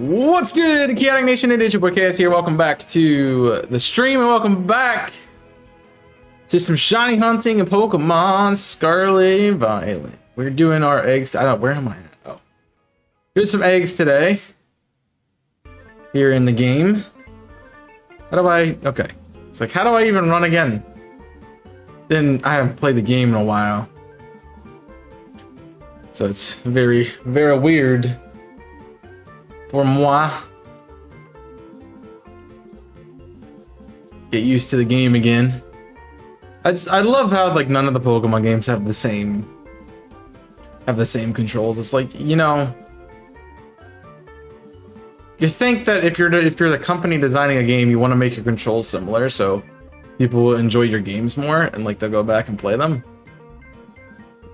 What's good, Chaotic Nation? It is your boy KS here. Welcome back to the stream and welcome back to some shiny hunting and Pokemon Scarlet and Violet. We're doing our eggs. Where am I at? Oh. Doing some eggs today. Here in the game. Okay. It's like, how do I even run again? I haven't played the game in a while. So it's very, very weird. For moi. Get used to the game again. I love how like none of the Pokemon games have the same controls. It's like, you know, you think that if you're the company designing a game, you want to make your controls similar so people will enjoy your games more and like they'll go back and play them.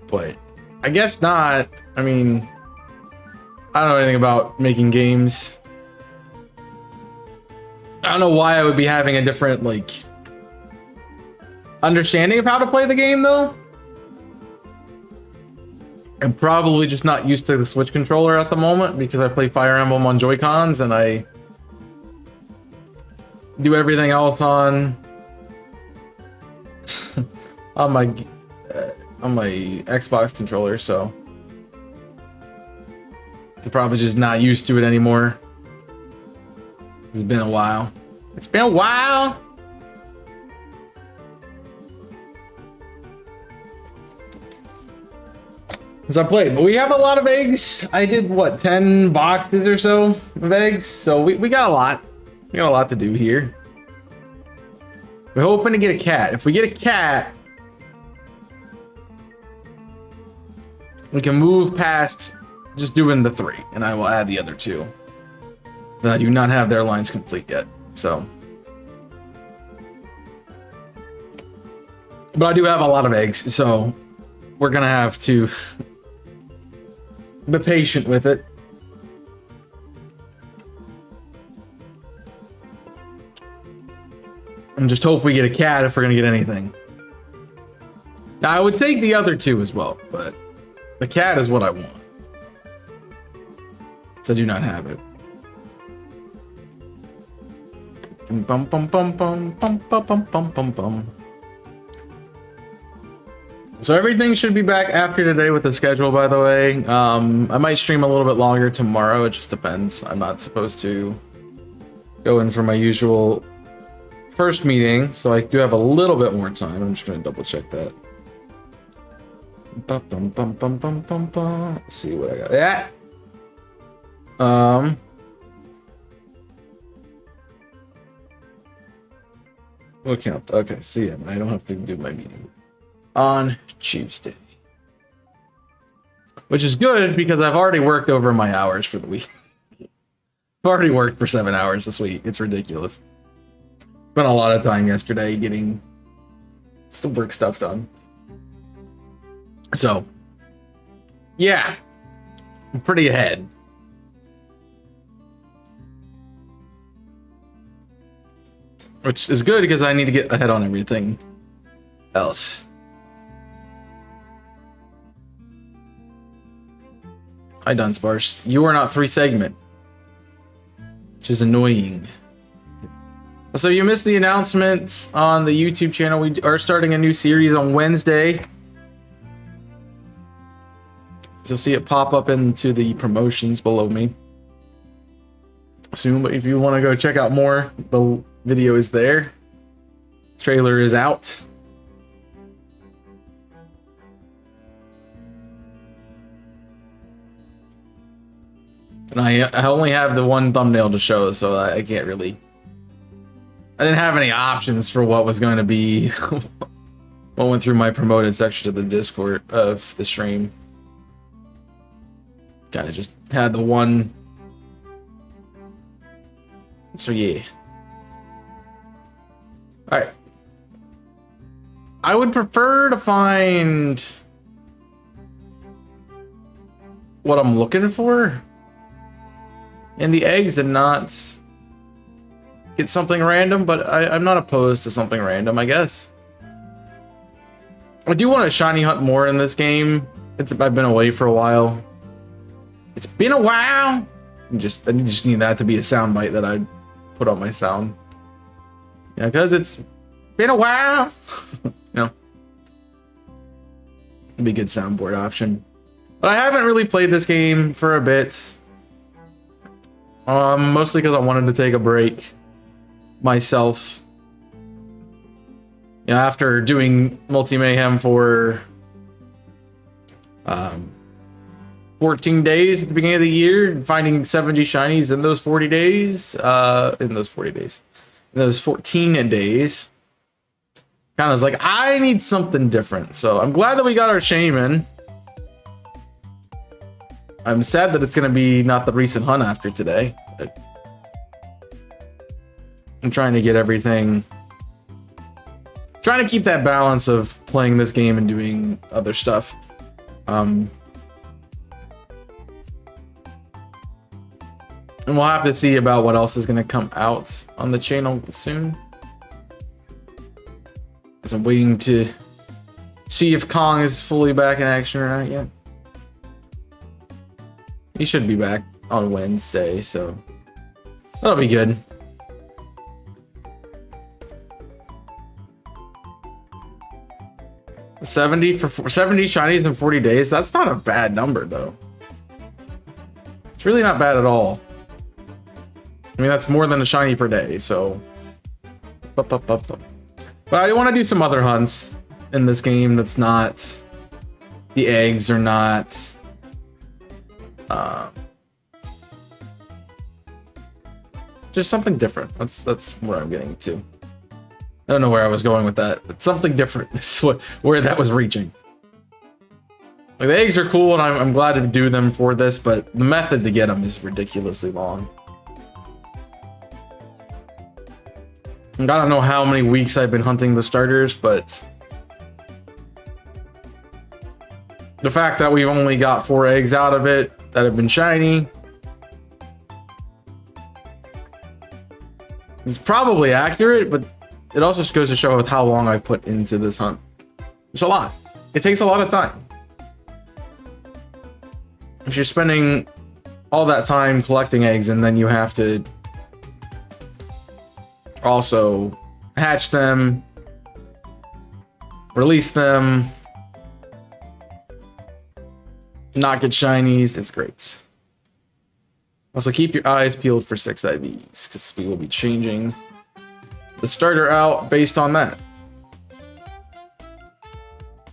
But I guess not. I mean, I don't know anything about making games. I don't know why I would be having a different, like, understanding of how to play the game, though. I'm probably just not used to the Switch controller at the moment because I play Fire Emblem on Joy-Cons and I do everything else on on my Xbox controller, so I'm probably just not used to it anymore. It's been a while. It's been a while. Since I played, but we have a lot of eggs. I did what, 10 boxes or so of eggs, so we got a lot. We got a lot to do here. We're hoping to get a cat. If we get a cat, we can move past just doing the 3, and I will add the other 2 that do not have their lines complete yet. So, but I do have a lot of eggs, so we're gonna have to be patient with it. And just hope we get a cat if we're gonna get anything. Now, I would take the other 2 as well, but the cat is what I want. So I do not have it. Bum, bum, bum, bum, bum, bum, bum, bum, bum, bum. So everything should be back after today with the schedule, by the way. I might stream a little bit longer tomorrow. It just depends. I'm not supposed to go in for my usual first meeting, so I do have a little bit more time. I'm just going to double check that. Bum, bum, bum, bum, bum, bum, bum. Let's see what I got. Yeah. Okay, see, I don't have to do my meeting on Tuesday, which is good because I've already worked over my hours for the week. I've already worked for 7 hours this week. It's ridiculous. Spent a lot of time yesterday getting some work stuff done. So, yeah, I'm pretty ahead. Which is good because I need to get ahead on everything else. Hi, Dunsparce. You are not 3 segment, which is annoying. So you missed the announcements on the YouTube channel. We are starting a new series on Wednesday. You'll see it pop up into the promotions below me soon, but if you want to go check out more, the video is there. Trailer is out. And I only have the one thumbnail to show, so I can't really... I didn't have any options for what was going to be what went through my promoted section of the Discord of the stream. Kind of just had the one. So yeah. Alright. I would prefer to find what I'm looking for in the eggs and not get something random, but I'm not opposed to something random, I guess. I do want to shiny hunt more in this game. I've been away for a while. It's been a while. I just need that to be a soundbite that I put on my sound. Yeah, because it's been a while. You know, it'd be a good soundboard option. But I haven't really played this game for a bit. Mostly because I wanted to take a break myself. You know, after doing Multi Mayhem for 14 days at the beginning of the year, and finding 70 shinies in those 40 days, in those 14 days, kind of was like, I need something different. So I'm glad that we got our Shaman. I'm sad that it's going to be not the recent hunt after today. But I'm trying to get everything, trying to keep that balance of playing this game and doing other stuff. And we'll have to see about what else is going to come out on the channel soon. Because I'm waiting to see if Kong is fully back in action or not yet. He should be back on Wednesday, so that'll be good. $70 for 70 shinies in 40 days. That's not a bad number, though. It's really not bad at all. I mean, that's more than a shiny per day, so. But I want to do some other hunts in this game that's not the eggs or not. Just something different. That's where I'm getting to. I don't know where I was going with that, but something different is where that was reaching. Like, the eggs are cool, and I'm glad to do them for this, but the method to get them is ridiculously long. I don't know how many weeks I've been hunting the starters, but the fact that we've only got 4 eggs out of it that have been shiny is probably accurate, but it also just goes to show with how long I've put into this hunt. It's a lot. It takes a lot of time. If you're spending all that time collecting eggs and then you have to also hatch them, release them, not get shinies, it's great. Also, keep your eyes peeled for 6 IVs, because we will be changing the starter out based on that.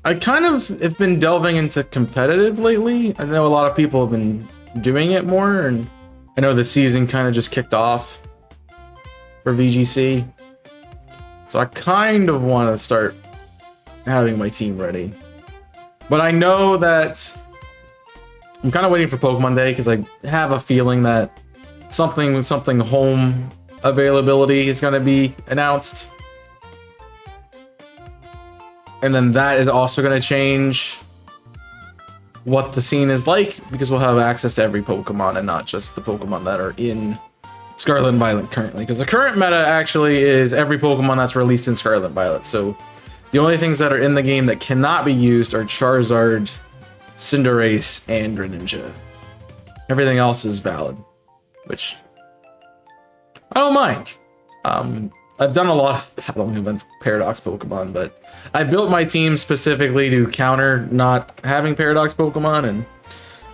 I kind of have been delving into competitive lately. I know a lot of people have been doing it more, and I know the season kind of just kicked off for VGC. So I kind of want to start having my team ready. But I know that I'm kind of waiting for Pokemon Day because I have a feeling that something home availability is going to be announced. And then that is also going to change what the scene is like, because we'll have access to every Pokemon and not just the Pokemon that are in Scarlet and Violet currently. Because the current meta actually is every Pokemon that's released in Scarlet and Violet. So the only things that are in the game that cannot be used are Charizard, Cinderace, and Greninja. Everything else is valid, which I don't mind. I've done a lot of battle movements, Paradox Pokemon, but I built my team specifically to counter not having Paradox Pokemon, and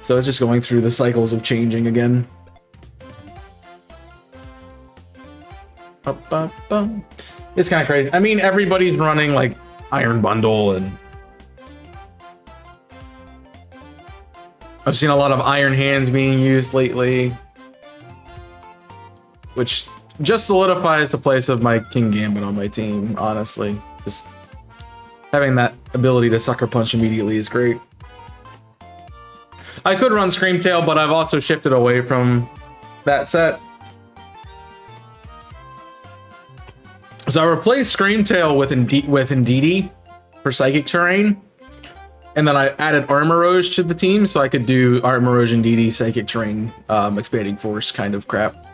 so it's just going through the cycles of changing again. It's kind of crazy. I mean, everybody's running like Iron Bundle, and I've seen a lot of Iron Hands being used lately, which just solidifies the place of my King Gambit on my team, honestly. Just having that ability to Sucker Punch immediately is great. I could run Screamtail, but I've also shifted away from that set. So I replaced Screamtail with Indeedee for Psychic Terrain, and then I added Armorage to the team so I could do Armorage, Indeedee, Psychic Terrain, Expanding Force kind of crap.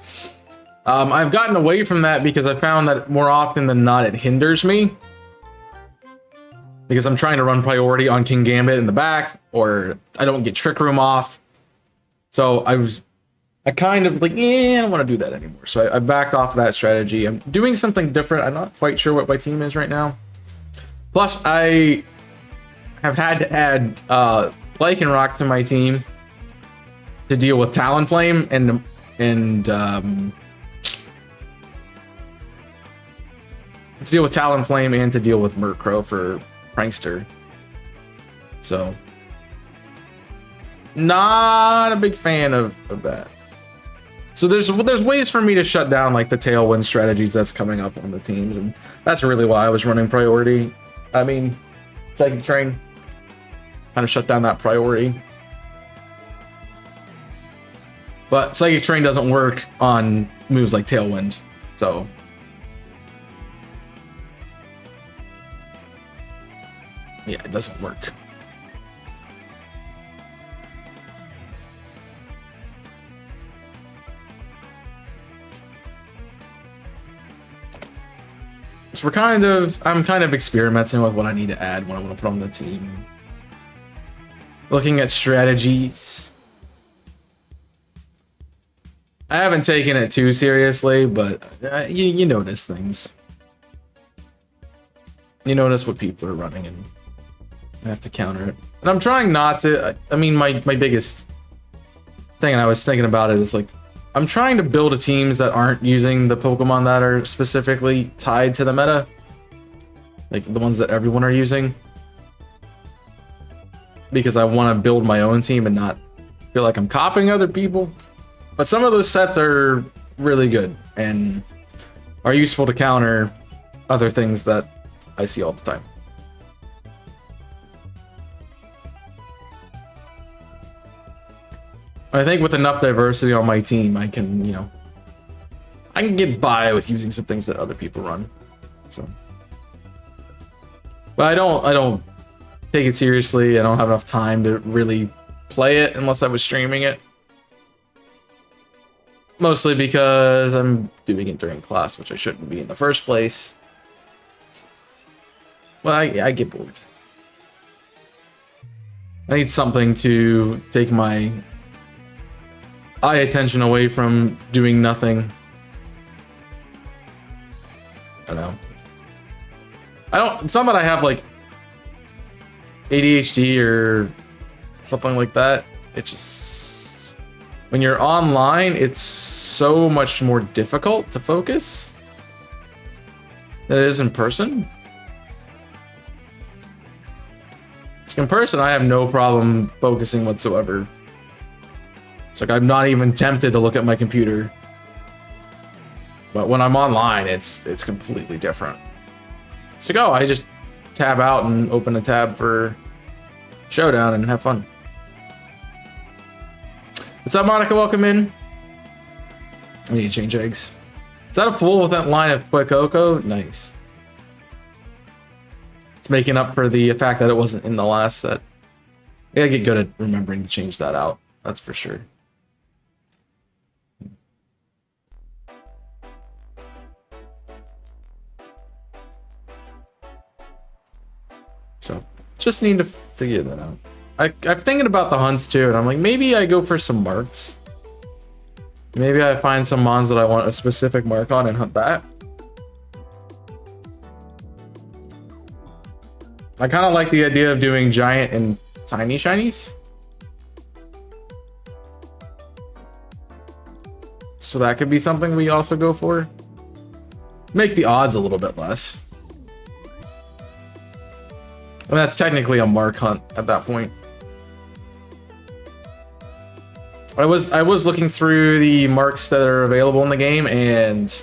I've gotten away from that because I found that more often than not it hinders me, because I'm trying to run priority on King Gambit in the back, or I don't get Trick Room off. So I kind of like, I don't want to do that anymore. So I backed off of that strategy. I'm doing something different. I'm not quite sure what my team is right now. Plus, I have had to add Lycanroc to my team to deal with Talonflame and to deal with Talonflame and to deal with Murkrow for Prankster. So, not a big fan of that. So there's ways for me to shut down like the Tailwind strategies that's coming up on the teams, and that's really why I was running Priority. I mean, Psychic Train kind of shut down that priority. But Psychic Train doesn't work on moves like Tailwind, so yeah, it doesn't work. So I'm kind of experimenting with what I need to add, what I want to put on the team. Looking at strategies. I haven't taken it too seriously, but you notice things. You notice what people are running, and I have to counter it. And I'm trying not to. I mean, my biggest thing, and I was thinking about it, is like, I'm trying to build a teams that aren't using the Pokemon that are specifically tied to the meta. Like the ones that everyone are using. Because I want to build my own team and not feel like I'm copying other people. But some of those sets are really good and are useful to counter other things that I see all the time. I think with enough diversity on my team, I can, I can get by with using some things that other people run. So, but I don't take it seriously. I don't have enough time to really play it unless I was streaming it. Mostly because I'm doing it during class, which I shouldn't be in the first place. Well, I get bored. I need something to take my eye attention away from doing nothing. I don't know. It's not that I have like ADHD or something like that. It's just when you're online, it's so much more difficult to focus than it is in person. In person, I have no problem focusing whatsoever. It's like I'm not even tempted to look at my computer. But when I'm online, it's completely different. It's like, oh, I just tab out and open a tab for Showdown and have fun. What's up, Monica? Welcome in. I need to change eggs. Is that a full with that line of Quacoco? Nice. It's making up for the fact that it wasn't in the last set. I gotta get good at remembering to change that out. That's for sure. So, just need to figure that out. I'm thinking about the hunts too, and I'm like, maybe I go for some marks. Maybe I find some mons that I want a specific mark on and hunt that. I kind of like the idea of doing giant and tiny shinies. So that could be something we also go for. Make the odds a little bit less. And that's technically a mark hunt at that point. I was looking through the marks that are available in the game, and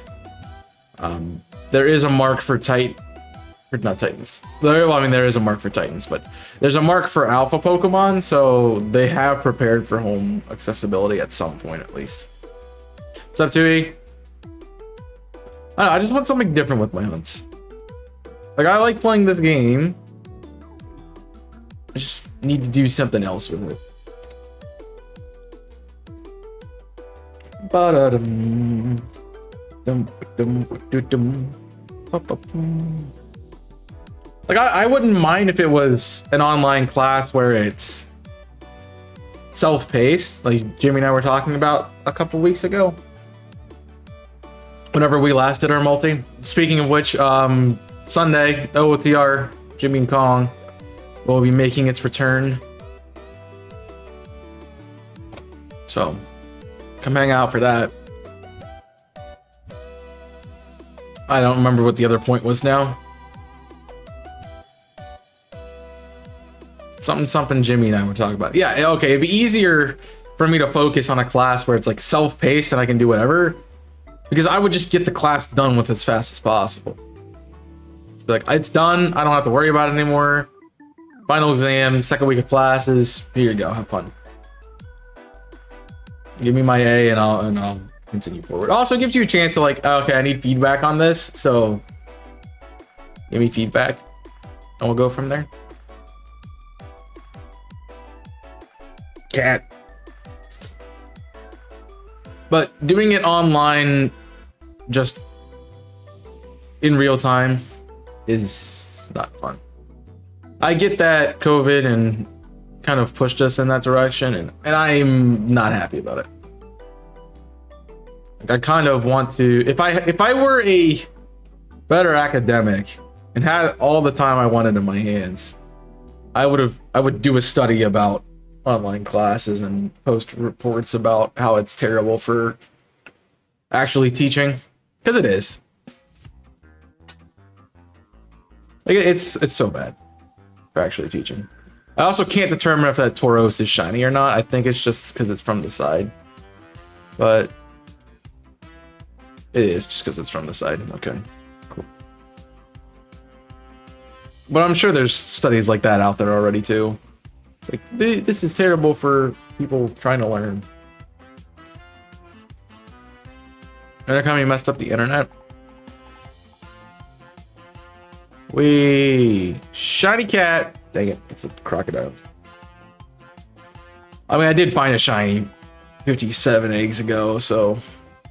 there is a mark for not Titans. Well, I mean, there is a mark for Titans, but there's a mark for Alpha Pokemon, so they have prepared for home accessibility at some point at least. What's up, Tui? I don't know, I just want something different with my hunts. Like, I like playing this game. I just need to do something else with it. Like, I wouldn't mind if it was an online class where it's self-paced, like Jimmy and I were talking about a couple weeks ago. Whenever we last did our multi. Speaking of which, Sunday, OOTR, Jimmy and Kong will be making its return. So, come hang out for that. I don't remember what the other point was now. Something Jimmy and I were talking about. Yeah, okay, it'd be easier for me to focus on a class where it's like self-paced and I can do whatever, because I would just get the class done with as fast as possible. Be like, it's done, I don't have to worry about it anymore. Final exam, second week of classes, here you go, have fun. Give me my A and I'll continue forward. Also, it gives you a chance to like, okay, I need feedback on this, so give me feedback and we'll go from there. Cat. But doing it online, just in real time, is not fun. I get that COVID and kind of pushed us in that direction, and I'm not happy about it. Like, I kind of want to, if I were a better academic and had all the time I wanted in my hands, I would do a study about online classes and post reports about how it's terrible for actually teaching, because it is. Like, it's so bad for actually teaching. I also can't determine if that Tauros is shiny or not. I think it's just because it's from the side, but it is just because it's from the side. Okay, cool. But I'm sure there's studies like that out there already too. It's like, this is terrible for people trying to learn. And look how he messed up the internet. Wee, shiny cat. Dang it, it's a crocodile. I mean, I did find a shiny 57 eggs ago, so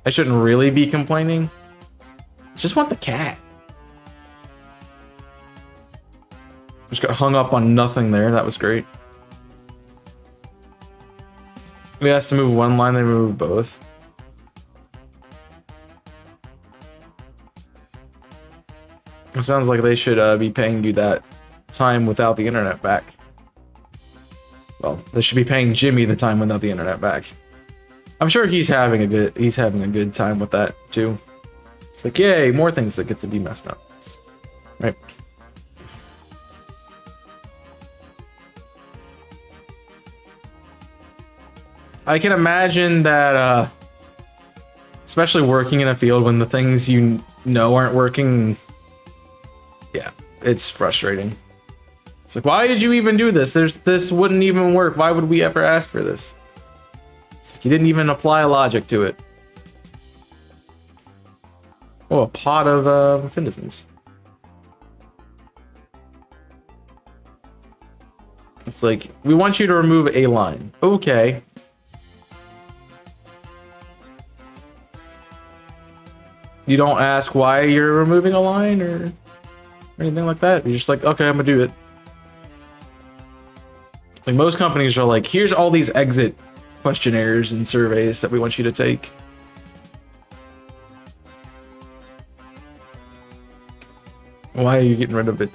I shouldn't really be complaining. Just want the cat. Just got hung up on nothing there. That was great. We asked to move one line, they moved both. It sounds like they should be paying you that time without the internet back. Well, they should be paying Jimmy the time without the internet back. I'm sure he's having a good time with that too. It's like, yay, more things that get to be messed up. Right. I can imagine that, especially working in a field when the things you know aren't working, yeah, it's frustrating. It's like, why did you even do this? This wouldn't even work. Why would we ever ask for this? It's like you didn't even apply logic to it. Oh, a pot of Findisons. It's like, we want you to remove a line. Okay. You don't ask why you're removing a line or anything like that. You're just like, okay, I'm gonna do it. Like, most companies are like, here's all these exit questionnaires and surveys that we want you to take. Why are you getting rid of it?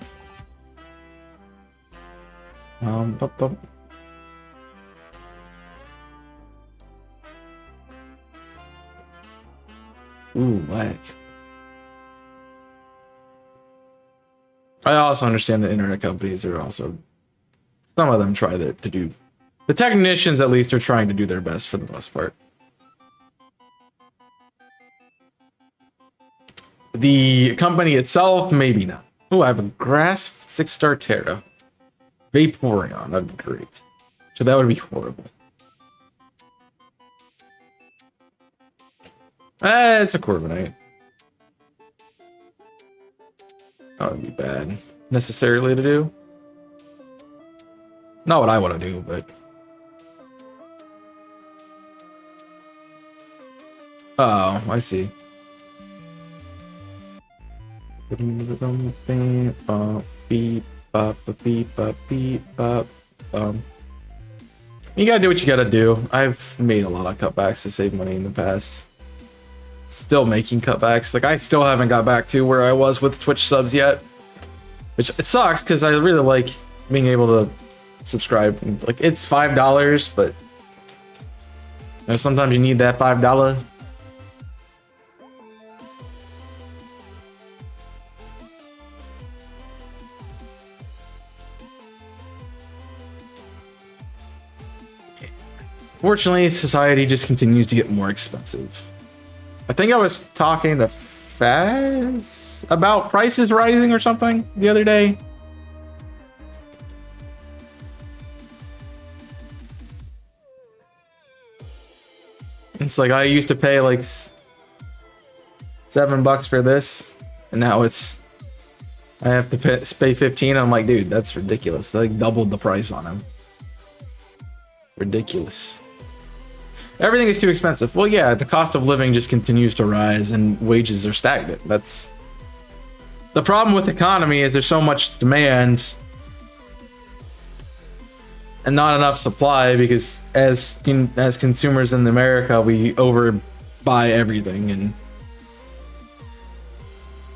Ooh, lag. I also understand that internet companies are also, some of them try to do, the technicians at least are trying to do their best for the most part. The company itself, maybe not. Oh, I have a grass 6-star Terra. Vaporeon, that'd be great. So that would be horrible. It's a Corviknight. That would be bad, necessarily, to do. Not what I want to do, but... Oh, I see. You gotta do what you gotta do. I've made a lot of cutbacks to save money in the past. Still making cutbacks. Like, I still haven't got back to where I was with Twitch subs yet. Which, it sucks, because I really like being able to subscribe. Like, it's $5, but... You know, sometimes you need that $5. Fortunately, society just continues to get more expensive. I think I was talking to Faz about prices rising or something the other day. It's like I used to pay like $7 for this, and now I have to pay 15. I'm like, dude, that's ridiculous. They like doubled the price on them. Ridiculous. Everything is too expensive. Well, yeah, the cost of living just continues to rise and wages are stagnant. That's the problem with the economy, is there's so much demand and not enough supply, because as consumers in America, we overbuy everything, and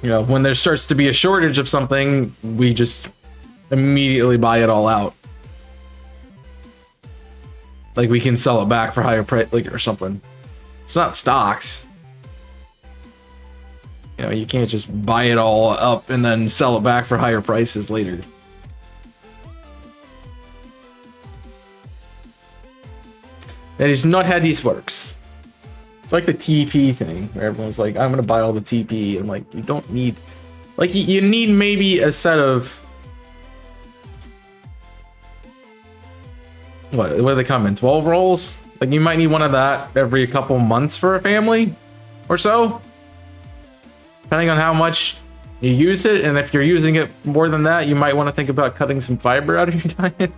you know, when there starts to be a shortage of something, we just immediately buy it all out. Like, we can sell it back for higher price, like, or something. It's not stocks. You know, you can't just buy it all up and then sell it back for higher prices later. That is not how this works. It's like the TP thing, where everyone's like, I'm gonna buy all the TP. I'm like, you don't need... Like, you need maybe a set of... What do they come in? 12 rolls? Like, you might need one of that every couple months for a family or so, depending on how much you use it. And if you're using it more than that, you might want to think about cutting some fiber out of your diet.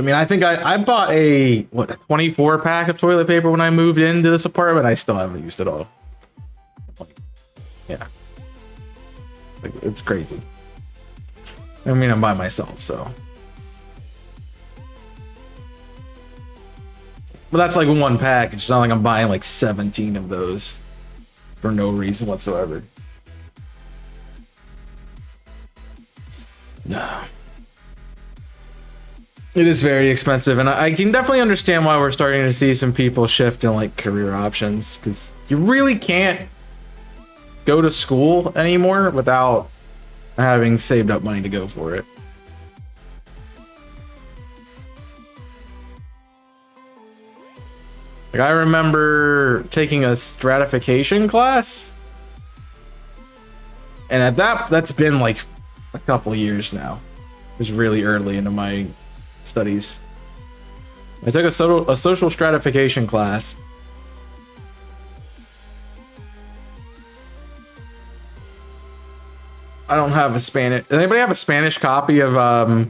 I think I bought a 24 pack of toilet paper when I moved into this apartment. I still haven't used it all. Yeah, like, it's crazy. I mean, I'm by myself, so. But that's like one pack. It's not like I'm buying like 17 of those for no reason whatsoever. No. It is very expensive, and I can definitely understand why we're starting to see some people shift in like career options, because you really can't go to school anymore without having saved up money to go for it. Like, I remember taking a stratification class, and that's been like a couple years now. It was really early into my studies. I took a social stratification class. I don't have a Spanish. Does anybody have a Spanish copy of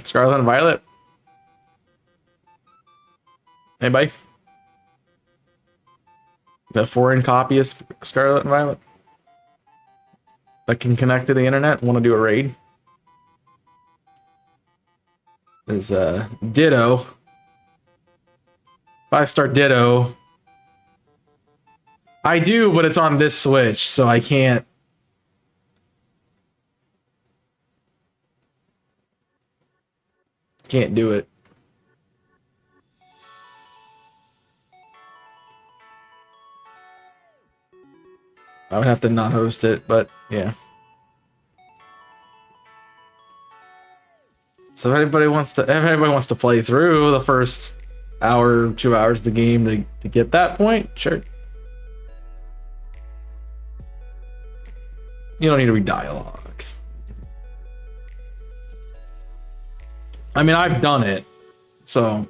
Scarlet and Violet? Anybody? A foreign copy of Scarlet and Violet that can connect to the internet? Want to do a raid? Is Ditto. 5-star Ditto. I do, but it's on this Switch, so I can't. Can't do it. I would have to not host it, but yeah. So if anybody wants to play through the first hour, 2 hours of the game to get that point, sure. You don't need to read dialogue. I mean, I've done it, so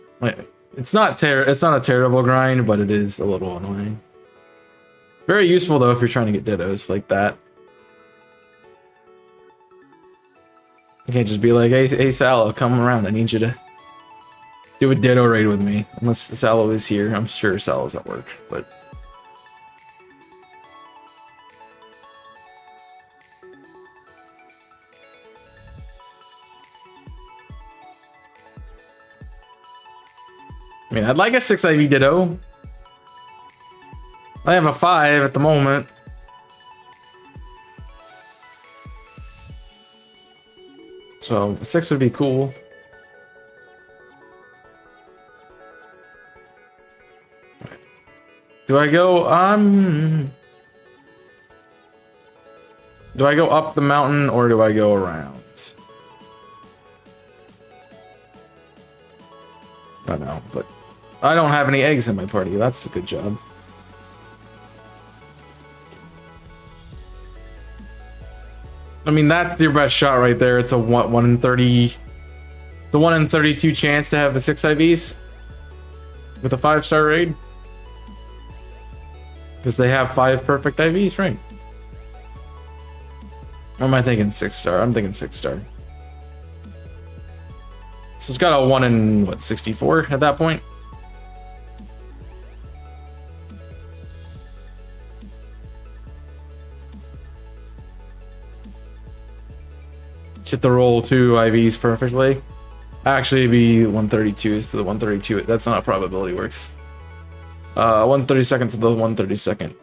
it's not a terrible grind, but it is a little annoying. Very useful though if you're trying to get dittos like that. You can't just be like, hey Sallow, come around. I need you to do a ditto raid with me. Unless Sallow is here. I'm sure Sallow's at work, but I mean, I'd like a 6 IV Ditto. I have a 5 at the moment. So, a 6 would be cool. Do I go, do I go up the mountain or do I go around? I don't know, but I don't have any eggs in my party. That's a good job. I mean, that's your best shot right there. It's a 1 in 30, the 1 in 32 chance to have the 6 IVs with a 5-star raid. Because they have 5 perfect IVs, right? Or am I thinking 6-star? I'm thinking 6-star. So it's got a 1 in, what, 64 at that point? Hit the roll 2 IVs perfectly. Actually, it'd be 132 is to the 132. That's not how probability works. 132nd to the 132nd.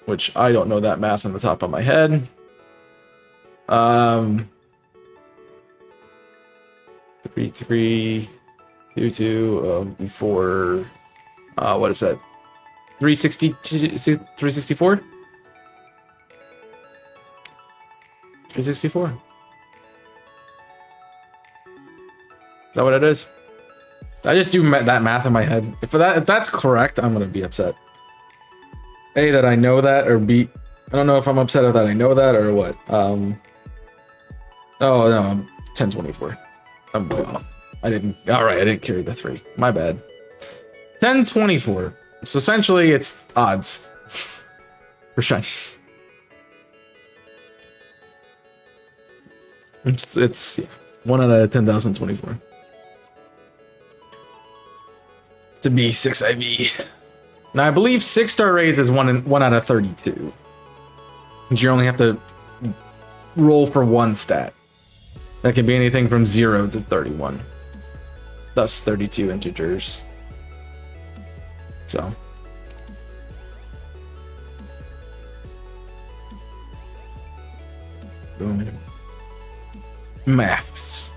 Which I don't know that math on the top of my head. 3, 3, 2, 2, before, what is that? 364? 364. Is that what it is? I just do that math in my head. If that's correct, I'm gonna be upset. A, that I know that, or B, I don't know if I'm upset that I know that or what. Oh no, I'm 1024. I'm way off. I didn't. All right, I didn't carry the 3. My bad. 1024. So essentially, it's odds for shinies. It's yeah, 1 out of 10,024 to be 6 IV. Now I believe 6-star raids is 1 out of 32. You only have to roll for 1 stat. That can be anything from 0 to 31. Thus 32 integers. So. Boom. Maths.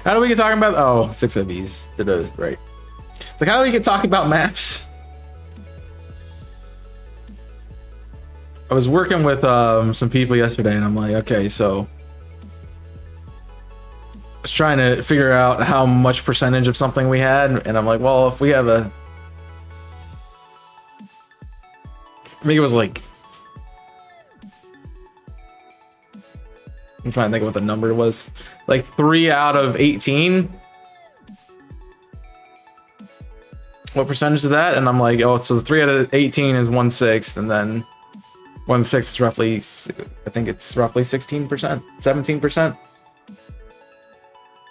How do we get talking about? Oh, 6 IVs. Right. It's like, how do we get talking about maps? I was working with some people yesterday, and I'm like, okay, so I was trying to figure out how much percentage of something we had, and I'm like, well, if we have a, I think it was like, I'm trying to think of what the number was, like 3 out of 18. What percentage is that? And I'm like, oh, so 3 out of 18 is 1/6, and then 1/6 is roughly, I think it's roughly 16%, 17%.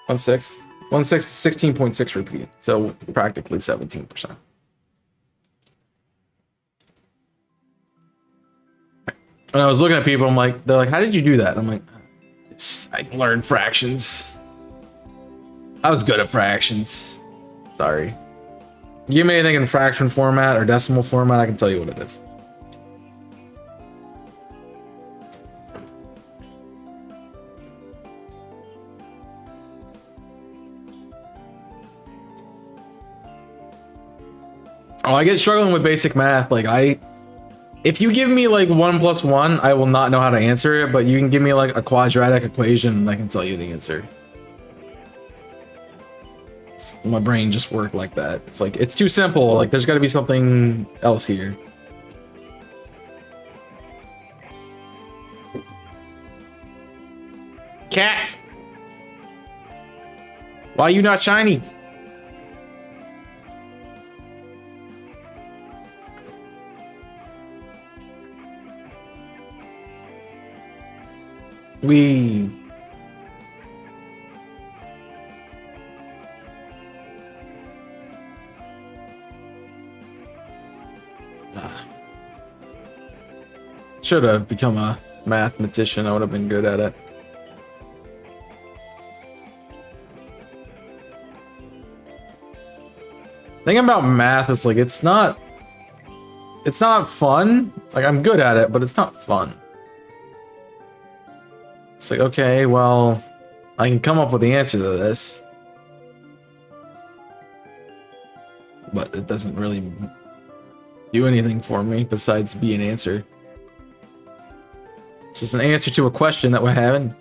1/6 is 16.6 repeat, so practically 17%. And I was looking at people, I'm like, they're like, how did you do that? I'm like, I learned fractions. I was good at fractions. Sorry. Give me anything in fraction format or decimal format, I can tell you what it is. Oh, I get struggling with basic math. Like if you give me like 1 + 1, I will not know how to answer it, but you can give me like a quadratic equation and I can tell you the answer. My brain just worked like that. It's like, it's too simple. Like there's got to be something else here. Cat! Why are you not shiny? We should have become a mathematician. I would have been good at it. Thing about math is like it's not fun. Like I'm good at it, but it's not fun. It's like, okay, well, I can come up with the answer to this, but it doesn't really do anything for me besides be an answer. It's just an answer to a question that we're having.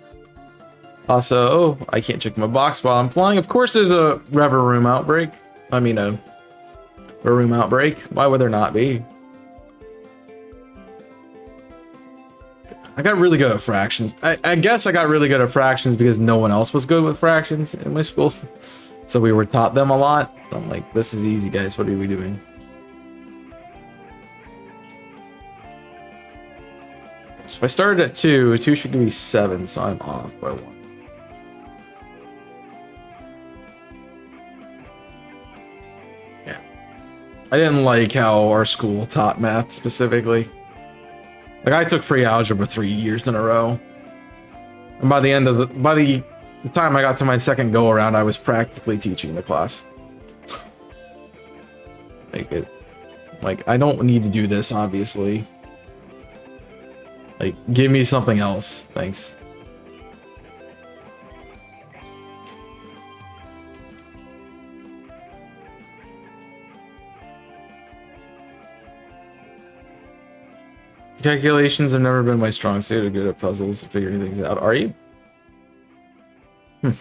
Also, oh, I can't check my box while I'm flying. Of course there's a rever room outbreak. I mean, a room outbreak. Why would there not be? I got really good at fractions. I guess I got really good at fractions because no one else was good with fractions in my school. So we were taught them a lot. I'm like, this is easy, guys. What are we doing? So if I started at 2, 2 should give me 7, so I'm off by 1. Yeah. I didn't like how our school taught math specifically. Like I took free algebra 3 years in a row. And by the end of the time I got to my second go around, I was practically teaching the class. Like I don't need to do this, obviously. Like, give me something else. Thanks. Calculations have never been my strong suit. I'm good at puzzles and figuring things out. Are you? I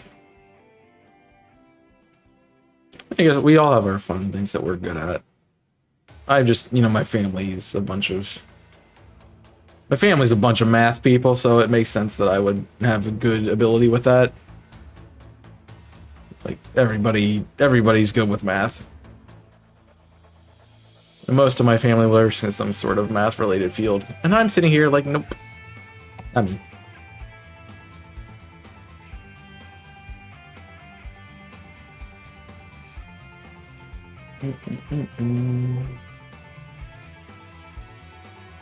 guess we all have our fun things that we're good at. I just, you know, my family's a bunch of math people, so it makes sense that I would have a good ability with that. Like everybody's good with math. And most of my family lives in some sort of math-related field, and I'm sitting here like, nope. I mean,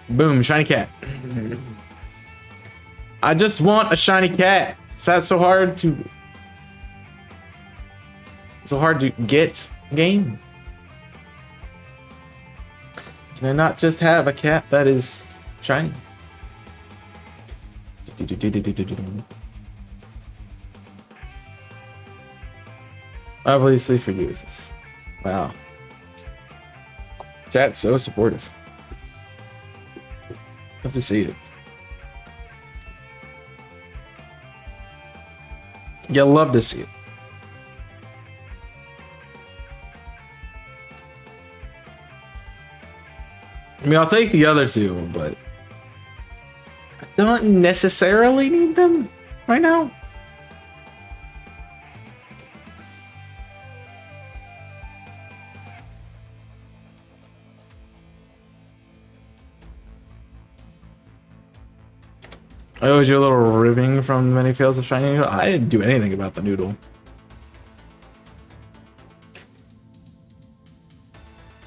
boom, shiny cat. I just want a shiny cat. Is that so hard to get game? Can I not just have a cat that is shiny? Obviously for users. Wow. Chat's so supportive. Love to see it. Yeah, love to see it. I mean, I'll take the other two, but I don't necessarily need them right now. Oh, is your little ribbing from many fails of shiny noodle? I didn't do anything about the noodle.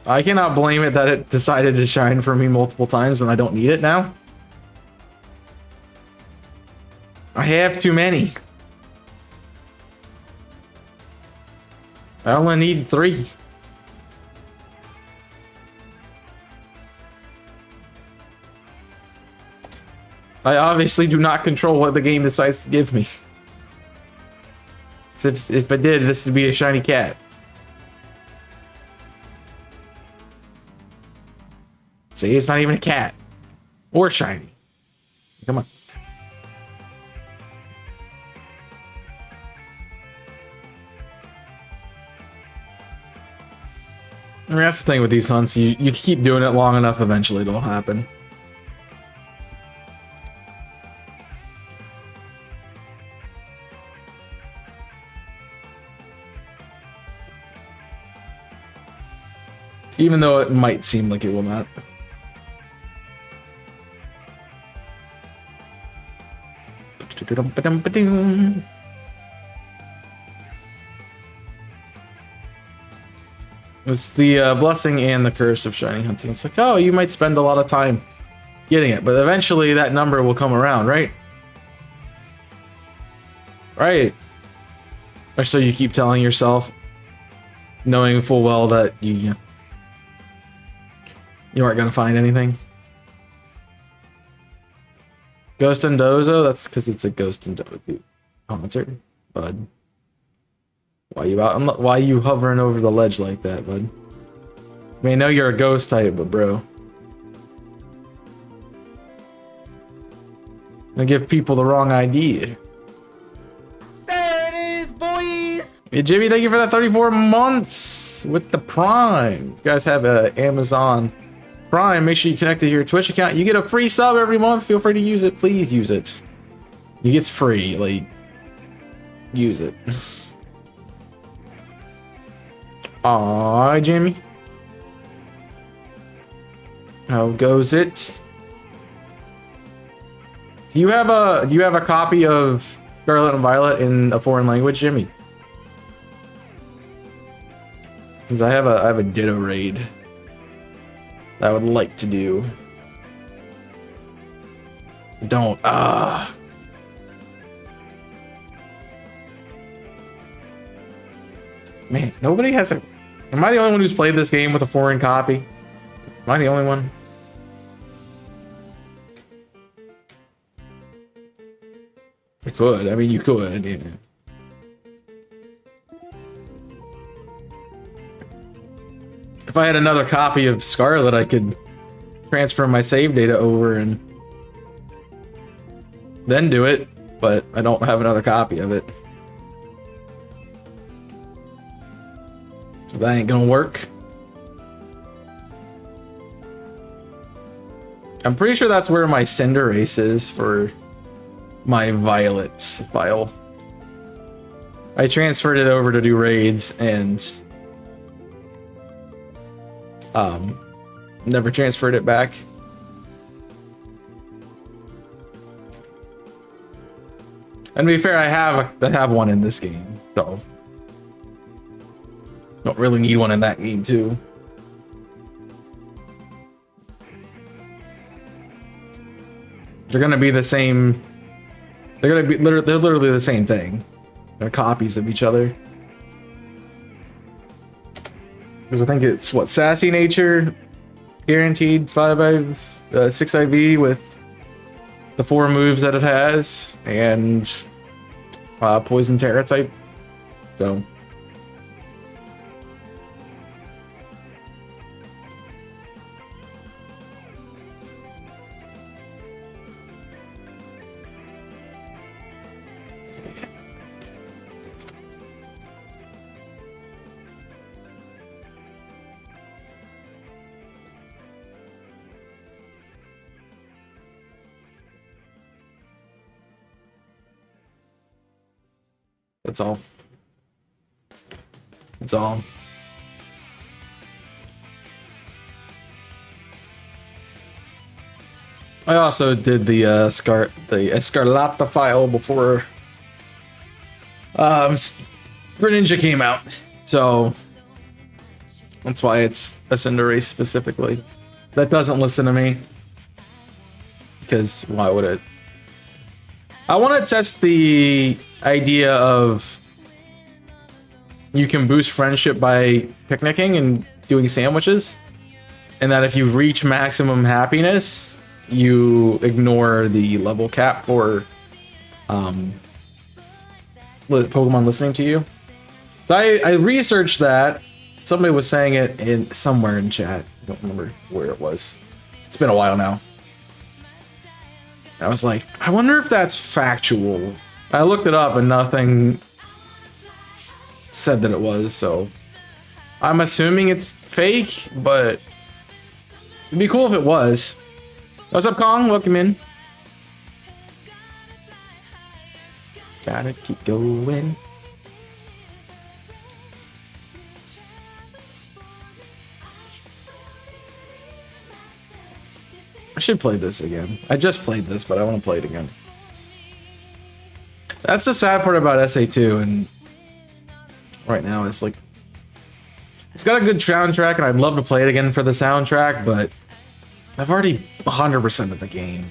I cannot blame it that it decided to shine for me multiple times and I don't need it now. I have too many. I only need 3. I obviously do not control what the game decides to give me. If I did, this would be a shiny cat. See, it's not even a cat. Or shiny. Come on. I mean, that's the thing with these hunts. You keep doing it long enough, eventually it'll happen. Even though it might seem like it will not. It's the blessing and the curse of shiny hunting. It's like, oh, you might spend a lot of time getting it, but eventually that number will come around, right? Right. Or so you keep telling yourself. knowing full well that you aren't gonna find anything. Ghost and Dozo, that's because it's a Ghost and Dozo concert, bud. Why you hovering over the ledge like that, bud? I mean, I know you're a ghost type, but bro. Gonna give people the wrong idea. There it is, boys! Hey, Jimmy, thank you for that 34 months with the Prime. If you guys have a Amazon Prime, make sure you connect to your Twitch account. You get a free sub every month. Feel free to use it. Please use it. You get free. Like, use it. Aw, Jimmy. How goes it? Do you have a copy of Scarlet and Violet in a foreign language, Jimmy? Because I have a Ditto raid that I would like to do. Don't Man, nobody has a. Am I the only one who's played this game with a foreign copy? Am I the only one? I could. I mean, you could. Yeah. If I had another copy of Scarlet, I could transfer my save data over and then do it, but I don't have another copy of it. So that ain't gonna work. I'm pretty sure that's where my sender ace is for my Violet file. I transferred it over to do raids and never transferred it back. And to be fair, I have one in this game, so don't really need one in that game too. They're gonna be the same. They're literally the same thing. They're copies of each other. Because I think it's what, Sassy Nature, guaranteed 6 IV with the 4 moves that it has, and Poison Terra type. So that's all. That's all. I also did the Escarlata file before Greninja came out, so that's why it's a Cinderace specifically. That doesn't listen to me, because why would it? I want to test the idea of you can boost friendship by picnicking and doing sandwiches, and that if you reach maximum happiness, you ignore the level cap for Pokemon listening to you. So I researched that. Somebody was saying it in somewhere in chat. I don't remember where it was. It's been a while now. I was like, I wonder if that's factual. I looked it up and nothing said that it was, so I'm assuming it's fake, but it'd be cool if it was. What's up, Kong? Welcome in. Gotta keep going. I should play this again. I just played this, but I want to play it again. That's the sad part about SA2, and right now it's like, it's got a good soundtrack, and I'd love to play it again for the soundtrack, but I've already 100% of the game.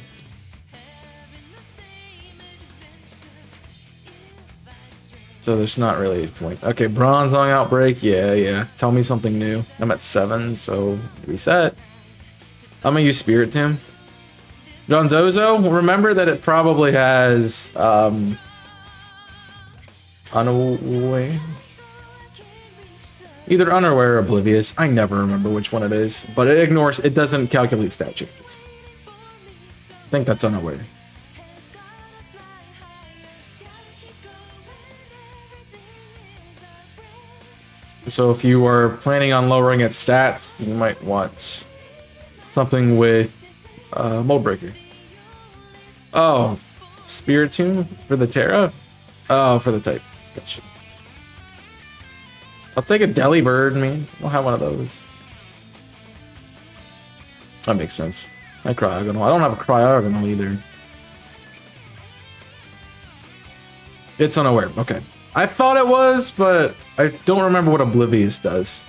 So there's not really a point. Okay, bronze on outbreak. Yeah. Tell me something new. I'm at 7, so reset. I'm gonna use Spirit Tomb. John Zozo, remember that it probably has Unaware? Either Unaware or Oblivious. I never remember which one it is, but it ignores, it doesn't calculate stat changes. I think that's Unaware. So if you are planning on lowering its stats, you might want something with Mold Breaker. Oh, Spirit Tomb for the Terra? Oh, for the type. Gotcha. I'll take a Delibird, man. We'll have one of those. That makes sense. I Cryogonal. I don't have a Cryogonal either. It's Unaware. Okay. I thought it was, but I don't remember what Oblivious does.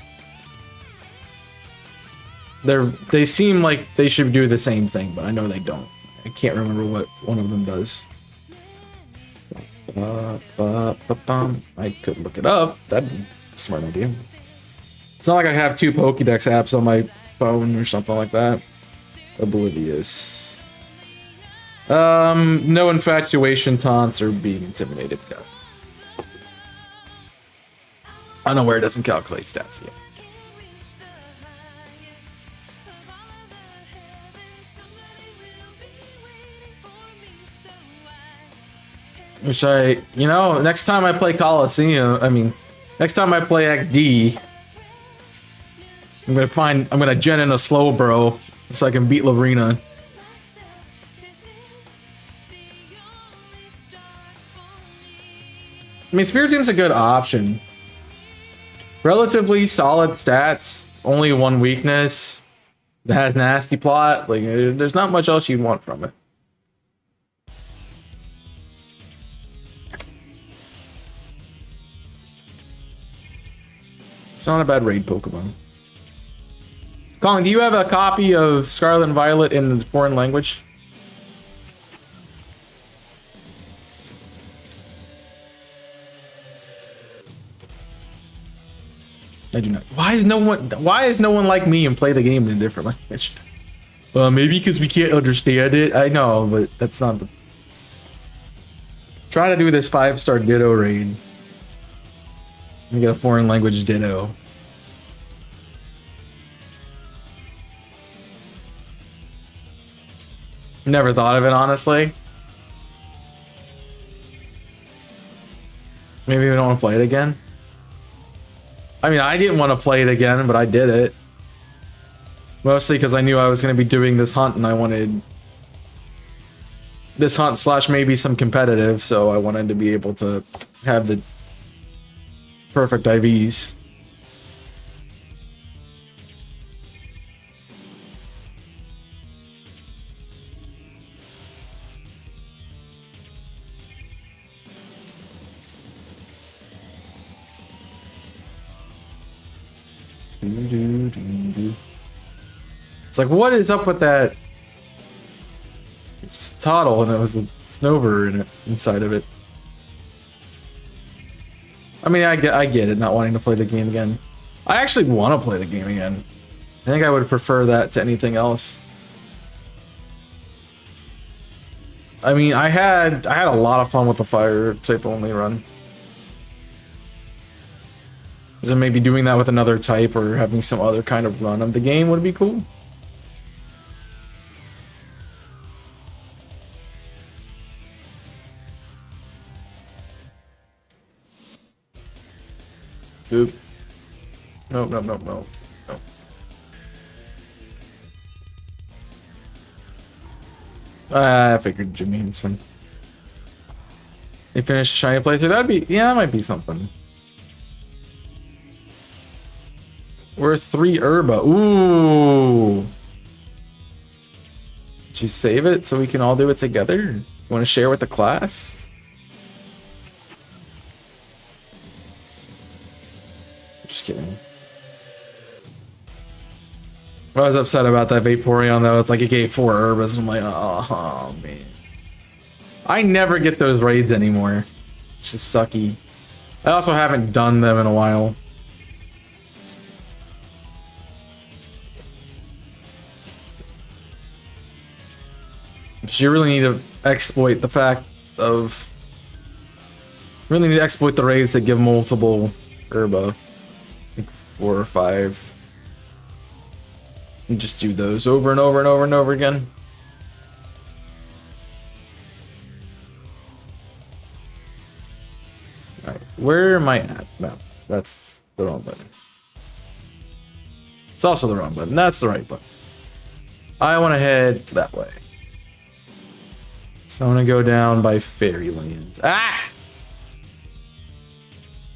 They seem like they should do the same thing, but I know they don't. I can't remember what one of them does. I could look it up. That'd be a smart idea. It's not like I have 2 Pokédex apps on my phone or something like that. Oblivious. No infatuation, taunts, or being intimidated. No. Unaware doesn't calculate stats yet. Which next time I play Coliseum, next time I play XD, I'm gonna gen in a slow bro so I can beat Lavrina. Spirit Team's a good option. Relatively solid stats, only 1 weakness. It has nasty plot. Like, there's not much else you'd want from it. It's not a bad raid Pokemon. Colin, do you have a copy of Scarlet and Violet in foreign language? I do not. Why is no one like me and play the game in a different language? Maybe because we can't understand it. I know, but that's not the... Try to do this 5-star Ditto raid. You get a foreign language Ditto. Never thought of it, honestly. Maybe we don't want to play it again. I didn't want to play it again, but I did it. Mostly because I knew I was going to be doing this hunt, and I wanted... This hunt / maybe some competitive, so I wanted to be able to have the perfect IVs. It's like, what is up with that? It's Toddle, and it was a Snover inside of it. I get it, not wanting to play the game again. I actually want to play the game again. I think I would prefer that to anything else. I had a lot of fun with the fire type only run. So maybe doing that with another type or having some other kind of run of the game would be cool. Boop. No. I figured Jimmy, it's fun. They finished a shiny playthrough, that might be something. We're 3 Herba. Ooh. Did you save it so we can all do it together? You want to share with the class? Just kidding. I was upset about that Vaporeon though. It's like it gave 4 Herbas. I'm like, oh man. I never get those raids anymore. It's just sucky. I also haven't done them in a while. But you really need to exploit the fact of... Really need to exploit the raids that give multiple herba. Like 4 or 5. And just do those over and over and over and over again. Alright, where am I at? No, that's the wrong button. It's also the wrong button. That's the right button. I want to head that way. So I'm going to go down by Fairylands. Ah!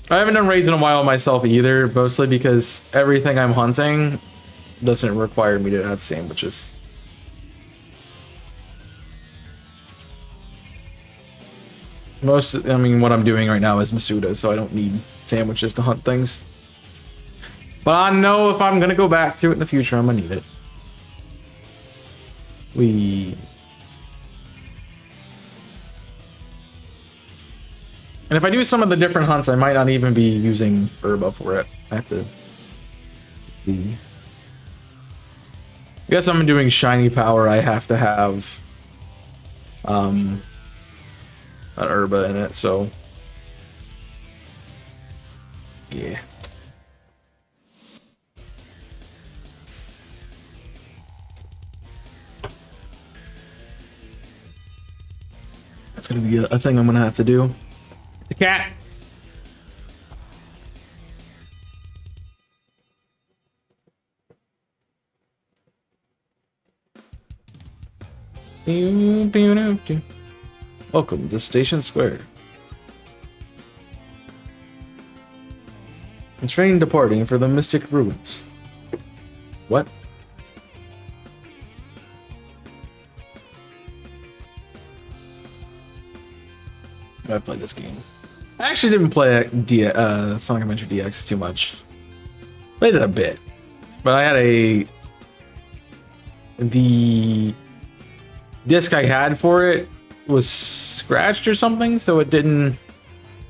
I haven't done raids in a while myself either, mostly because everything I'm hunting doesn't require me to have sandwiches. I mean, what I'm doing right now is Masuda, so I don't need sandwiches to hunt things. But I know if I'm gonna go back to it in the future, I'm gonna need it. And if I do some of the different hunts, I might not even be using herba for it. I have to see. I guess I'm doing shiny power. I have to have an herba in it, so yeah. That's gonna be a thing I'm gonna have to do. It's a cat. Welcome to Station Square. A train departing for the Mystic Ruins. What? I played this game. I actually didn't play Sonic Adventure DX too much. Played it a bit, but I had the disc I had for it was scratched or something, so it didn't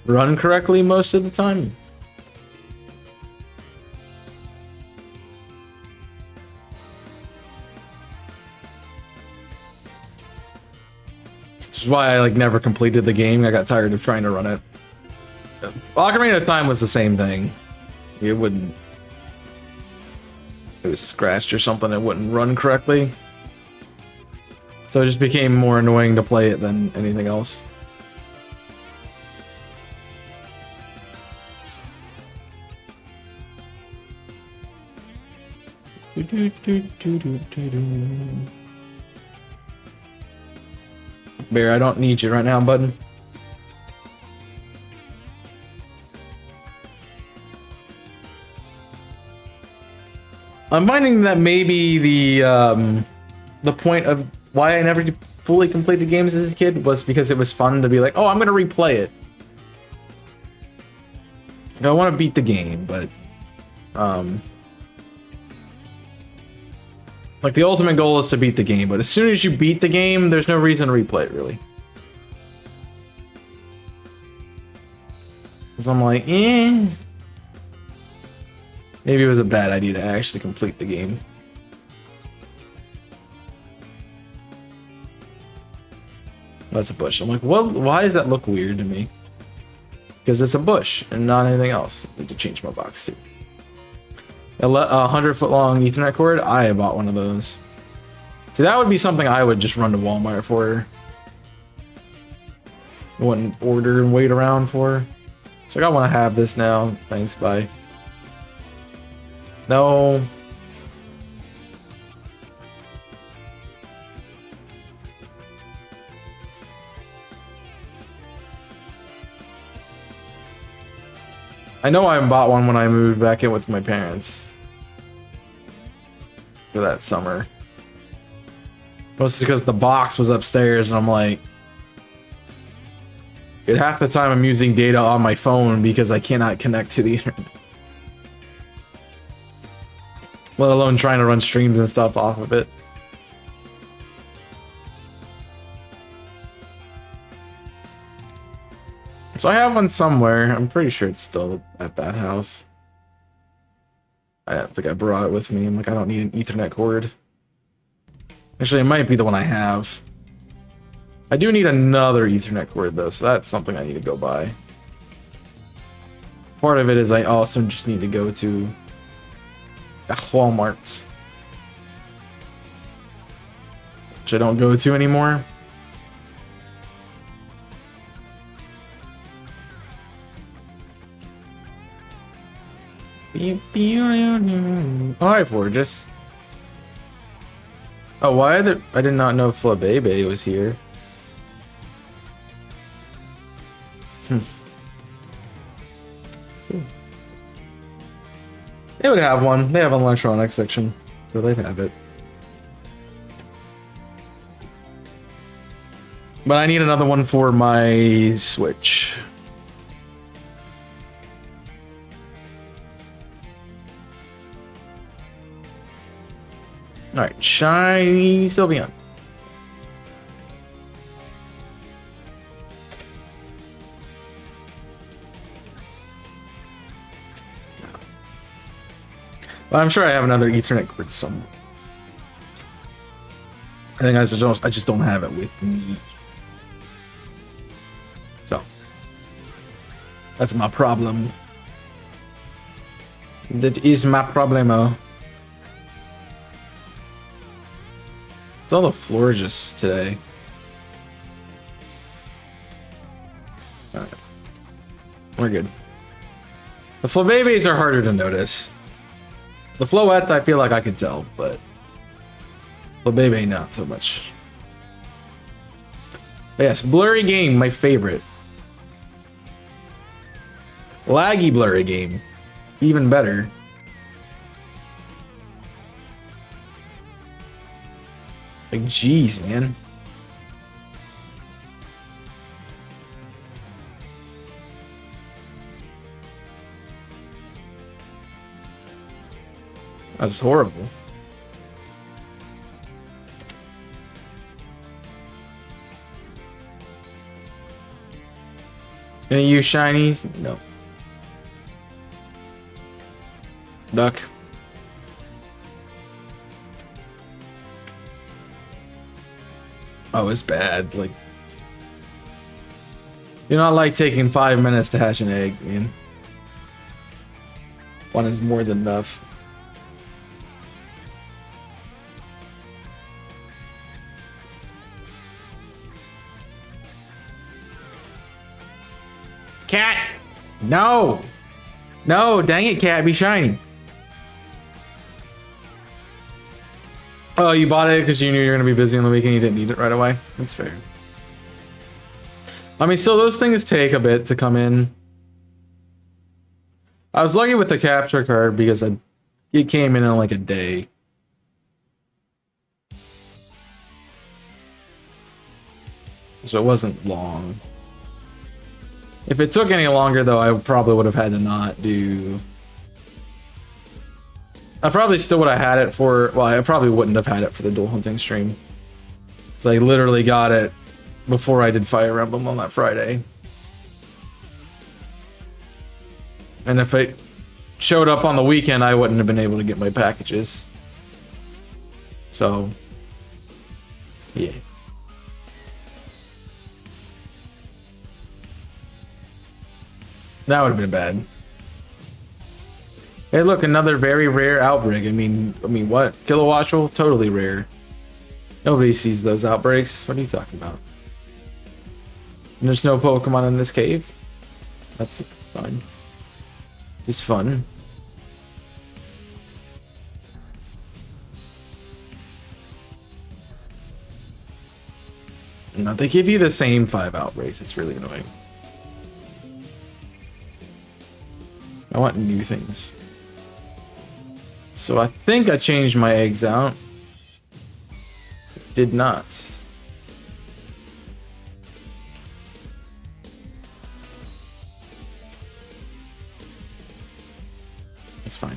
run correctly most of the time. Which is why I like never completed the game. I got tired of trying to run it. Ocarina of Time was the same thing. It wouldn't... It was scratched or something, it wouldn't run correctly. So it just became more annoying to play it than anything else. Bear, I don't need you right now, bud. I'm finding that maybe the point of why I never fully completed games as a kid was because it was fun to be like, oh, I'm gonna replay it. Like, I want to beat the game, but like the ultimate goal is to beat the game, but as soon as you beat the game, there's no reason to replay it, really. So I'm like, eh. Maybe it was a bad idea to actually complete the game. That's a bush. I'm like, well, why does that look weird to me? Because it's a bush and not anything else. I need to change my box too. A 100-foot long Ethernet cord. I bought one of those. See, that would be something I would just run to Walmart for. I wouldn't order and wait around for. So I want to have this now. Thanks, bye. No. I know I bought one when I moved back in with my parents for that summer. Mostly because the box was upstairs and I'm like, half the time I'm using data on my phone because I cannot connect to the internet. Let alone trying to run streams and stuff off of it. So I have one somewhere. I'm pretty sure it's still at that house. I don't think I brought it with me. I'm like, I don't need an Ethernet cord. Actually, it might be the one I have. I do need another Ethernet cord though, so that's something I need to go buy. Part of it is I also just need to go to a Walmart, which I don't go to anymore. Alright, Forgus. Oh, why are there? I did not know Flabebe was here. They would have one. They have an electronics section, so they'd have it. But I need another one for my Switch. Alright, shiny Sylveon. Well, I'm sure I have another Ethernet cord somewhere. I think I just don't have it with me. So that's my problem. That is my problemo. It's all the Florges today. Alright. We're good. The Flabebes are harder to notice. The Floettes, I feel like I could tell, but Flabebe, not so much. But yes, blurry game, my favorite. Laggy blurry game, even better. Like, jeez, man. That's horrible. Gonna use shinies? No. Duck. Oh, it's bad. Like, you're not like taking 5 minutes to hatch an egg, man. One is more than enough. Cat! No! No, dang it, Cat, be shiny. Oh, you bought it because you knew you were going to be busy on the weekend, you didn't need it right away? That's fair. I mean, still, those things take a bit to come in. I was lucky with the capture card because it came in like a day. So it wasn't long. If it took any longer, though, I probably would have had to not do... I probably still would have had it for... Well, I probably wouldn't have had it for the dual hunting stream. So I literally got it before I did Fire Emblem on that Friday. And if it showed up on the weekend, I wouldn't have been able to get my packages. So... yeah. That would have been bad. Hey, look, another very rare outbreak. I mean, what? Kilowattrel? Totally rare. Nobody sees those outbreaks. What are you talking about? And there's no Pokemon in this cave? That's fine. It's fun. No, they give you the same 5 outbreaks. It's really annoying. I want new things. So I think I changed my eggs out. Did not. It's fine.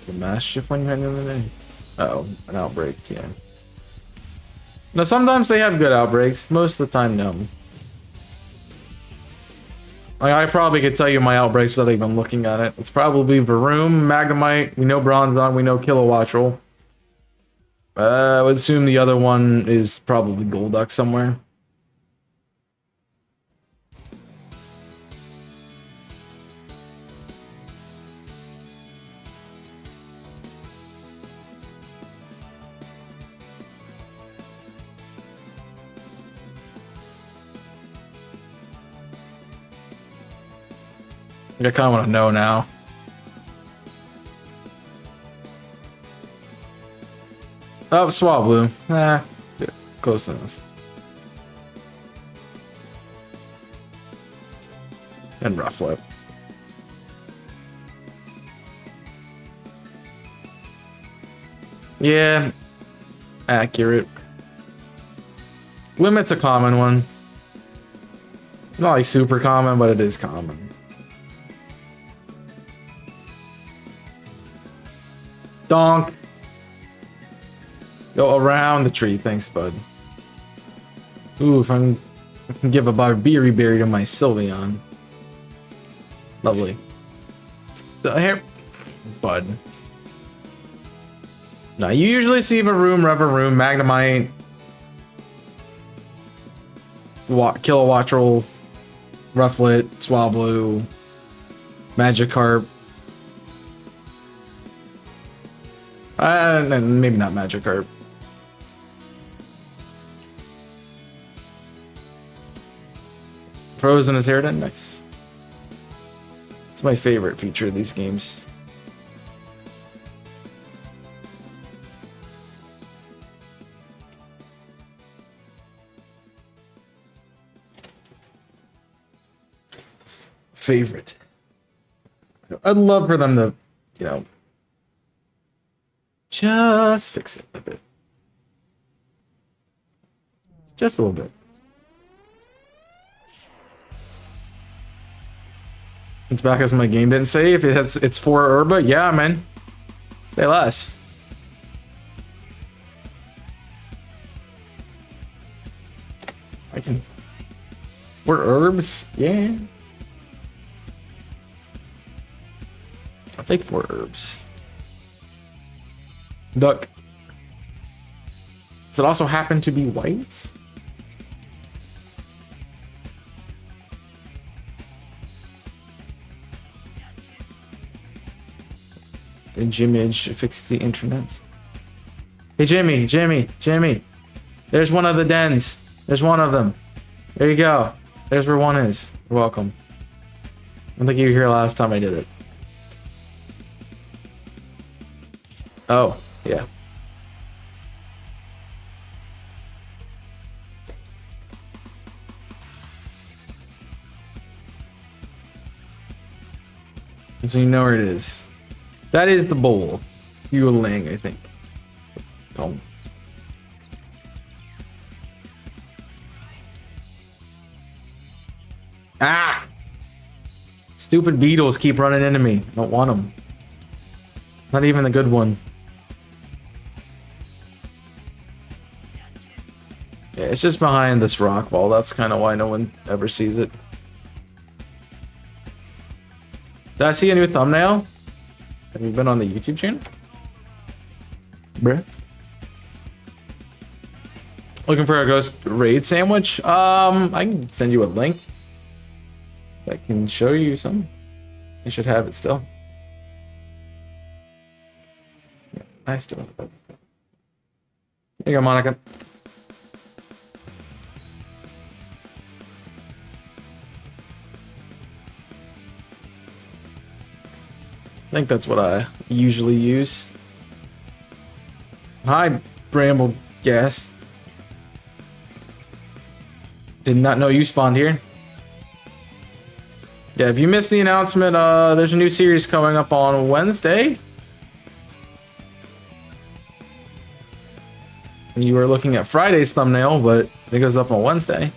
The mass shift when you had the other day. Uh-oh, an outbreak, yeah. Now sometimes they have good outbreaks, most of the time no. Like, I probably could tell you my outbreaks without even looking at it. It's probably Varoom, Magnemite, we know Bronzong, we know Kilowattrel. I would assume the other one is probably Golduck somewhere. I kind of want to know now. Oh, Swablu. Yeah, close enough. And Rufflet. Yeah, accurate. Limit's a common one. Not like super common, but it is common. Donk. Go around the tree. Thanks, bud. Ooh, if I can give a Barbiri Berry to my Sylveon. Lovely. Here. Bud. Now, you usually see Varoom, Reveroom, Magnemite, Kilowattrel, Rufflet, Swablu, Magikarp. Maybe not Magikarp. Frozen is Harridan? Nice. It's my favorite feature of these games. Favorite. I'd love for them to, you know, just fix it a bit. Just a little bit. It's back as my game didn't say. If it's for Herba, yeah, man. Say less. I can. We're herbs, yeah. I'll take 4 herbs. Duck. Does it also happen to be white? And Jimage fixed the internet. Hey, Jimmy. There's one of the dens. There's one of them. There you go. There's where one is. You're welcome. I don't think you were here last time I did it. Oh, yeah. And so you know where it is. That is the bowl. Yuling, I think. Oh. Ah! Stupid beetles keep running into me. I don't want them. Not even the good one. Yeah, it's just behind this rock wall. That's kind of why no one ever sees it. Did I see a new thumbnail? Have you been on the YouTube channel? Bruh. Looking for a ghost raid sandwich? I can send you a link. I can show you some. You should have it still. Yeah, I still have it. There you go, Monica. I think that's what I usually use. Hi, Bramble Gas. Did not know you spawned here. Yeah, if you missed the announcement, there's a new series coming up on Wednesday. You were looking at Friday's thumbnail, but it goes up on Wednesday.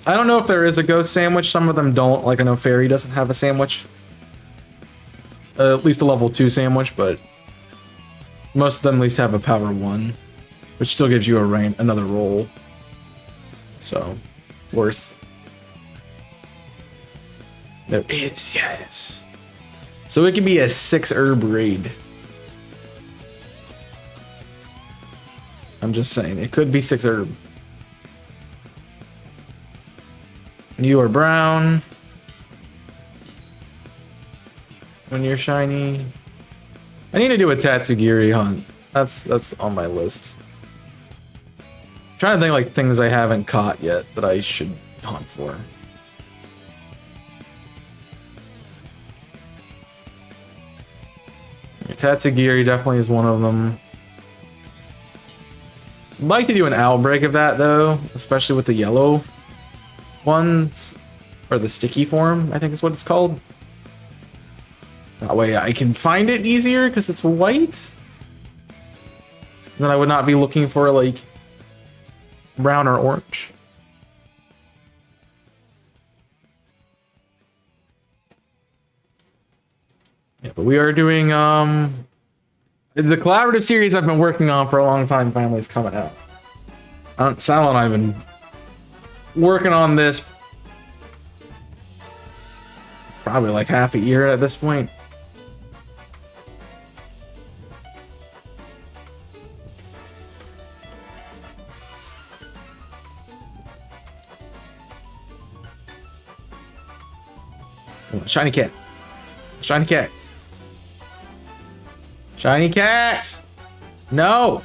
I don't know if there is a ghost sandwich. Some of them don't. Like I know Fairy doesn't have a sandwich. At least a level 2 sandwich, but most of them at least have a power 1, which still gives you a another roll. So, worth. There is, yes. So it could be a 6 herb raid. I'm just saying, it could be 6 herb. You are brown. When you're shiny. I need to do a Tatsugiri hunt. That's on my list. I'm trying to think like things I haven't caught yet that I should hunt for. Tatsugiri definitely is one of them. I'd like to do an outbreak of that though, especially with the yellow ones, or the sticky form, I think is what it's called. That way I can find it easier because it's white. Then I would not be looking for like brown or orange. Yeah, but we are doing the collaborative series I've been working on for a long time finally is coming out. Sal and I have been working on this probably like half a year at this point. Shiny cat. Shiny cat. Shiny cat! No!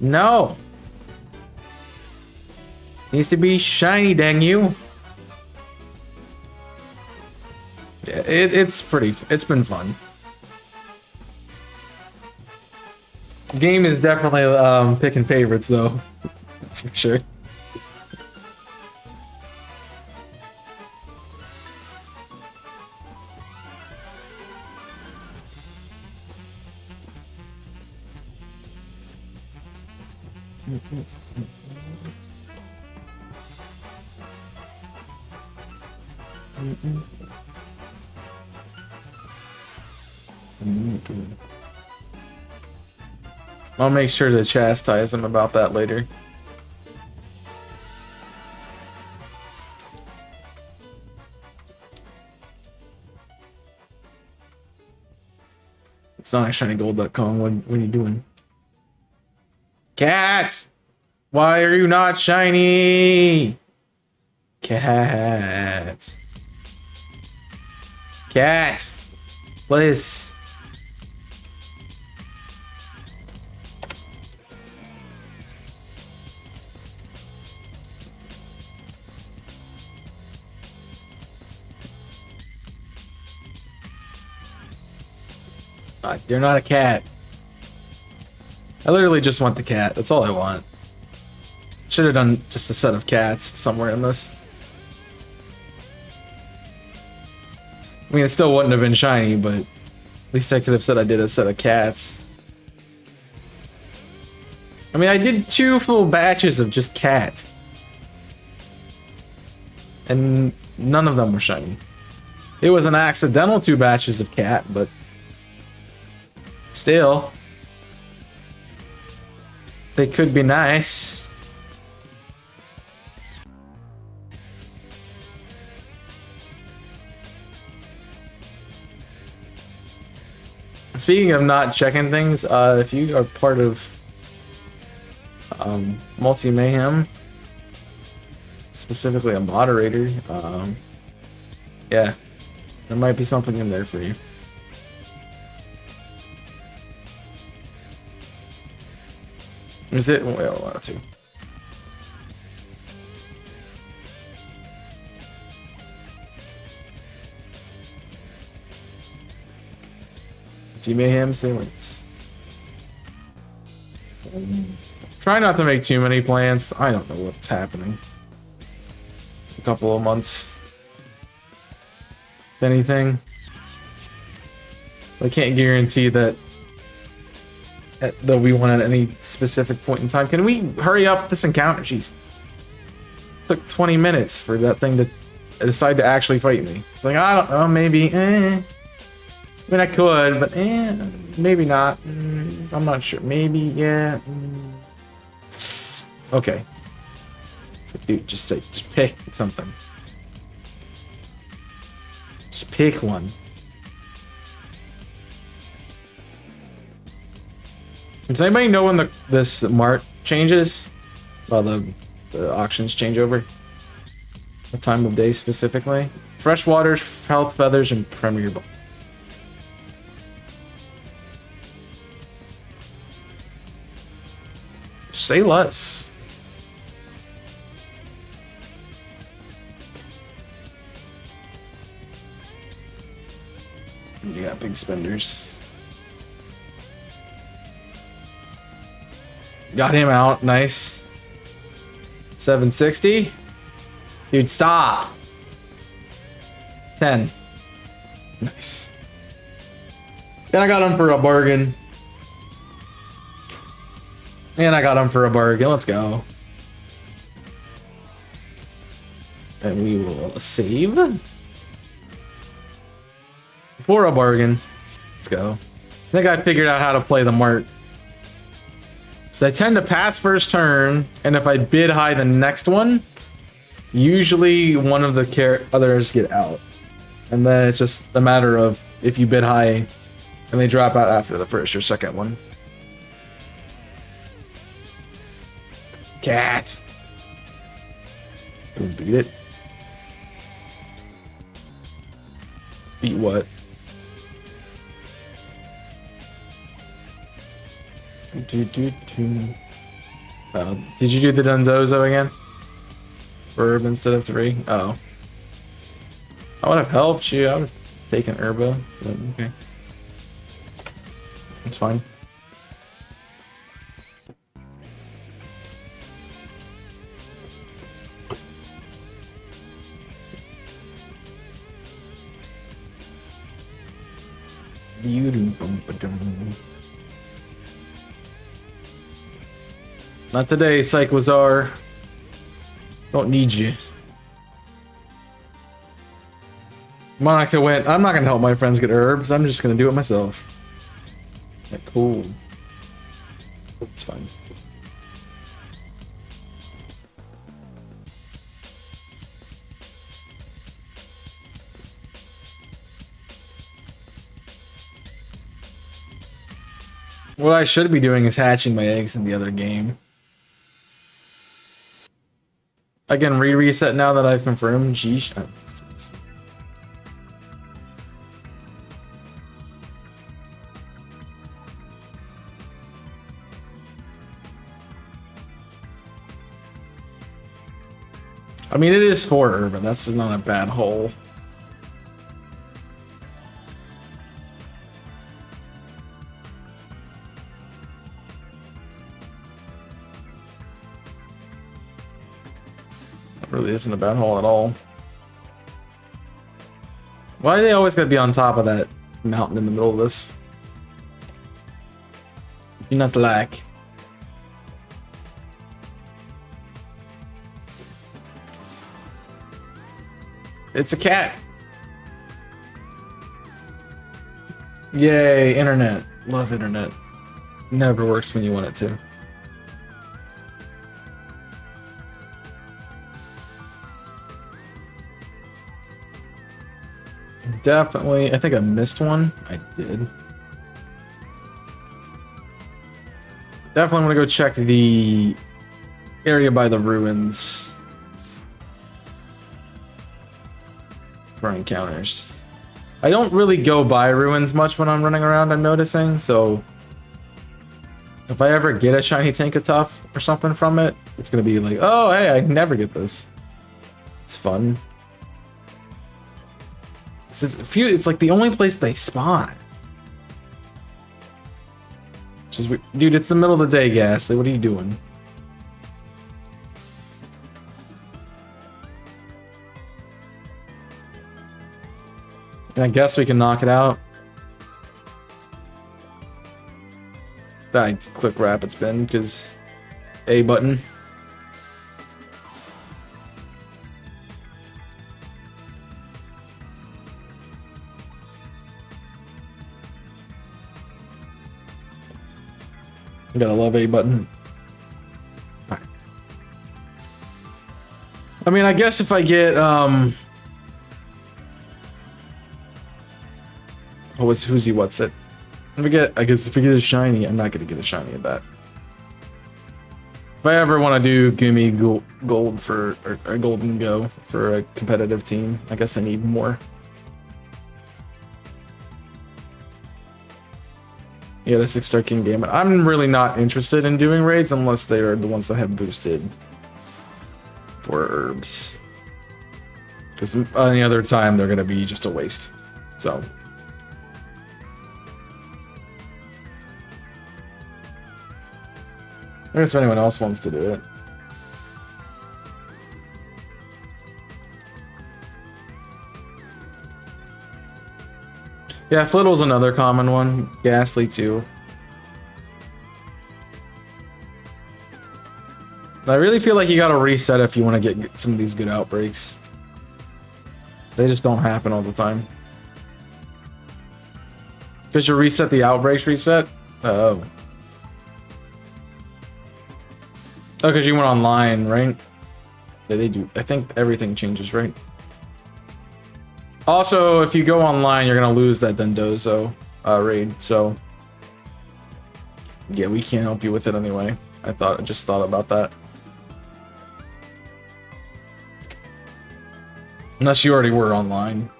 No! Needs to be shiny, dang you. Yeah, it's been fun. The game is definitely picking favorites though. That's for sure. I'll make sure to chastise him about that later. It's not shinygold.com. What are you doing? Cat! Why are you not shiny? Cat. Cat. Please. You're not a cat. I literally just want the cat. That's all I want. Should have done just a set of cats somewhere in this. I mean, it still wouldn't have been shiny, but at least I could have said I did a set of cats. I mean, I did 2 full batches of just cat. And none of them were shiny. It was an accidental 2 batches of cat, but still, they could be nice. Speaking of not checking things, if you are part of Multi Mayhem, specifically a moderator, yeah, there might be something in there for you. Is it? Well, that's two. Mayhem sailings. Try not to make too many plans. I don't know what's happening. A couple of months. If anything. I can't guarantee that there'll be one at any specific point in time. Can we hurry up this encounter? Jeez. Took 20 minutes for that thing to decide to actually fight me. It's like, I don't know, maybe, I mean, I could, but maybe not. I'm not sure. Maybe, yeah. Okay. It's like, dude, just pick something. Just pick one. Does anybody know when this mart changes? Well, the auctions change over. The time of day specifically. Fresh waters, health feathers, and premier ball. Say less. You got big spenders. Got him out. Nice. 760. Dude, stop. 10. Nice. And I got him for a bargain. And I got him for a bargain. Let's go. And we will save. For a bargain. Let's go. I think I figured out how to play the mart. So I tend to pass first turn, and if I bid high the next one, usually one of the others get out. And then it's just a matter of if you bid high and they drop out after the first or second one. Cat. Boom, beat it. Beat what? Did you do the Dunzozo again? For Herb instead of 3? Oh. I would have helped you. I would have taken Herbo. But okay. It's fine. Not today, Cyclazar. Don't need you. Monica went, I'm not gonna help my friends get herbs, I'm just gonna do it myself. Like, cool. It's fine. What I should be doing is hatching my eggs in the other game. I can re-reset now that I've confirmed. Geesh. I mean, it is 4 urban. That's just not a bad hole. Really isn't a bad hole at all. Why are they always gotta be on top of that mountain in the middle of this? Do not lack. It's a cat. Yay, internet. Love internet. Never works when you want it to. Definitely. I think I missed one. I did. Definitely want to go check the area by the ruins for encounters. I don't really go by ruins much when I'm running around, I'm noticing, so if I ever get a shiny Tinkatuff or something from it, it's gonna be like, oh hey, I never get this. It's fun. It's like the only place they spawn. Just, dude, it's the middle of the day, Ghastly. What are you doing? I guess we can knock it out. I click rapid spin because A button. Gotta love A button. I mean, I guess if I get who's he? What's it? I guess if we get a shiny, I'm not gonna get a shiny of that. If I ever want to do gimme gold for or golden go for a competitive team, I guess I need more. Yeah, the 6-star King Gambit. I'm really not interested in doing raids unless they are the ones that have boosted for herbs. Because any other time they're gonna be just a waste. So. I guess if anyone else wants to do it. Yeah, Fliddle's another common one. Ghastly too. I really feel like you gotta reset if you want to get some of these good outbreaks. They just don't happen all the time. Because you reset the outbreaks reset? Oh. Oh, because you went online, right? Yeah, they do. I think everything changes, right? Also, if you go online, you're gonna lose that Dendozo raid, so... Yeah, we can't help you with it anyway. I just thought about that. Unless you already were online.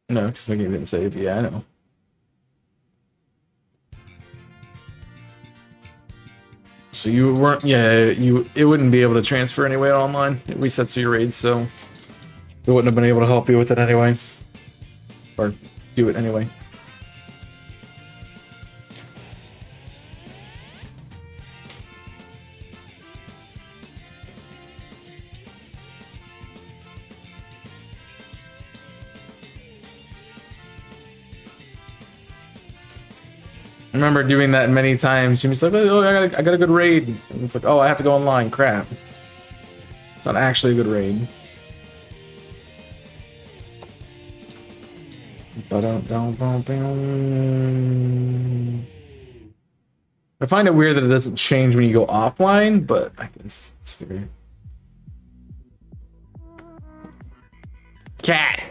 No, because my game didn't save. Yeah, I know. So you weren't, yeah, it wouldn't be able to transfer anyway online. It resets your raids, so it wouldn't have been able to help you with it anyway. Or do it anyway. I remember doing that many times. Jimmy's like, oh, I got a good raid. And it's like, oh, I have to go online. Crap. It's not actually a good raid. I find it weird that it doesn't change when you go offline, but I guess it's fair. Cat!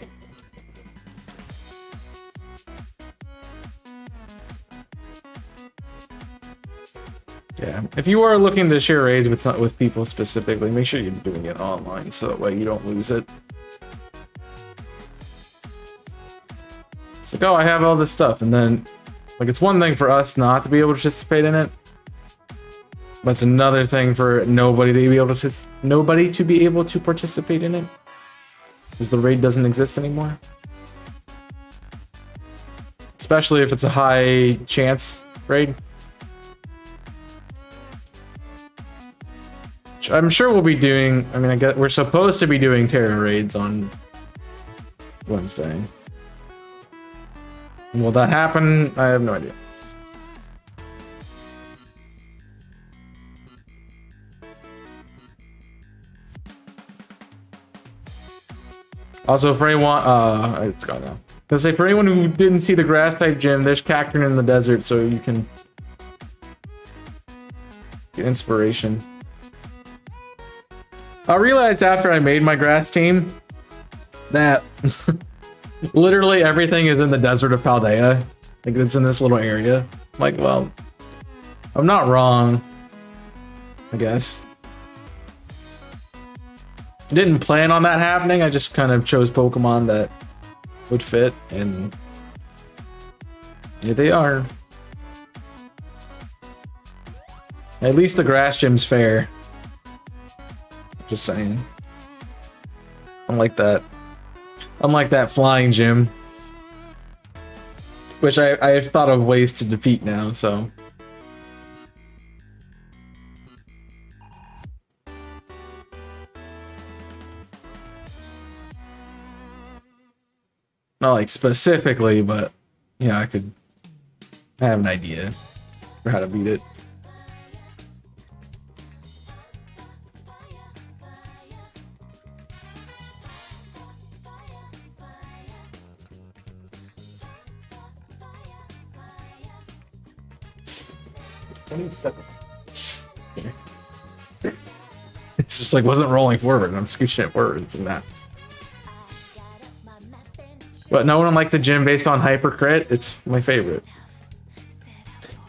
Yeah, if you are looking to share raids with people specifically, make sure you're doing it online so that way you don't lose it. It's like, oh, I have all this stuff, and then, like, it's one thing for us not to be able to participate in it, but it's another thing for nobody to be able to participate in it, because the raid doesn't exist anymore. Especially if it's a high chance raid. I'm sure we'll be doing, I mean, I guess we're supposed to be doing terror raids on Wednesday. Will that happen? I have no idea. Also, for anyone, it's gone now. Gonna say, for anyone who didn't see the grass type gym, there's Cacturn in the desert, so you can get inspiration. I realized after I made my grass team that literally everything is in the desert of Paldea. Like, it's in this little area. I'm like, well, I'm not wrong, I guess. Didn't plan on that happening. I just kind of chose Pokemon that would fit, and here they are. At least the grass gym's fair. Just saying. Unlike that flying gym, which I've thought of ways to defeat now, so. Not like specifically, but yeah, I have an idea for how to beat it. What are you stepping on? It's just like wasn't rolling forward, and I'm scooching it forward. It's that. But no one likes the gym based on hyper crit. It's my favorite.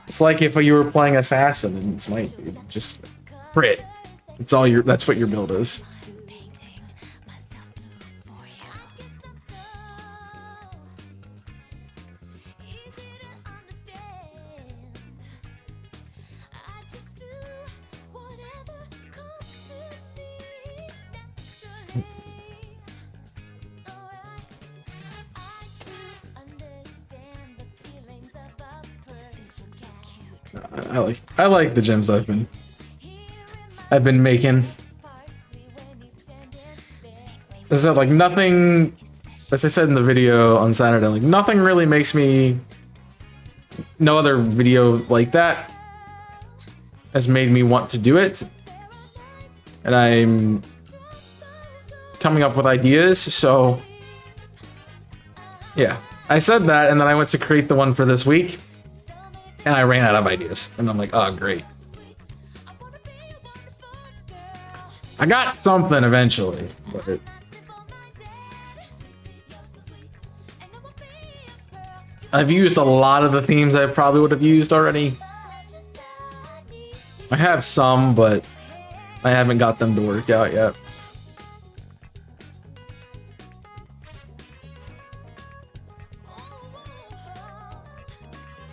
It's like if you were playing assassin and it's my just crit. It's all your. That's what your build is. I like the gems I've been making. As I said, like nothing, as I said in the video on Saturday, like nothing really makes me, no other video like that has made me want to do it. And I'm coming up with ideas, so yeah. I said that, and then I went to create the one for this week, and I ran out of ideas. And I'm like, oh, great. I got something eventually, but I've used a lot of the themes I probably would have used already. I have some, but I haven't got them to work out yet.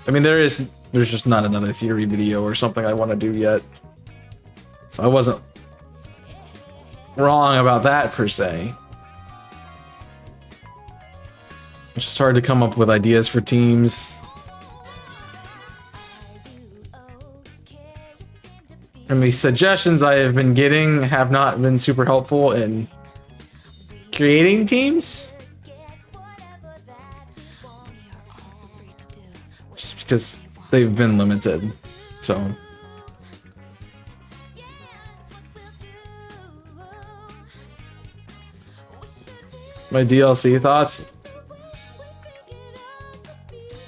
I mean, there's just not another theory video or something I want to do yet. So I wasn't wrong about that per se. It's just hard to come up with ideas for teams. And the suggestions I have been getting have not been super helpful in creating teams. Just because they've been limited. So my DLC thoughts?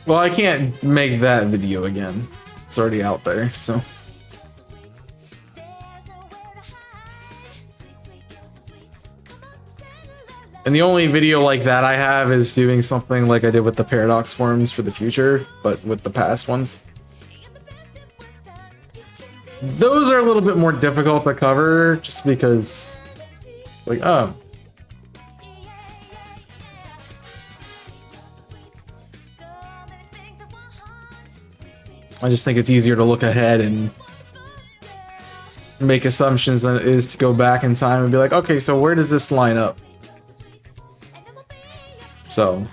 Well, I can't make that video again. It's already out there, so. And the only video like that I have is doing something like I did with the paradox forms for the future, but with the past ones. Those are a little bit more difficult to cover just because, like, oh. I just think it's easier to look ahead and make assumptions than it is to go back in time and be like, okay, so where does this line up? So.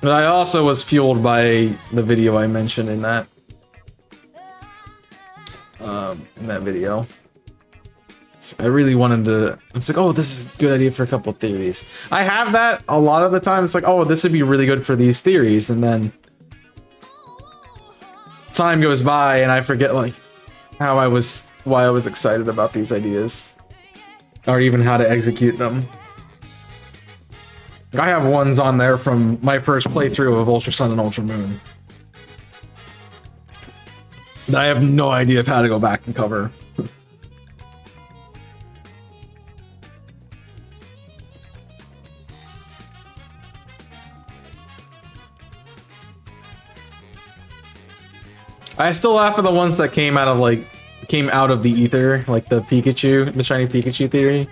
But I also was fueled by the video I mentioned in that video. So I really wanted to. I was like, oh, this is a good idea for a couple of theories. I have that a lot of the time. It's like, oh, this would be really good for these theories, and then time goes by, and I forget like why I was excited about these ideas, or even how to execute them. I have ones on there from my first playthrough of Ultra Sun and Ultra Moon that I have no idea of how to go back and cover. I still laugh at the ones that came out of the ether, like the Pikachu, the shiny Pikachu theory.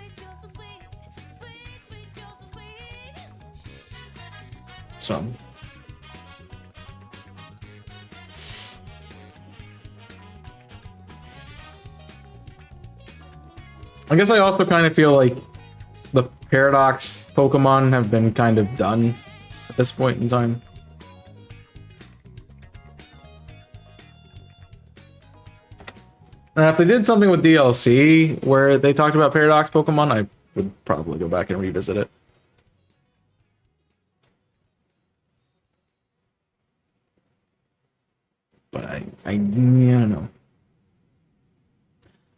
So. I guess I also kind of feel like the Paradox Pokemon have been kind of done at this point in time. If they did something with DLC where they talked about Paradox Pokemon, I would probably go back and revisit it. But I don't know.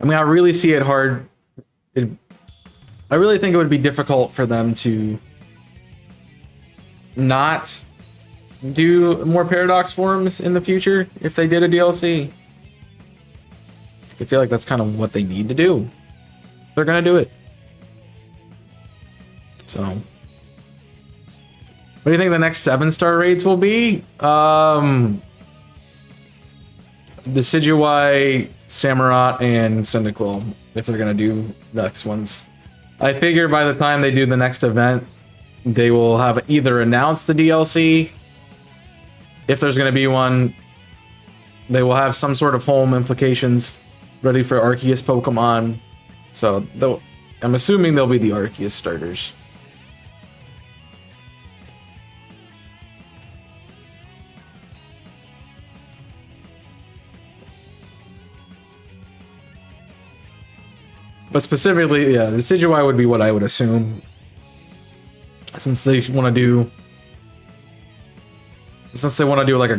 I mean, I really see it hard. I really think it would be difficult for them to not do more paradox forms in the future if they did a DLC. I feel like that's kind of what they need to do. They're gonna do it. So, what do you think the next 7-star raids will be? Decidueye, Samurott, and Cyndaquil, if they're gonna do next ones. I figure by the time they do the next event, they will have either announced the DLC, if there's gonna be one, they will have some sort of home implications ready for Arceus Pokemon. So I'm assuming they'll be the Arceus starters. But specifically, yeah, the Decidueye would be what I would assume. Since they want to do... Since they want to do like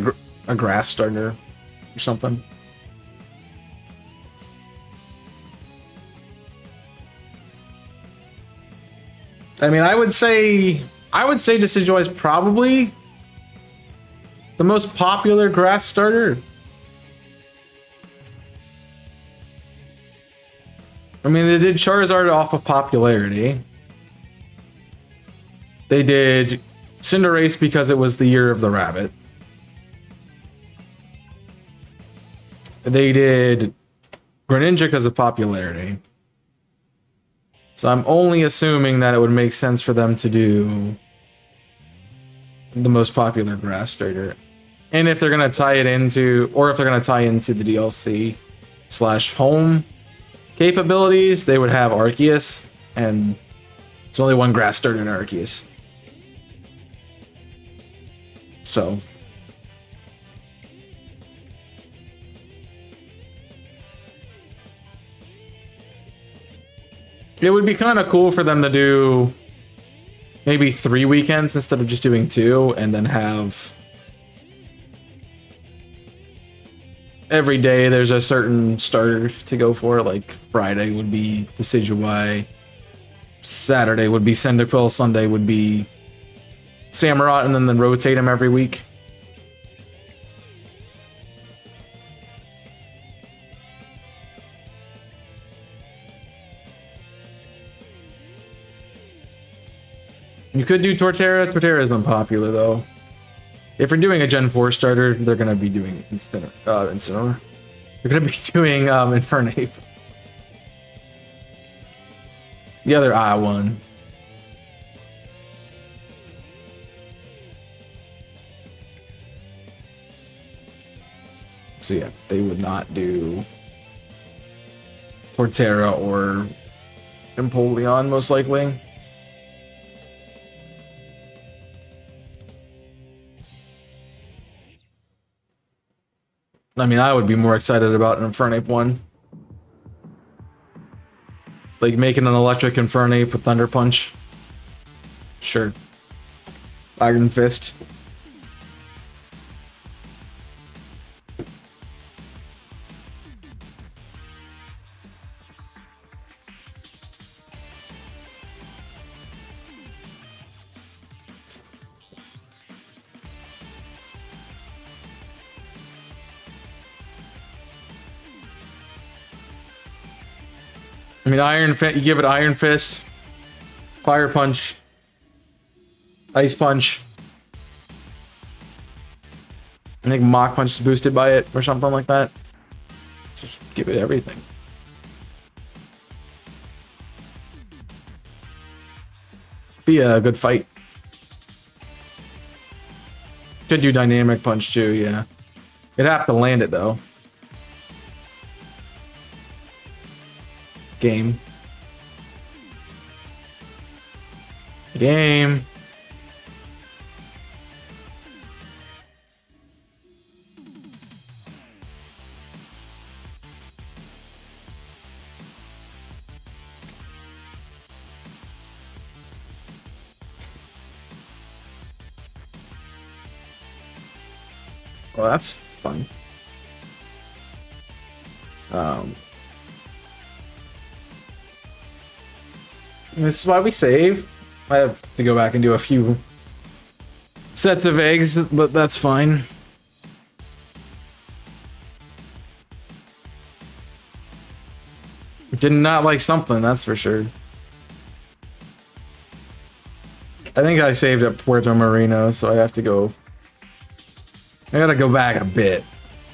a grass starter or something. I mean, I would say Decidueye is probably the most popular grass starter. I mean, they did Charizard off of popularity. They did Cinderace because it was the year of the rabbit. They did Greninja because of popularity. So I'm only assuming that it would make sense for them to do the most popular grass starter. And if they're going to tie it into, or if they're going to tie into the DLC / home capabilities, they would have Arceus, and it's only one grass starter in Arceus. So it would be kind of cool for them to do maybe 3 weekends instead of just doing 2, and then have every day there's a certain starter to go for. Like Friday would be Decidueye, Saturday would be Cyndaquil, Sunday would be Samurott, and then rotate them every week. You could do Torterra. Torterra is unpopular though. If you're doing a Gen 4 starter, they're gonna be doing Incineroar. They're gonna be doing Infernape. The other I one. So yeah, they would not do Torterra or Empoleon most likely. I mean, I would be more excited about an Infernape one. Like making an electric Infernape with Thunder Punch. Sure. Iron Fist. I mean, you give it Iron Fist, Fire Punch, Ice Punch. I think Mach Punch is boosted by it or something like that. Just give it everything. Be a good fight. Could do Dynamic Punch too, yeah. You'd have to land it though. Game. Well, that's fun. This is why we save. I have to go back and do a few sets of eggs, but that's fine. Did not like something, that's for sure. I think I saved up Puerto Marino, so I have to go. I gotta go back a bit.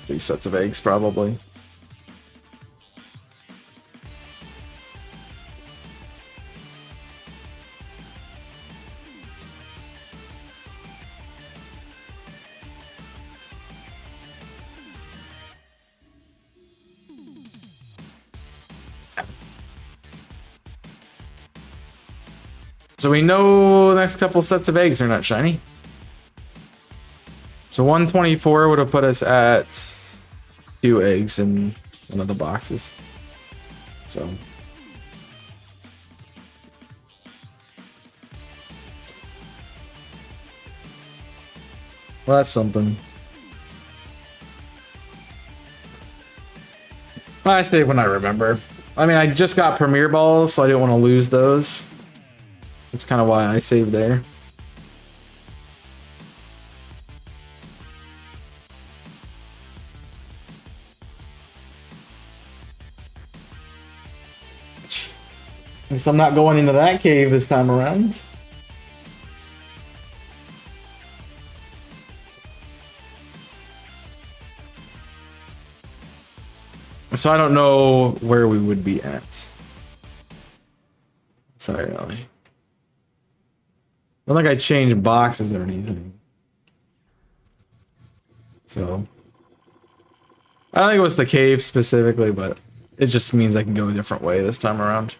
3 sets of eggs, probably. So we know the next couple sets of eggs are not shiny. So 124 would have put us at 2 eggs in one of the boxes. So well, that's something. I say when I remember. I mean, I just got Premier Balls, so I didn't want to lose those. That's kind of why I saved there. Guess I'm not going into that cave this time around. So I don't know where we would be at. Sorry, Ellie. I don't think I changed boxes or anything. So I don't think it was the cave specifically, but it just means I can go a different way this time around.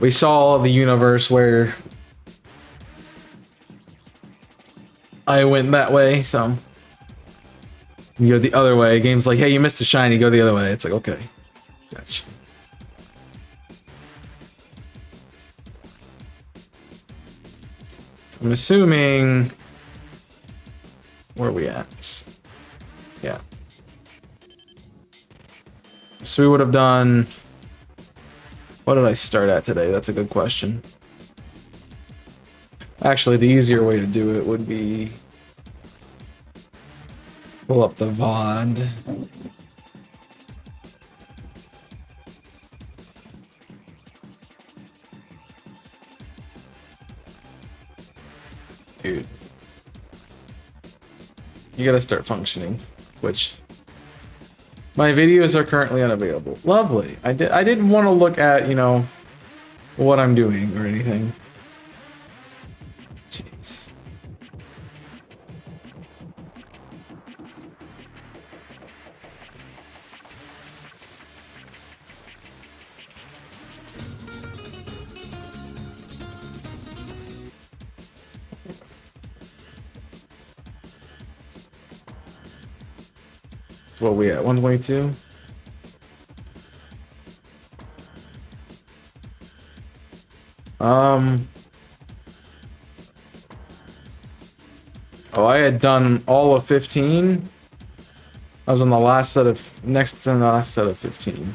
We saw the universe where I went that way, so you go the other way. Game's like, hey, you missed a shiny, go the other way. It's like, okay. Gotcha. I'm assuming... Where are we at? Yeah. So we would have done... What did I start at today? That's a good question. Actually, the easier way to do it would be... Pull up the VOD. Dude. You gotta start functioning, which... My videos are currently unavailable. Lovely. I didn't want to look at, you know, what I'm doing or anything. Jeez. That's what we at, 122? Oh, I had done all of 15. I was on the last set of, next to the last set of 15.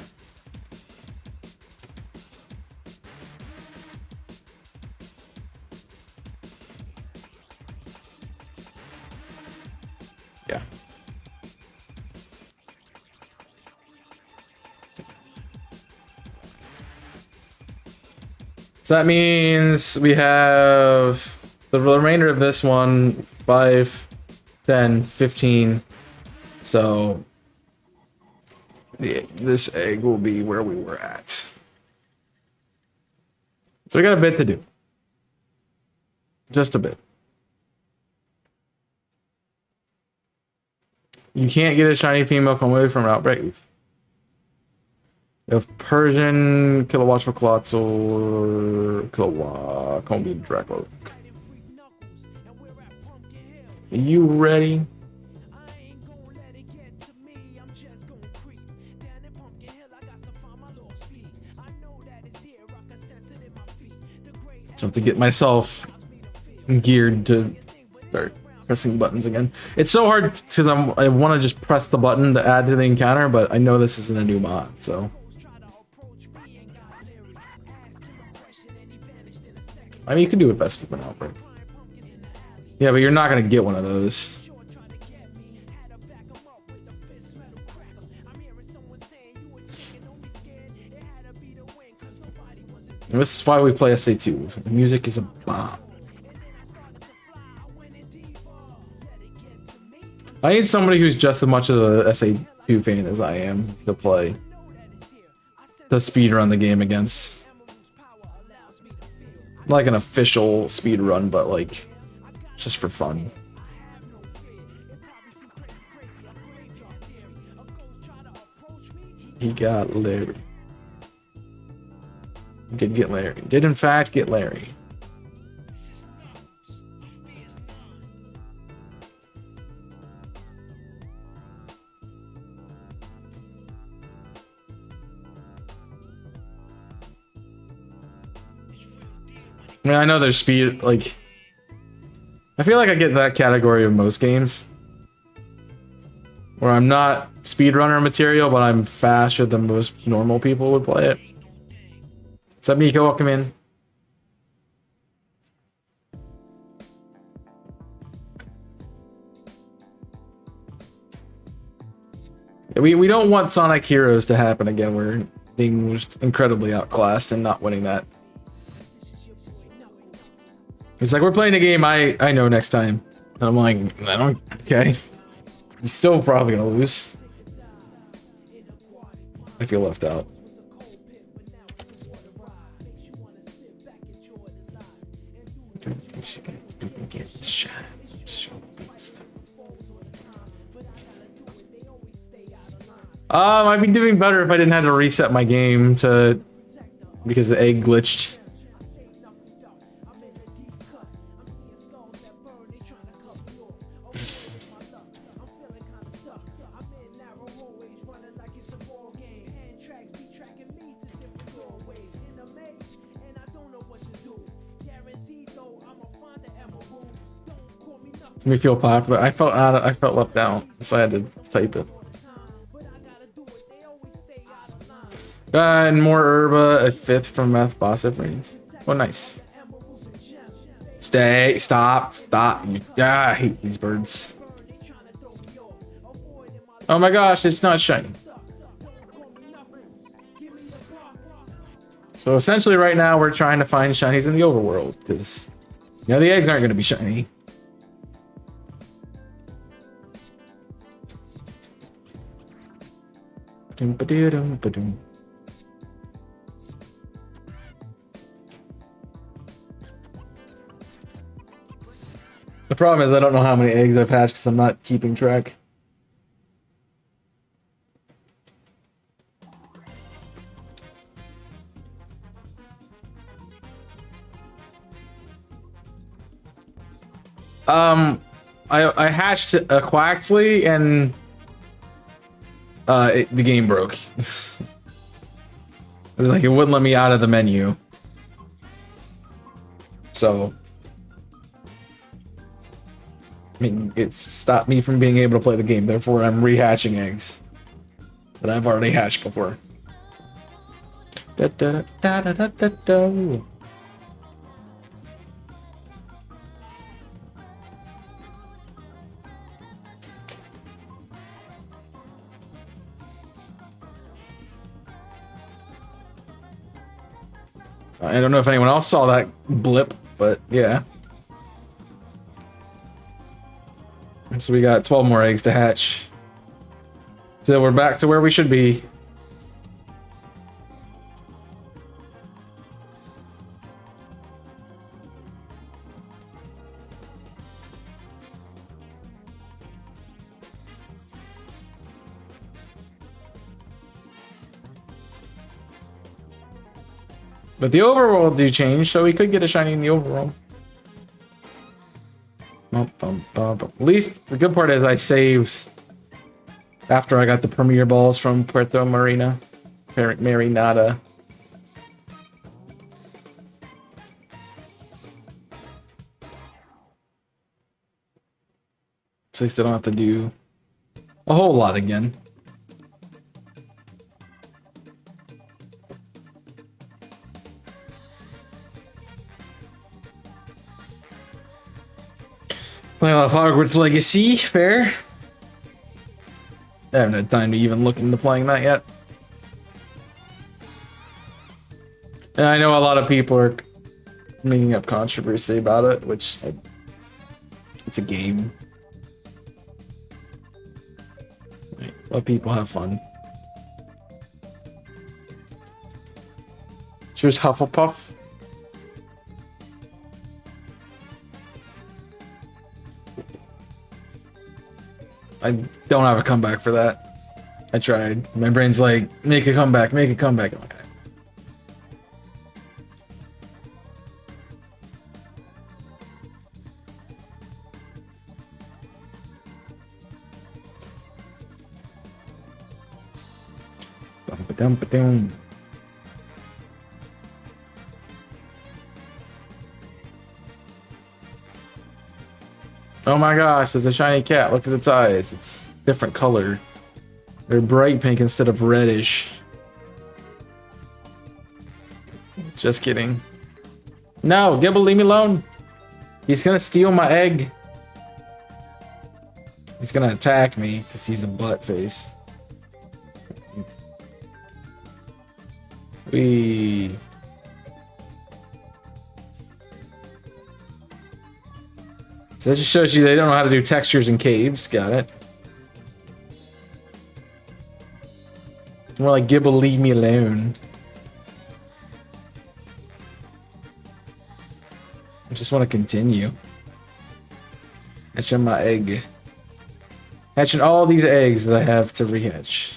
Yeah. So that means we have the remainder of this one, 5, 10, 15. So this egg will be where we were at. So we got a bit to do. Just a bit. You can't get a shiny female come away from Outbrave. You have Persian, Kilowatt Maclotzel, Kilowatt, Combi, Draco. Are you ready? So I have to get myself geared to start pressing buttons again. It's so hard because I want to just press the button to add to the encounter, but I know this isn't a new mod, so. I mean, you can do it best of an outbreak. Yeah, but you're not gonna get one of those. And this is why we play SA2. The music is a bomb. I need somebody who's just as much of a SA2 fan as I am to play. To speedrun the game against. Like an official speedrun, but like, just for fun. He got Larry. Did get Larry. Did in fact get Larry. I mean, I know there's speed, like... I feel like I get that category of most games. Where I'm not speedrunner material, but I'm faster than most normal people would play it. What's up, Nico? Welcome in. We don't want Sonic Heroes to happen again. We're being just incredibly outclassed and not winning that. It's like we're playing a game I know next time. And I'm like, I don't, okay. You're still probably gonna lose. I feel left out. I'd be doing better if I didn't have to reset my game to because the egg glitched. Me feel popular. I felt left out, so I had to type it. And more herba, a 5th from math boss efforts. Oh, nice. Stay, stop. I hate these birds. Oh my gosh, it's not shiny. So essentially right now we're trying to find shinies in the overworld, because you know the eggs aren't going to be shiny. The problem is I don't know how many eggs I've hatched because I'm not keeping track. I hatched a Quaxley and the game broke. Like it wouldn't let me out of the menu. So I mean, it's stopped me from being able to play the game. Therefore, I'm rehatching eggs that I've already hatched before. Da, da, da, da, da, da, da. I don't know if anyone else saw that blip, but yeah. So we got 12 more eggs to hatch. So we're back to where we should be. But the overworld do change, so we could get a shiny in the overworld. At least the good part is I saved after I got the premier balls from Puerto Marina. Marinada. So I still don't have to do a whole lot again. Playing a lot of Hogwarts Legacy, fair. I haven't had time to even look into playing that yet. And I know a lot of people are making up controversy about it, which it's a game. Let people have fun. Choose Hufflepuff. I don't have a comeback for that. I tried. My brain's like, make a comeback, make a comeback. I'm like, Dum-ba-dum-ba-dum. Oh my gosh, there's a shiny cat. Look at its eyes. It's different color. They're bright pink instead of reddish. Just kidding. No, Gibble, leave me alone. He's gonna steal my egg. He's gonna attack me because he's a butt face. So that just shows you they don't know how to do textures in caves. Got it. More like Gibble, leave me alone. I just want to continue. Hatching my egg. Hatching all these eggs that I have to rehatch.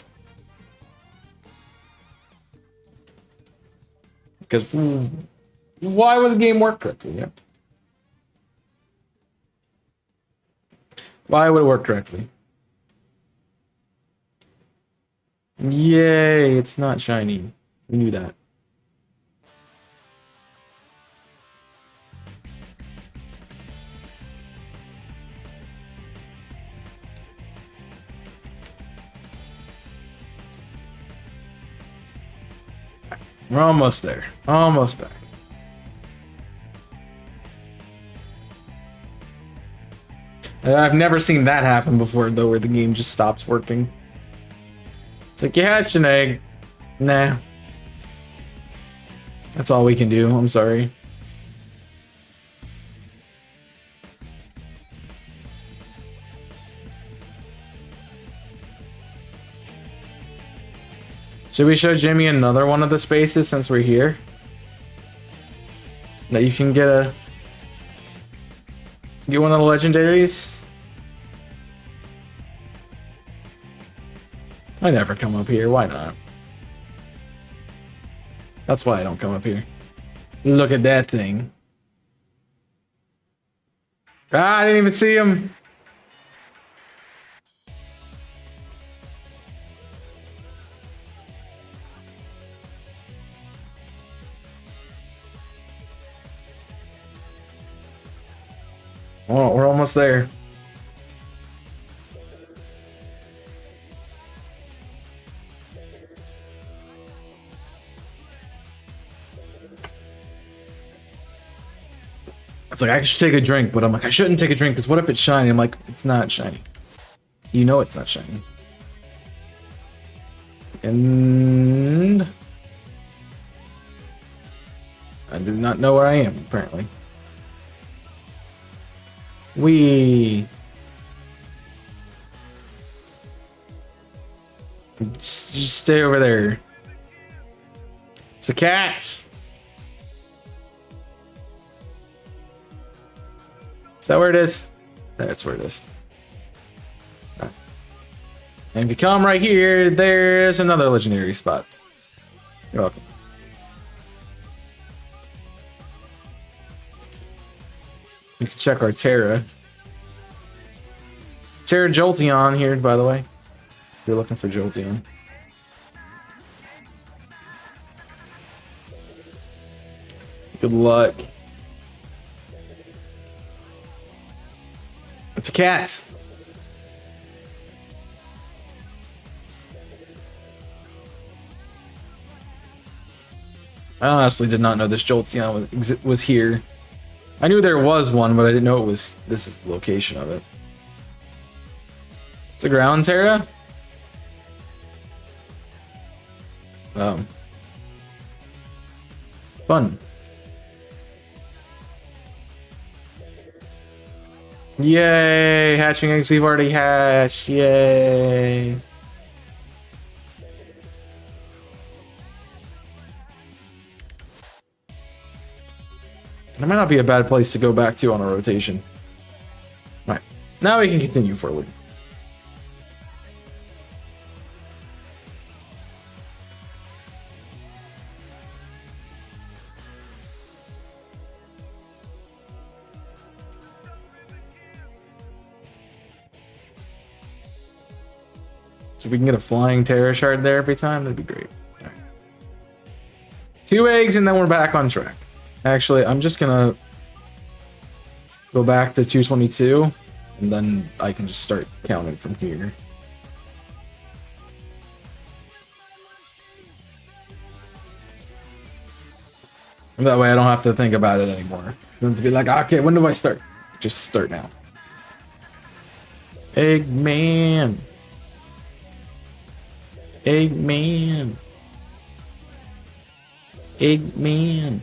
Because why would the game work correctly? Yeah. Why would it work correctly? Yay, it's not shiny. We knew that. We're almost there. Almost back. I've never seen that happen before, though, where the game just stops working. It's like, you hatched an egg. Nah. That's all we can do. I'm sorry. Should we show Jimmy another one of the spaces since we're here? That you can get one of the legendaries? I never come up here, why not? That's why I don't come up here. Look at that thing. Ah, I didn't even see him. Oh, we're almost there. It's like, I should take a drink, but I'm like, I shouldn't take a drink because what if it's shiny? I'm like, it's not shiny. You know it's not shiny. And I do not know where I am, apparently. Just stay over there. It's a cat. Is that where it is? That's where it is. And if you come right here, there's another legendary spot. You're welcome. You can check our Terra. Terra Jolteon here, by the way. If you're looking for Jolteon. Good luck. It's a cat. I honestly did not know this Jolteon was here. I knew there was one, but I didn't know it was. This is the location of it. It's a ground Terra. Fun. Yay! Hatching eggs we've already hatched. Yay! That might not be a bad place to go back to on a rotation. Alright. Now we can continue forward. So if we can get a flying Terra shard there every time, that'd be great. All right. 2 eggs and then we're back on track. Actually, I'm just gonna go back to 222 and then I can just start counting from here. And that way I don't have to think about it anymore. I don't have to be like, okay, when do I start? Just start now. Eggman. Eggman. Eggman.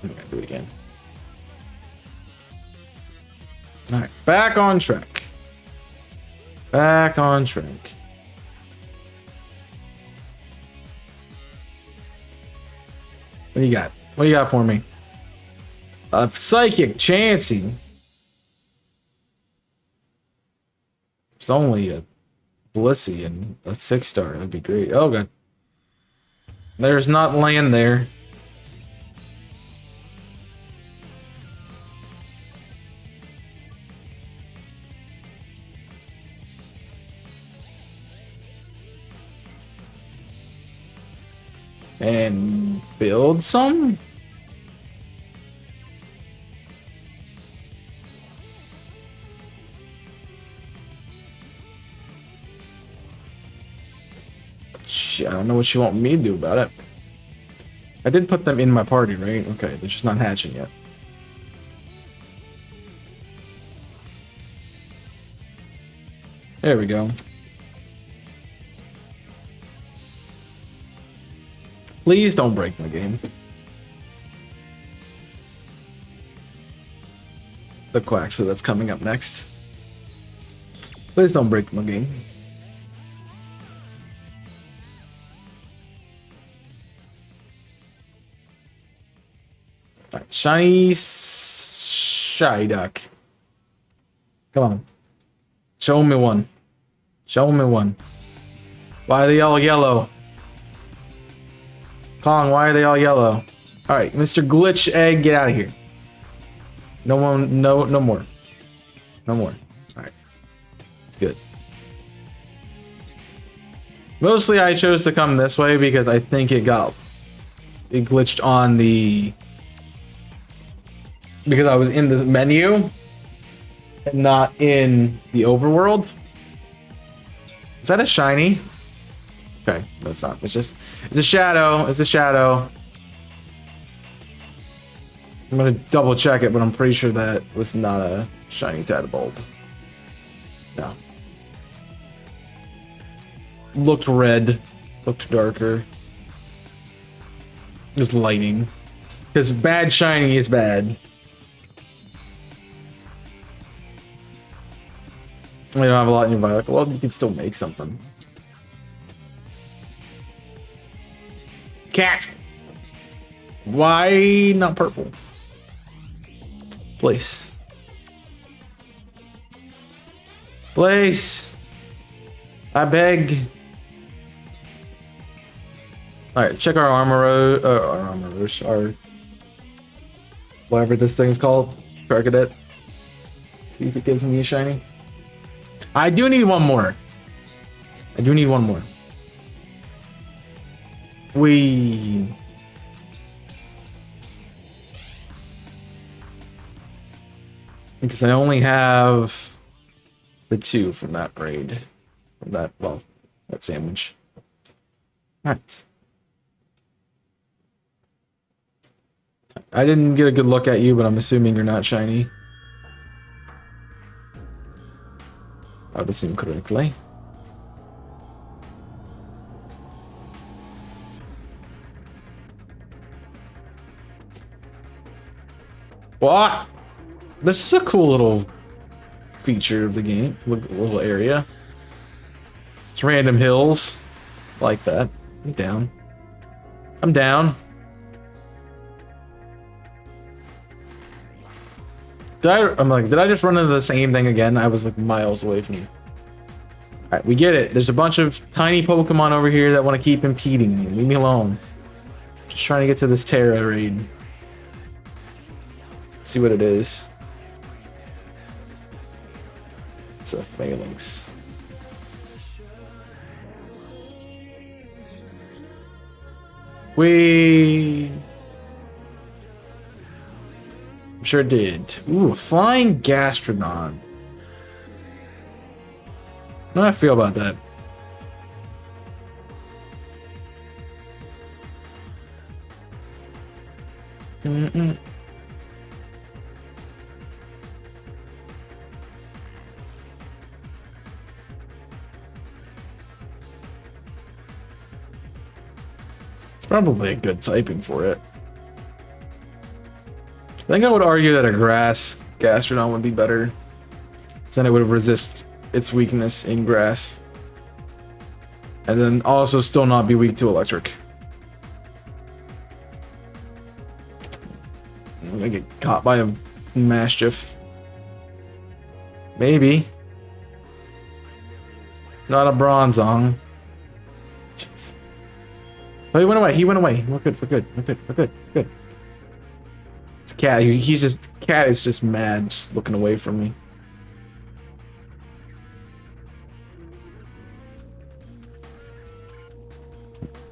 I'm gonna do it again. Alright, back on track. Back on track. What do you got? What do you got for me? A psychic Chansey. It's only a Blissey and a 6-star. That'd be great. Oh god. There's not land there. And build some? I don't know what you want me to do about it. I did put them in my party, right? Okay, they're just not hatching yet. There we go. Please don't break my game. The Quaxley that's coming up next. Please don't break my game. Alright, shiny Psyduck. Come on. Show me one. Show me one. Why are they all yellow? Kong, why are they all yellow? Alright, Mr. Glitch Egg, get out of here. No one, no more. No more. Alright. It's good. Mostly I chose to come this way because I think it glitched on the... Because I was in the menu and not in the overworld. Is that a shiny? Okay, no, it's not. It's a shadow. It's a shadow. I'm gonna double check it, but I'm pretty sure that was not a shiny Tadpole. No. Looked red. Looked darker. Just lighting. Because bad shiny is bad. You don't have a lot in your Violet. Well, you can still make something. Cat! Why not purple? Place. Place! I beg. Alright, check our our whatever this thing's called. Target it. See if it gives me a shiny. I do need one more. I do need one more. Because I only have the 2 from that raid. From that, well, that sandwich. Alright. I didn't get a good look at you, but I'm assuming you're not shiny. I would assume correctly. What? This is a cool little feature of the game. Little area. It's random hills. Like that. I'm down. I'm down. Did I just run into the same thing again? I was like miles away from you. Alright, we get it. There's a bunch of tiny Pokemon over here that want to keep impeding me. Leave me alone. Just trying to get to this Terra raid. See what it is. It's a phalanx. We sure did. Ooh, a flying gastrodon. How do I feel about that? It's probably a good typing for it. I think I would argue that a grass gastrodon would be better. Then it would resist its weakness in grass. And then also still not be weak to electric. I'm gonna get caught by a Mastiff. Maybe. Not a Bronzong. Jeez. Oh, he went away. He went away. We're good. We're good. We're good. We're good. We're good. It's a cat. He's just. Cat is just mad, just looking away from me.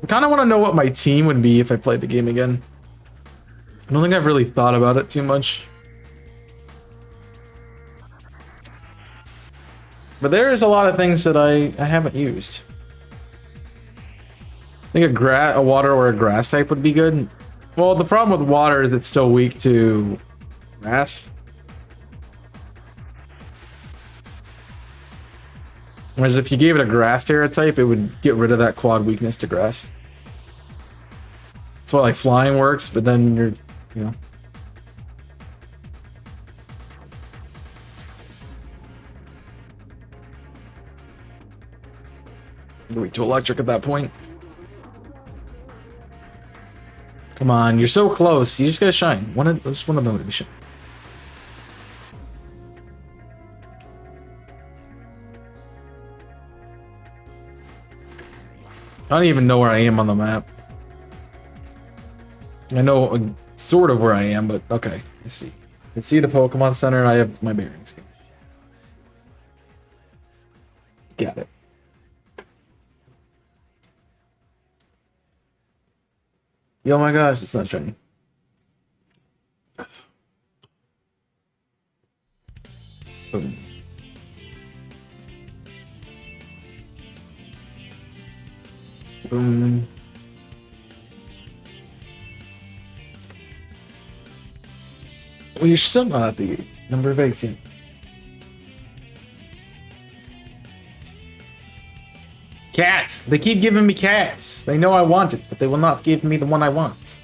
I kind of want to know what my team would be if I played the game again. I don't think I've really thought about it too much. But there is a lot of things that I haven't used. I think a water or a grass type would be good. Well, the problem with water is it's still weak to grass. Whereas if you gave it a grass Terra type, it would get rid of that quad weakness to grass. That's why like flying works, but then you're, you know. You're weak to electric at that point. Come on, you're so close. You just gotta shine. Just one of them to be shine. I don't even know where I am on the map. I know sort of where I am, but okay. Let's see. I can see the Pokemon Center. I have my bearings here. Got it. Oh my gosh, it's not shiny. Boom. Boom. Well, you're still not at the number of eggs yet. Cats! They keep giving me cats. They know I want it, but they will not give me the one I want.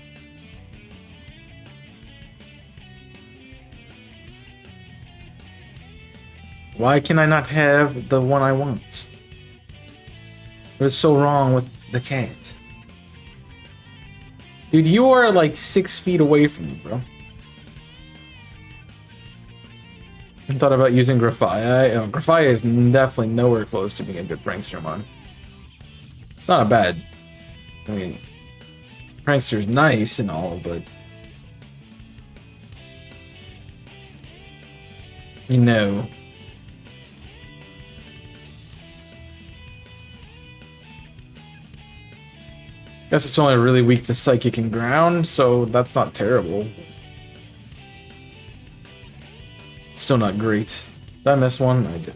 Why can I not have the one I want? What is so wrong with the cat? Dude, you are like 6 feet away from me, bro. I thought about using Grafia. Grafia is definitely nowhere close to being a good prankster mon. It's not a bad. I mean, prankster's nice and all, but you know. Guess it's only really weak to psychic and ground, so that's not terrible. Still not great. Did I miss one? I did.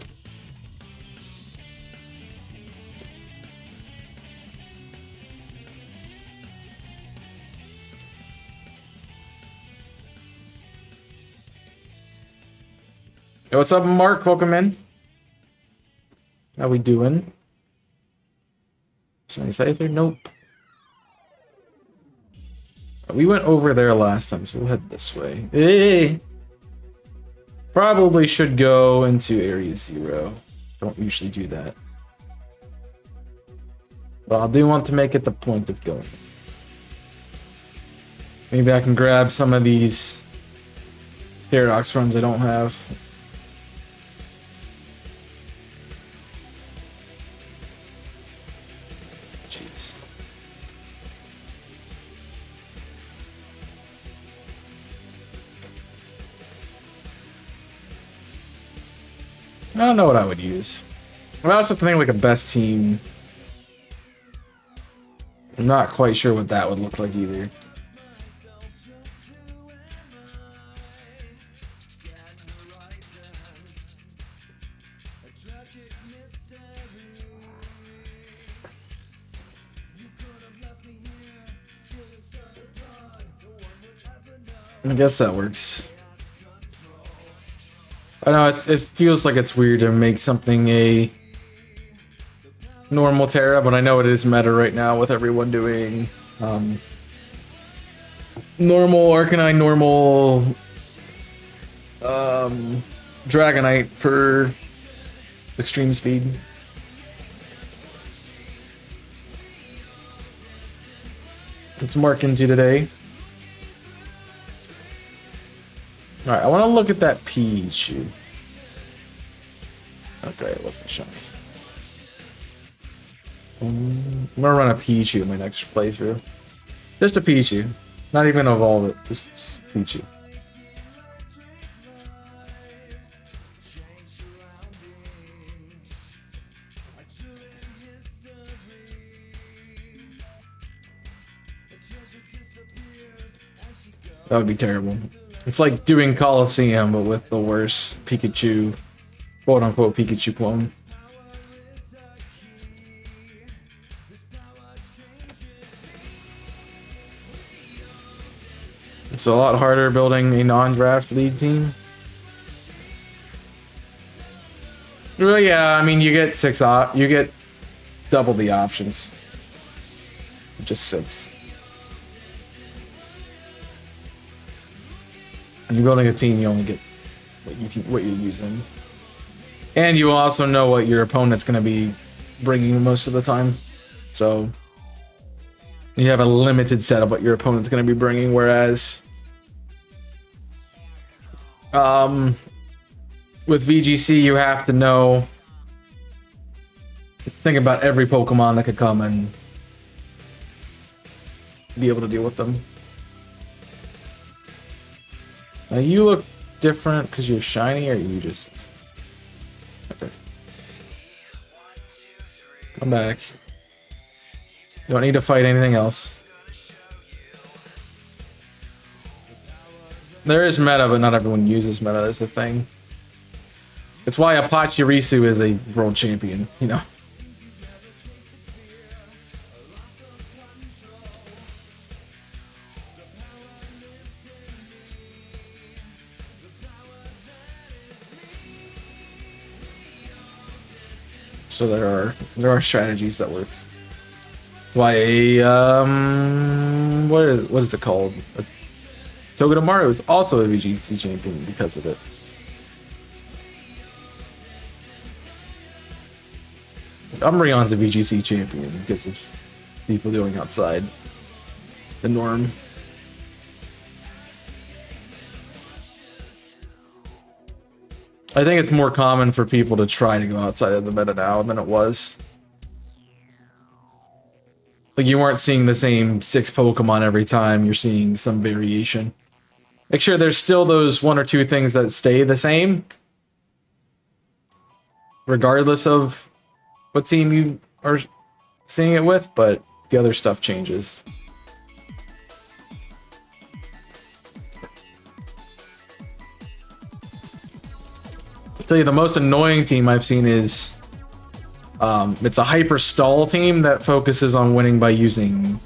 Hey, what's up, Mark? Welcome in. How we doing? Shiny Scyther? Nope. We went over there last time, so we'll head this way. Hey! Probably should go into Area 0. Don't usually do that. But I do want to make it the point of going. Maybe I can grab some of these Paradox farms I don't have. Jeez. I don't know what I would use. I also have to think like a best team. I'm not quite sure what that would look like either. I guess that works. I know it feels like it's weird to make something a normal Terra, but I know it is meta right now with everyone doing normal Arcanine, normal Dragonite for extreme speed. What's Mark into today? Alright, I want to look at that Pichu. Okay, what's the shiny? I'm gonna run a Pichu in my next playthrough. Just a Pichu. Not even evolve it, just Pichu. That would be terrible. It's like doing Coliseum, but with the worst Pikachu, quote-unquote Pikachu clone. It's a lot harder building a non-draft league team. Well, yeah, I mean, you get you get double the options. Just 6. When you're building a team, you only get what you're using, and you also know what your opponent's going to be bringing most of the time. So you have a limited set of what your opponent's going to be bringing. Whereas, with VGC, you have to know, think about every Pokemon that could come and be able to deal with them. Now you look different because you're shiny, or you just... Okay. Come back. You don't need to fight anything else. There is meta, but not everyone uses meta. That's the thing. It's why Pachirisu is a world champion, you know? So there are strategies that work. That's why what is it called? Togedemaru is also a VGC champion because of it. Umbreon's a VGC champion because of people doing outside the norm. I think it's more common for people to try to go outside of the meta now than it was. Like, you weren't seeing the same 6 Pokemon every time, you're seeing some variation. Make sure there's still those 1 or 2 things that stay the same, regardless of what team you are seeing it with, but the other stuff changes. I'll tell you, the most annoying team I've seen is it's a hyper stall team that focuses on winning by using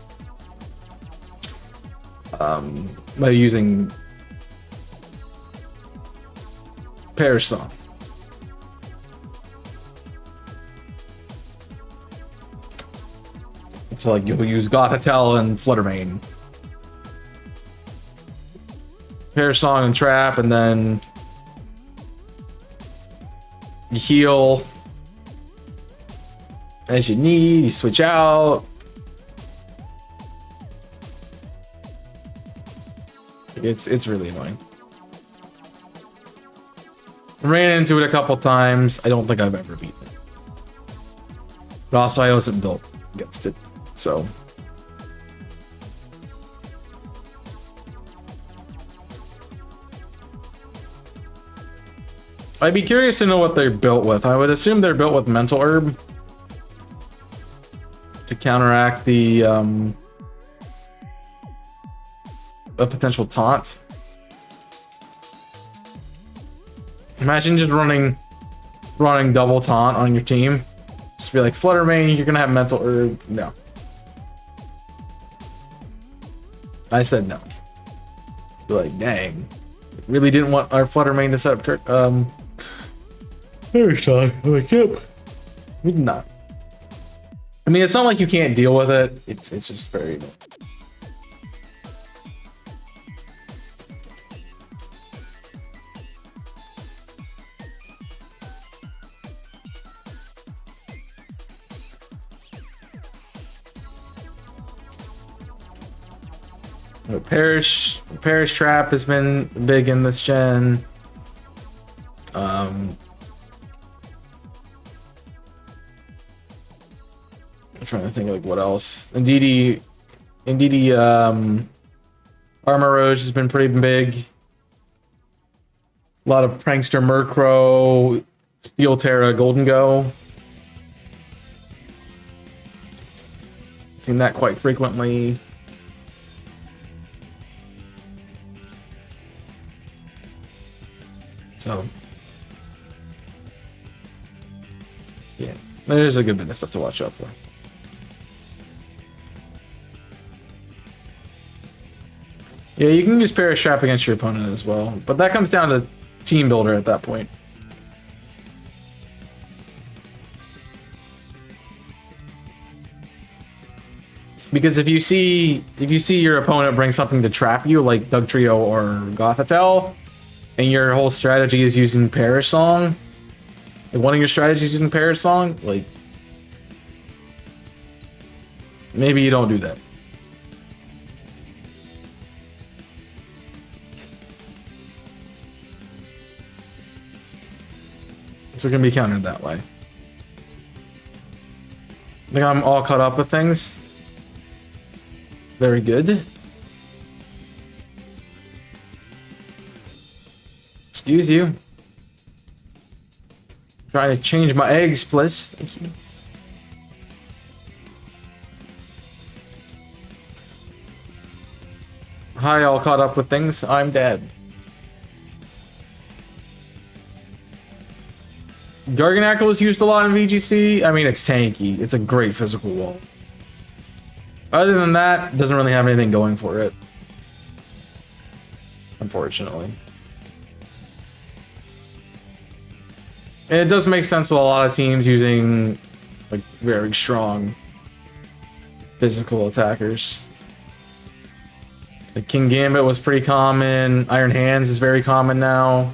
Perish Song. So like you'll use Gothitelle and Fluttermane. Perish Song and Trap, and then you heal as you need, you switch out. It's really annoying. Ran into it a couple times. I don't think I've ever beaten it. But also I wasn't built against it, so. I'd be curious to know what they're built with. I would assume they're built with Mental Herb to counteract the a potential taunt. Imagine just running double taunt on your team. Just be like, Fluttermane, you're gonna have Mental Herb. No. I said no. Be like, dang. Really didn't want our Fluttermane to set up Perish Song. I'm like, yep. We did not. I mean, it's not like you can't deal with it. It's just very. Perish Trap has been big in this gen. I'm trying to think of like what else. Indeedee, Armor Roach has been pretty big. A lot of Prankster Murkrow, Steel Terra, Golden Go. Seen that quite frequently. So, yeah, there's a good bit of stuff to watch out for. Yeah, you can use Perish Trap against your opponent as well, but that comes down to team builder at that point. Because if you see your opponent bring something to trap you, like Dugtrio or Gothitelle, and your whole strategy is using Perish Song, like one of your strategies using Perish Song, like maybe you don't do that. So it can be countered that way. I think I'm all caught up with things. Very good. Excuse you. Trying to change my eggs, please. Thank you. Hi, all caught up with things. I'm dead. Garganacl is used a lot in VGC. I mean, it's tanky. It's a great physical wall. Other than that, it doesn't really have anything going for it. Unfortunately. And it does make sense with a lot of teams using like very strong physical attackers. Like King Gambit was pretty common. Iron Hands is very common now.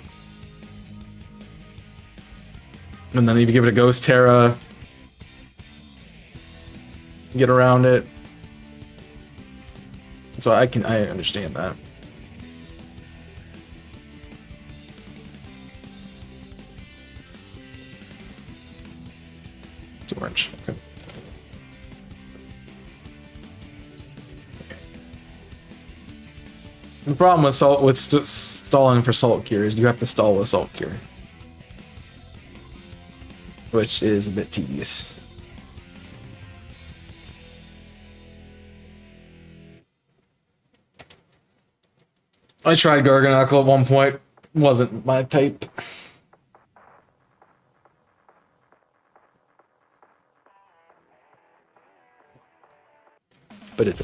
And then if you give it a Ghost Terra, get around it. So I understand that. It's orange. Okay. The problem with stalling for Salt Cure is you have to stall with Salt Cure, which is a bit tedious. I tried Garganacl at one point. Wasn't my type. But it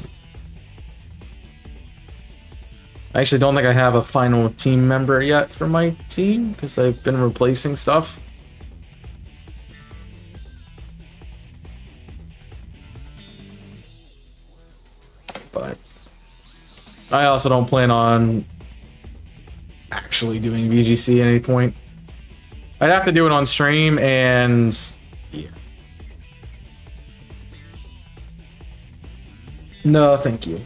I actually don't think I have a final team member yet for my team because I've been replacing stuff. But I also don't plan on actually doing VGC at any point. I'd have to do it on stream, and yeah. No, thank you.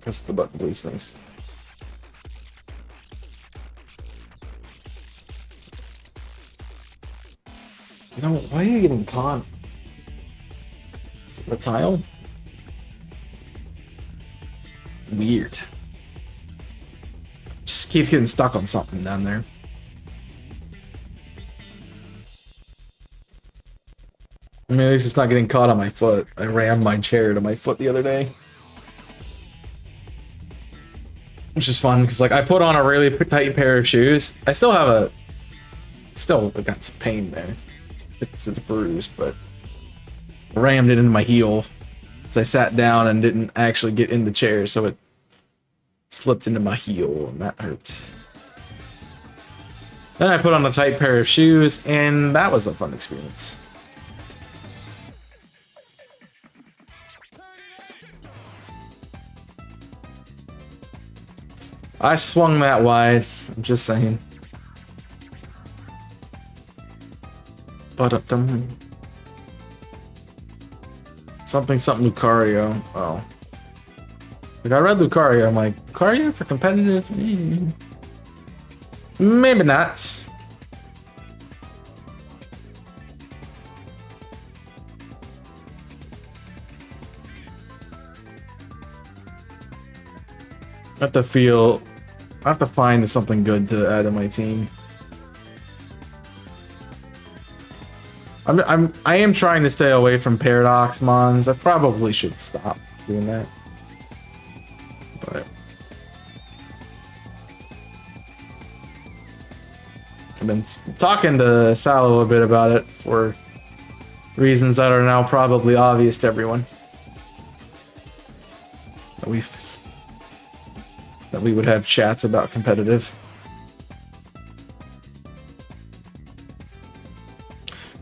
Press the button, please. Thanks. You know, why are you getting caught? Is it the tile? Weird. Just keeps getting stuck on something down there. I mean, at least it's not getting caught on my foot. I rammed my chair to my foot the other day. Which is fun, because like I put on a really tight pair of shoes. I still have a... Still got some pain there. It's bruised, but... I rammed it into my heel. So I sat down and didn't actually get in the chair, so it slipped into my heel, and that hurt. Then I put on a tight pair of shoes, and that was a fun experience. I swung that wide. I'm just saying. Something Lucario. Oh. Like I read Lucario, I'm like, Lucario for competitive? Maybe not. I have to find something good to add to my team. I am trying to stay away from Paradox Mons. I probably should stop doing that. But I've been talking to Sal a little bit about it for reasons that are now probably obvious to everyone. That we would have chats about competitive.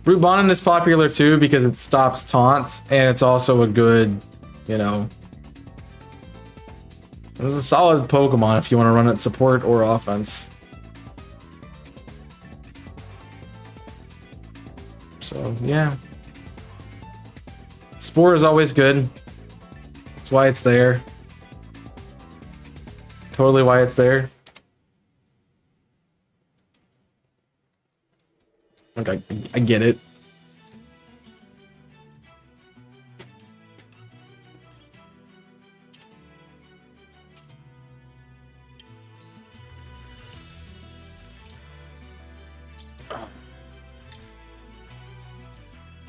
Brute Bonnet is popular too because it stops taunts, and it's also a good, you know... It's a solid Pokemon if you want to run it support or offense. So, yeah. Spore is always good. That's why it's there. Totally why it's there. Okay, I get it.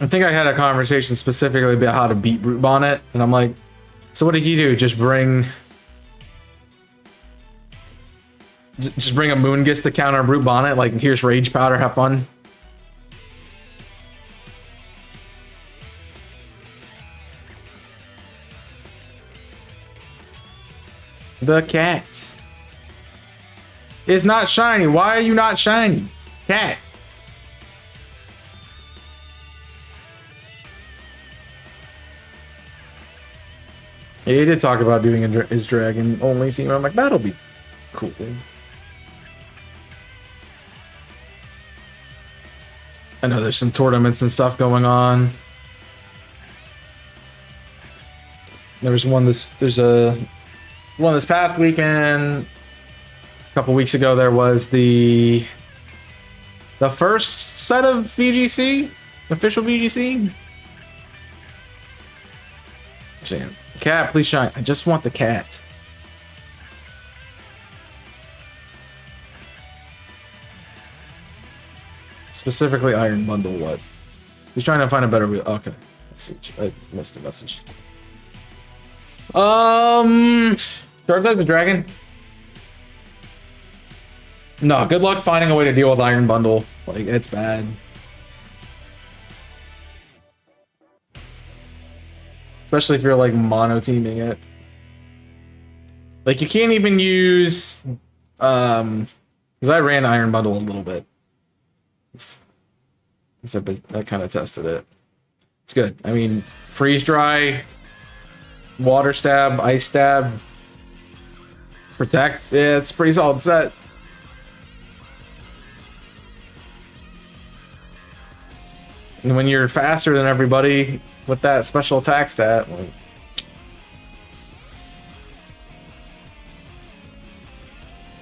I think I had a conversation specifically about how to beat Brute Bonnet, and I'm like, so what did you do? Just bring a Moongist to counter Brute Bonnet? Like, here's Rage Powder, have fun. The cat is not shiny. Why are you not shiny? Cat. Yeah, he did talk about doing his dragon only team. I'm like, that'll be cool. I know there's some tournaments and stuff going on. There's one this past weekend. A couple weeks ago there was the first set of VGC, official VGC. Jam. Cat, please shine. I just want the cat. Specifically Iron Bundle what? He's trying to find a better wheel. Okay. I missed the message. Charizard's a dragon. No, good luck finding a way to deal with Iron Bundle. Like, it's bad. Especially if you're like mono teaming it. Like you can't even use because I ran Iron Bundle a little bit. Except I kind of tested it. It's good. I mean, freeze dry, water stab, ice stab, protect. Yeah, it's a pretty solid set. And when you're faster than everybody with that special attack stat, like,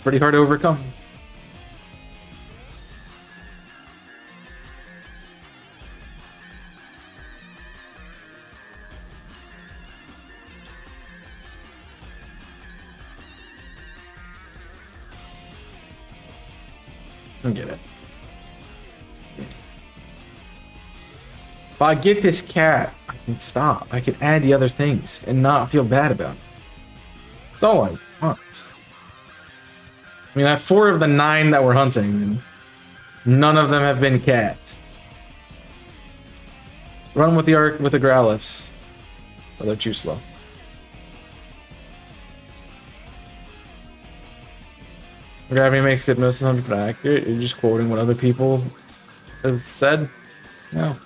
pretty hard to overcome. I get it. If I get this cat, I can stop. I can add the other things and not feel bad about it. That's all I want. I mean, I have 4 of the 9 that we're hunting, and none of them have been cats. Run with the arc with the Growliths. Oh, they're too slow. Gravity makes hypnosis 100% accurate. You're just quoting what other people have said? No.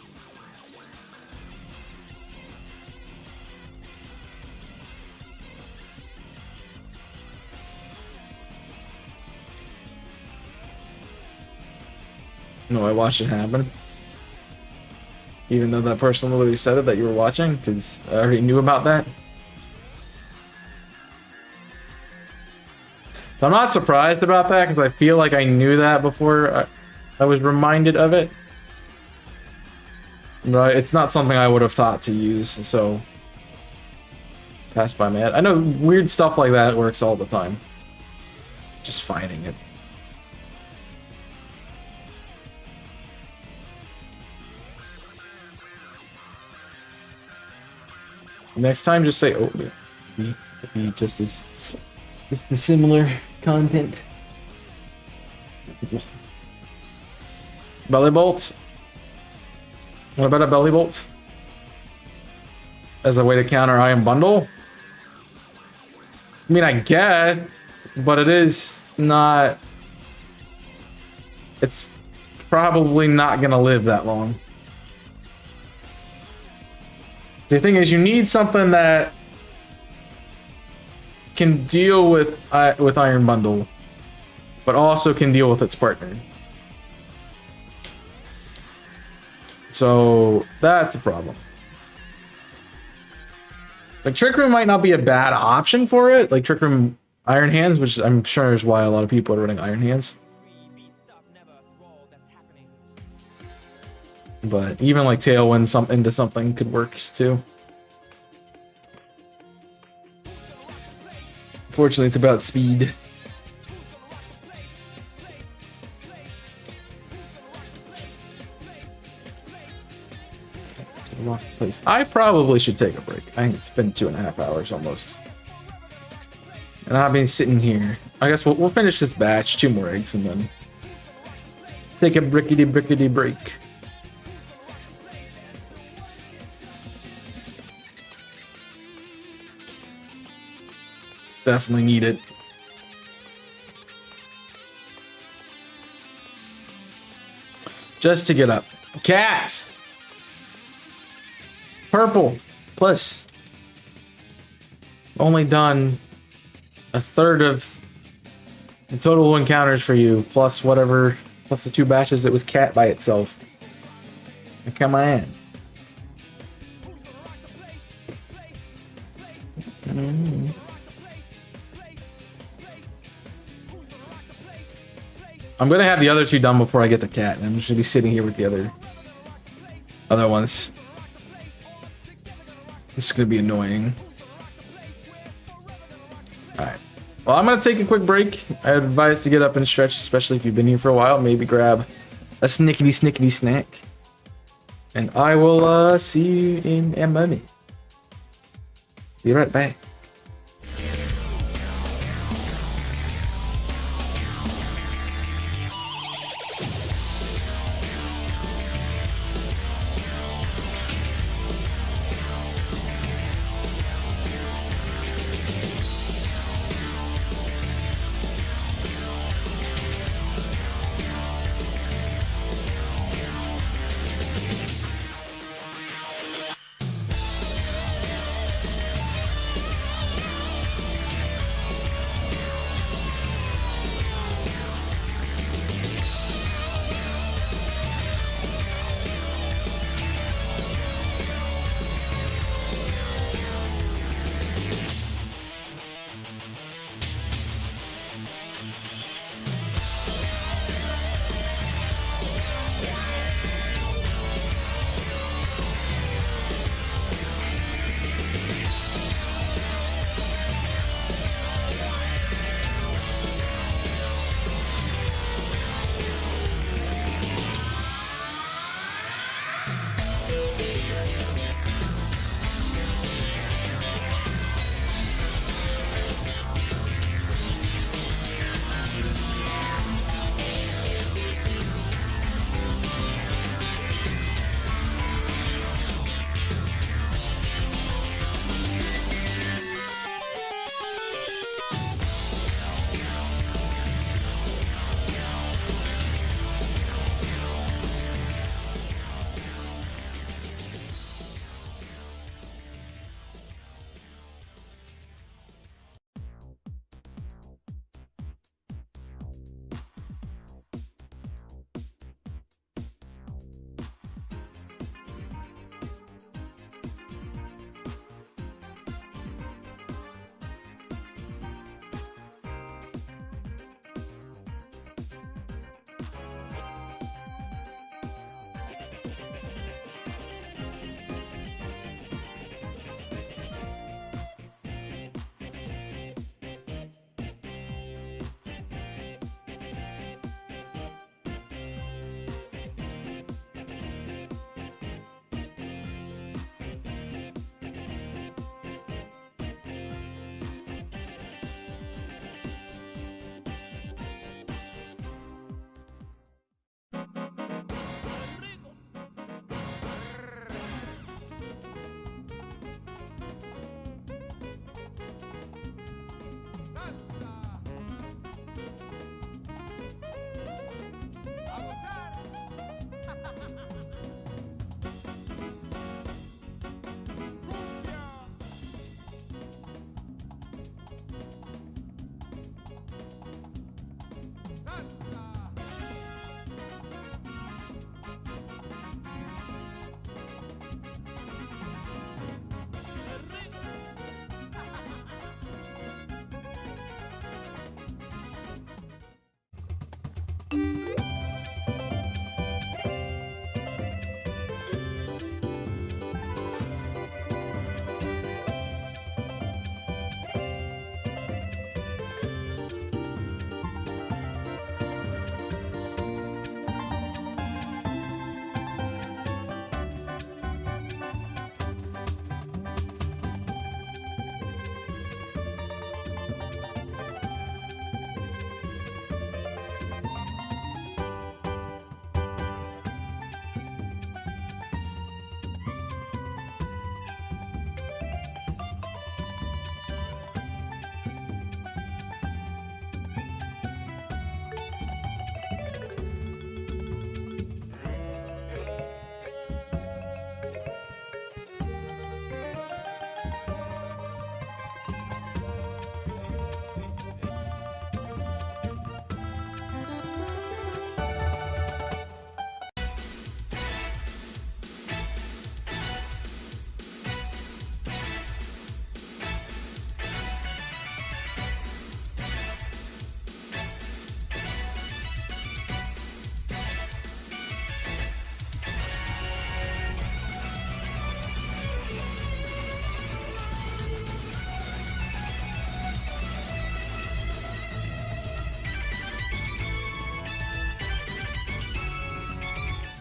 No, I watched it happen. Even though that person literally said it that you were watching, because I already knew about that. So I'm not surprised about that, because I feel like I knew that before I was reminded of it. But it's not something I would have thought to use, so... Pass by my head. I know weird stuff like that works all the time. Just finding it. Next time, just say, oh, be just as the similar content. Belly bolt. What about a belly bolt? As a way to counter Iron Bundle? I mean, I guess, but it is not. It's probably not gonna live that long. The thing is, you need something that can deal with Iron Bundle, but also can deal with its partner. So that's a problem. Like Trick Room might not be a bad option for it. Like Trick Room Iron Hands, which I'm sure is why a lot of people are running Iron Hands. But even like Tailwind into something could work too. Fortunately, it's about speed. Place. I probably should take a break. I think it's been 2.5 hours almost. And I've been sitting here. I guess we'll finish this batch, 2 more eggs, and then take a brickety break. Definitely need it. Just to get up. Cat! Purple. Plus. Only done a third of the total encounters for you, plus whatever, plus the 2 batches it was cat by itself. Come on. I'm gonna have the other 2 done before I get the cat, and I'm just gonna be sitting here with the other ones. This is gonna be annoying. Alright. Well, I'm gonna take a quick break. I advise to get up and stretch, especially if you've been here for a while. Maybe grab a snickety snack. And I will see you in a moment. Be right back.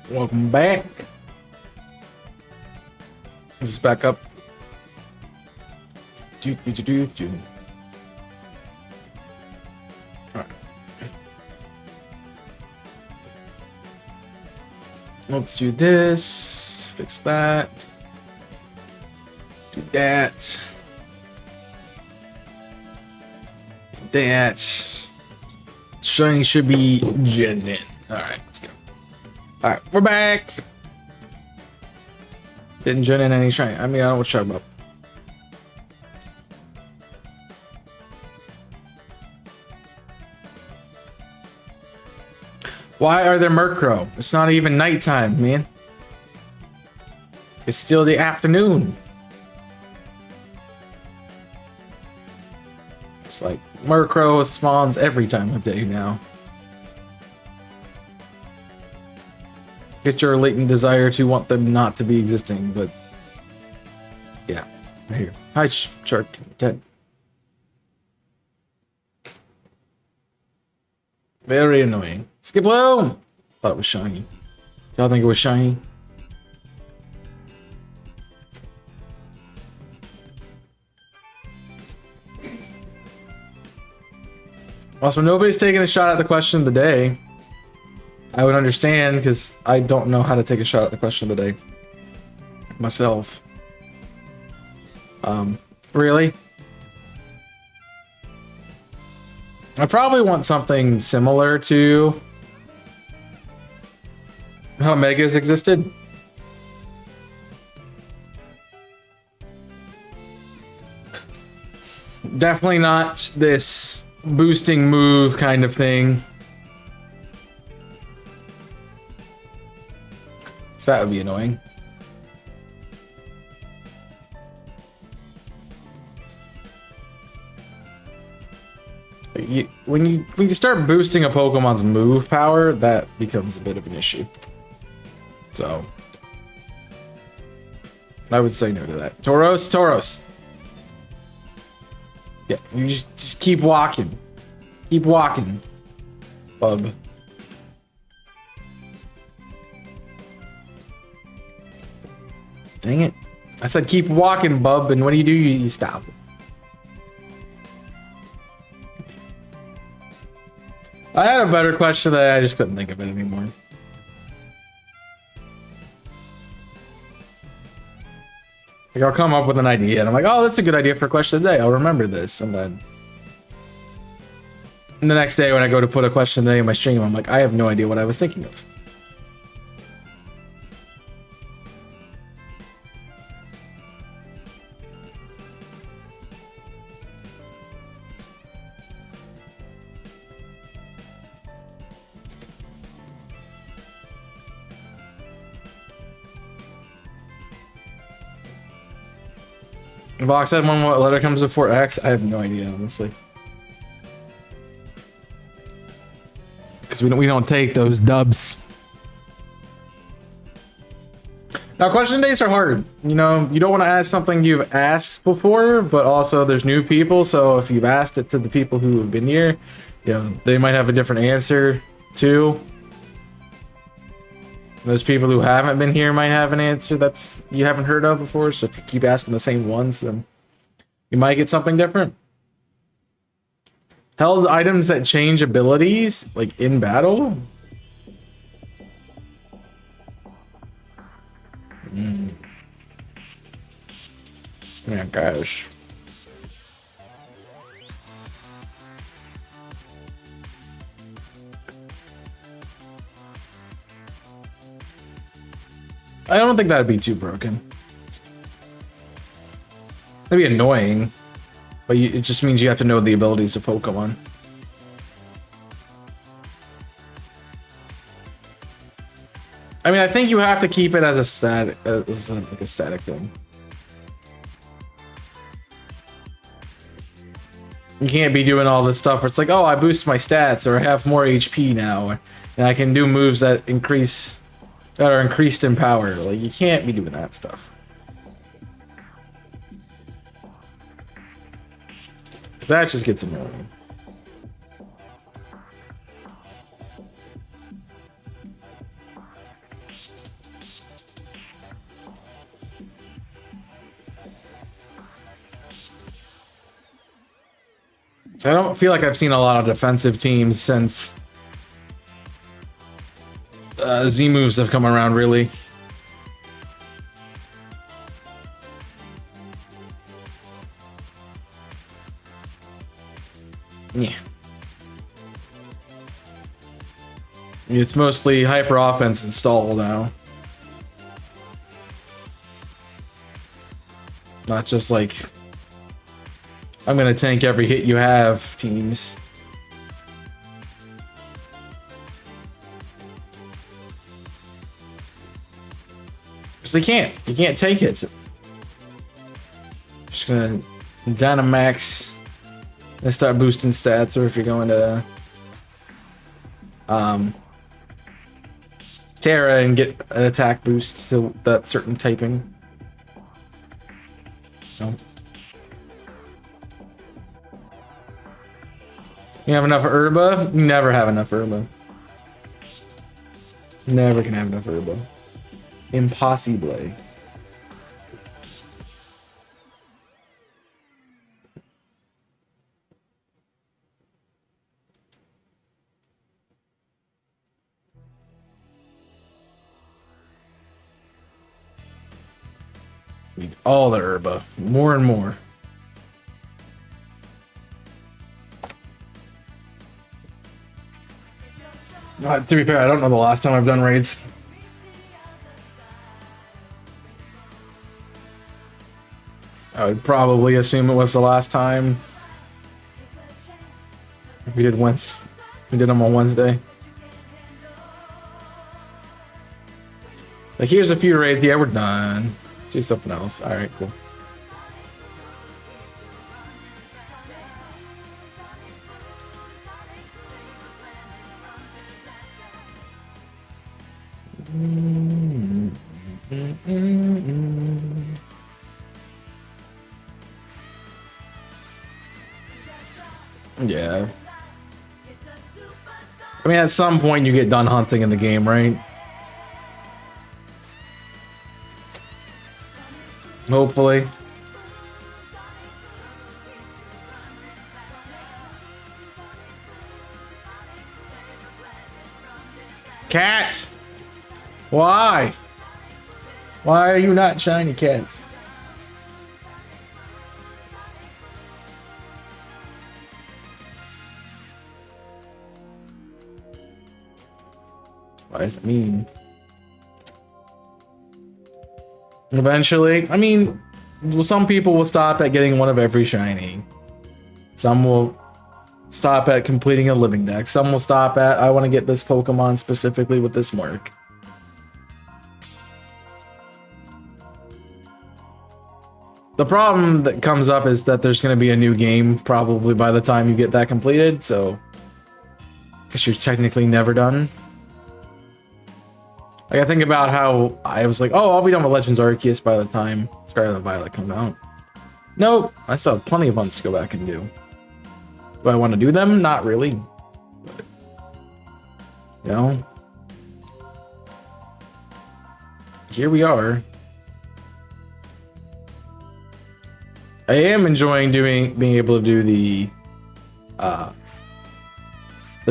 Welcome back. Is this back up? Do. Alright. Let's do this. Fix that. Do that. That. Shiny should be gen. Alright, let's go. Alright, we're back. Didn't gen in any shiny. I mean, I don't know what you're talking about. Why are there Murkrow? It's not even nighttime, man. It's still the afternoon. It's like Murkrow spawns every time of day now. Get your latent desire to want them not to be existing, but yeah, right here. Hi, Shark Ted. Very annoying. Skiploom! Thought it was shiny. Y'all think it was shiny? Also, nobody's taking a shot at the question of the day. I would understand, because I don't know how to take a shot at the question of the day myself. Really? I probably want something similar to how Megas existed. Definitely not this boosting move kind of thing. So that would be annoying. When you start boosting a Pokemon's move power, that becomes a bit of an issue. So I would say no to that. Tauros. Yeah, you just keep walking. Keep walking, bub. Dang it. I said keep walking, bub, and what do? You stop. I had a better question that I just couldn't think of it anymore. Like, I'll come up with an idea, and I'm like, oh, that's a good idea for a question of the day. I'll remember this, and then the next day when I go to put a question of the day in my stream, I'm like, I have no idea what I was thinking of. Vox said one, what letter comes before X? I have no idea, honestly. because we don't take those dubs. Now, question days are hard. You know, you don't want to ask something you've asked before, but also there's new people. So if you've asked it to the people who have been here, you know, they might have a different answer too. Those people who haven't been here might have an answer that's you haven't heard of before. So if you keep asking the same ones, then you might get something different. Held items that change abilities, like in battle. Yeah, gosh. I don't think that'd be too broken. It'd be annoying, but it just means you have to know the abilities of Pokemon. I mean, I think you have to keep it as a static, like a static thing. You can't be doing all this stuff where it's like, oh, I boost my stats, or I have more HP now, and I can do moves that are increased in power. Like, you can't be doing that stuff. Because that just gets annoying. I don't feel like I've seen a lot of defensive teams since Z moves have come around, really. Yeah. It's mostly hyper offense installed now. Not just like, I'm gonna tank every hit you have, teams. Because they can't. You can't take hits. Just gonna Dynamax and start boosting stats, or if you're going to Terra and get an attack boost to that certain typing. No. You have enough Herba? You never have enough Herba. Never can have enough Herba. Impossible. Need all the Herba. More and more. To be fair, I don't know the last time I've done raids. I would probably assume it was the last time. We did them on Wednesday. Like, here's a few raids. Yeah, we're done. Let's do something else. All right, cool. Yeah. I mean, at some point you get done hunting in the game, right? Hopefully. Cat! Why? Why are you not shiny cats? Why does it mean? Eventually, I mean, some people will stop at getting one of every shiny. Some will stop at completing a living deck. Some will stop at, I want to get this Pokemon specifically with this mark. The problem that comes up is that there's going to be a new game probably by the time you get that completed, so Because you're technically never done. Like, I think about how I was like, oh, I'll be done with Legends Arceus by the time Scarlet and Violet come out. Nope, I still have plenty of months to go back and do. Do I want to do them? Not really. But, you know, here we are. I am enjoying being able to do the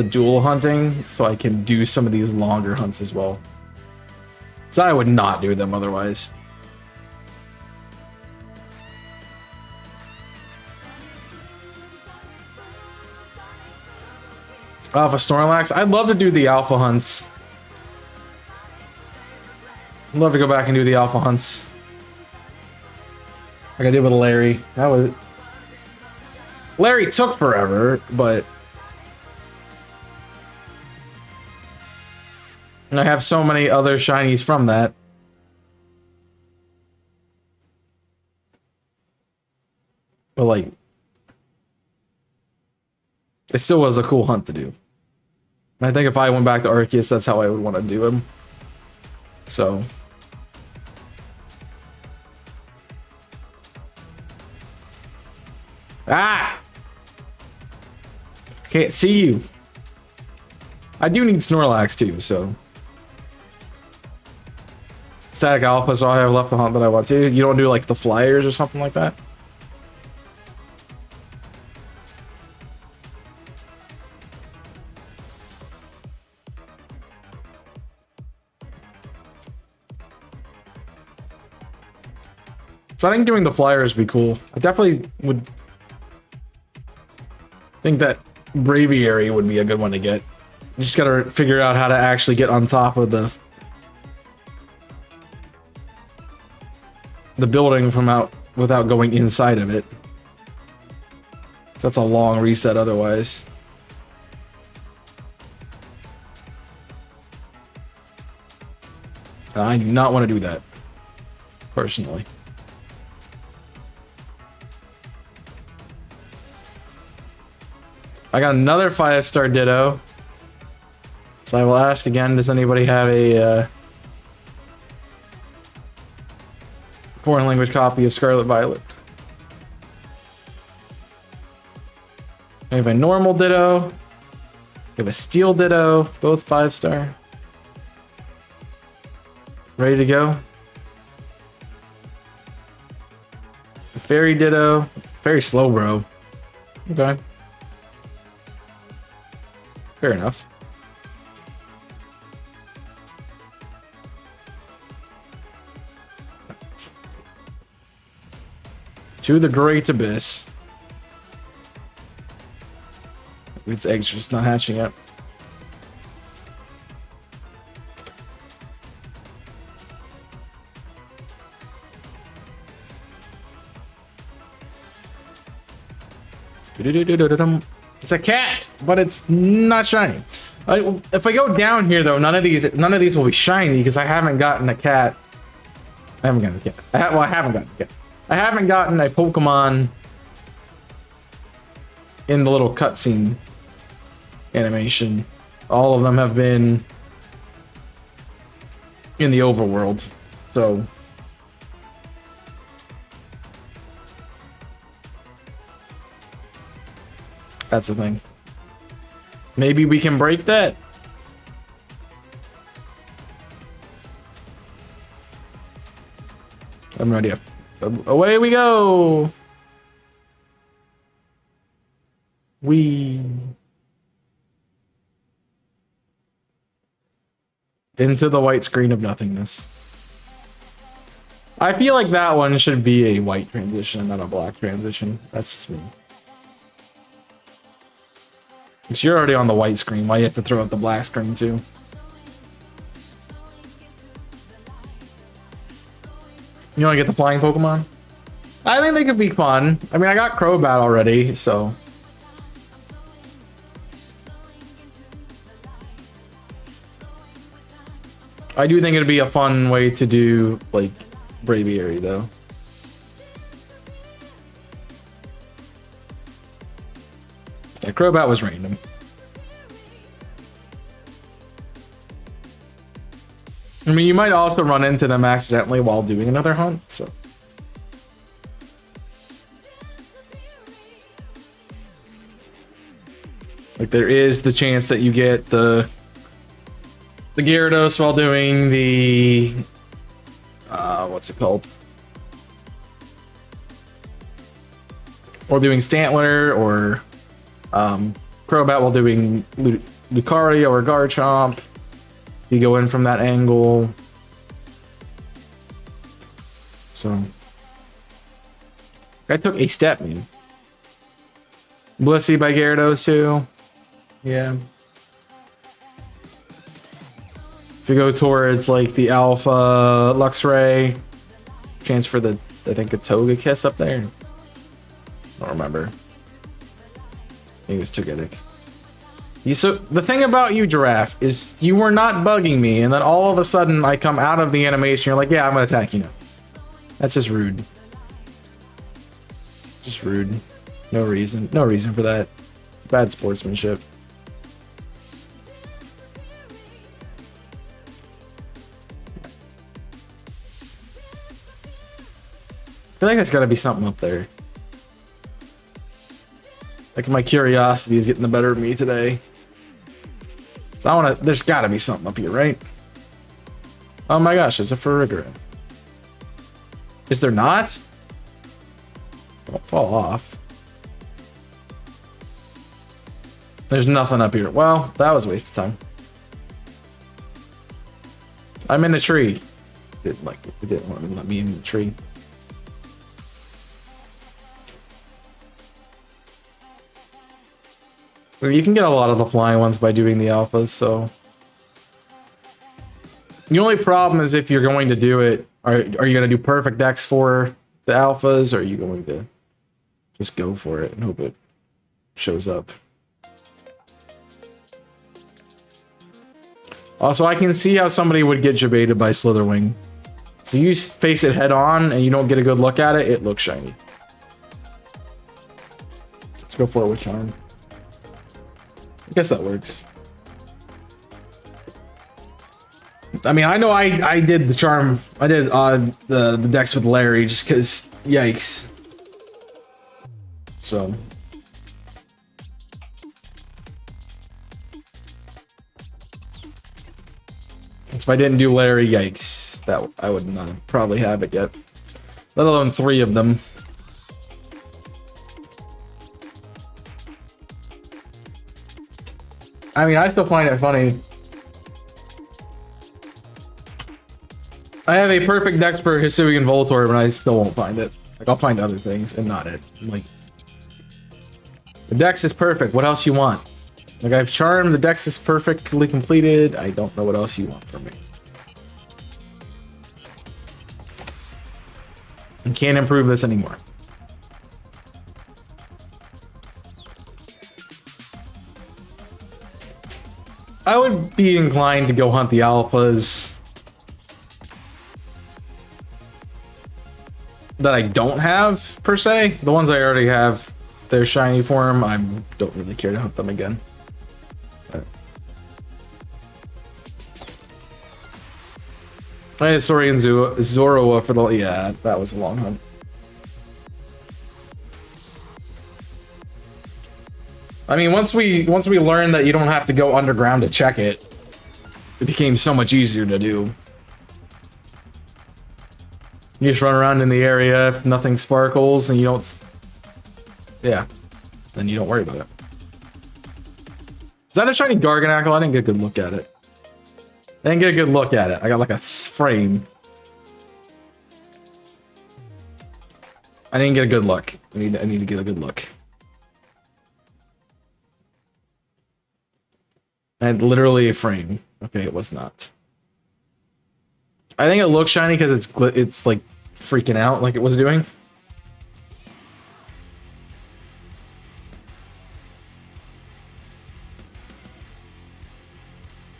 dual hunting, so I can do some of these longer hunts as well. So I would not do them otherwise. Alpha Snorlax. I'd love to do the alpha hunts. I'd love to go back and do the alpha hunts. Like I did with Larry. That was... Larry took forever, but... I have so many other shinies from that. But like... It still was a cool hunt to do. I think if I went back to Arceus, that's how I would want to do him. So... Ah! Can't see you. I do need Snorlax too, so... Static Alpha is all I have left to hunt that I want to. You don't do like the flyers or something like that? So I think doing the flyers would be cool. I definitely would think that Braviary would be a good one to get. You just gotta figure out how to actually get on top of the building from out without going inside of it. So that's a long reset otherwise. And I do not want to do that, personally. I got another 5-star Ditto. So I will ask again, does anybody have a foreign language copy of Scarlet Violet? I have a normal Ditto. I have a Steel Ditto, both 5-star. Ready to go? A Fairy Ditto. Very slow, bro. Okay. Fair enough. To the Great Abyss. Its eggs are just not hatching yet. It's a cat, but it's not shiny. If I go down here though, none of these will be shiny because I haven't gotten a cat. I haven't gotten a cat. I haven't gotten a cat. I haven't gotten a Pokemon in the little cutscene animation. All of them have been in the overworld, so that's the thing. Maybe we can break that. I have no idea. Away we go. Into the white screen of nothingness. I feel like that one should be a white transition, not a black transition. That's just me. Because you're already on the white screen. Why you have to throw out the black screen too? You want to get the flying Pokemon? I think they could be fun. I mean, I got Crobat already, so... I do think it'd be a fun way to do, like, Braviary, though. Yeah, Crobat was random. I mean, you might also run into them accidentally while doing another hunt, so. Like, there is the chance that you get the Gyarados while doing the what's it called? Or doing Stantler, or Crobat while doing Lucario or Garchomp. You go in from that angle. So I took a step, man. Blissey by Gyarados too. Yeah. If you go towards like the Alpha Luxray, chance for the, I think, a Togekiss up there. I don't remember. He was Togetic. So the thing about you, Giraffe, is you were not bugging me, and then all of a sudden I come out of the animation. You're like, yeah, I'm gonna attack you now. That's just rude. Just rude. No reason. No reason for that. Bad sportsmanship. I feel like there's gotta be something up there. Like, my curiosity is getting the better of me today. So I wanna, there's gotta be something up here, right? Oh my gosh, it's a Farigiraf. Is there not? Don't fall off. There's nothing up here. Well, that was a waste of time. I'm in a tree. It didn't want to let me in the tree. You can get a lot of the flying ones by doing the alphas, so. The only problem is if you're going to do it, are you going to do perfect decks for the alphas, or are you going to just go for it and hope it shows up? Also, I can see how somebody would get jebaited by Slitherwing. So you face it head on and you don't get a good look at it, it looks shiny. Let's go for it with Charm. I guess that works. I mean, I know I did the Charm. I did the decks with Larry just because, yikes. So. If I didn't do Larry, yikes. That I would not probably have it yet. Let alone 3 of them. I mean, I still find it funny. I have a perfect deck for Hisuian Voltorb, and I still won't find it. Like, I'll find other things, and not it. Like, the dex is perfect. What else you want? Like, I've charmed. The dex is perfectly completed. I don't know what else you want from me. I can't improve this anymore. I would be inclined to go hunt the alphas that I don't have, per se. The ones I already have, their shiny form, I don't really care to hunt them again. I had Sori and Zoroa for the... Yeah, that was a long hunt. I mean, once we learned that you don't have to go underground to check it, it became so much easier to do. You just run around in the area, if nothing sparkles, and you don't... Yeah, then you don't worry about it. Is that a shiny Garganacl? I didn't get a good look at it. I didn't get a good look at it. I got like a frame. I didn't get a good look. I need to get a good look. I had literally a frame. Okay, it was not. I think it looks shiny because it's like freaking out like it was doing.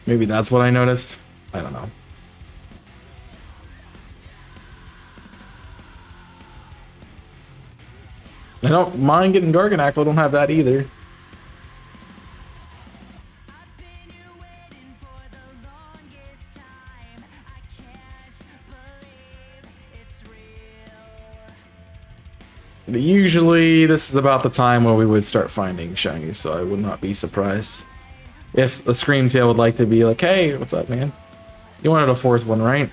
Maybe that's what I noticed. I don't know. I don't mind getting Garganacl. I don't have that either. But usually, this is about the time where we would start finding shinies, so I would not be surprised if the Screamtail would like to be like, hey, what's up, man? You wanted a fourth one, right?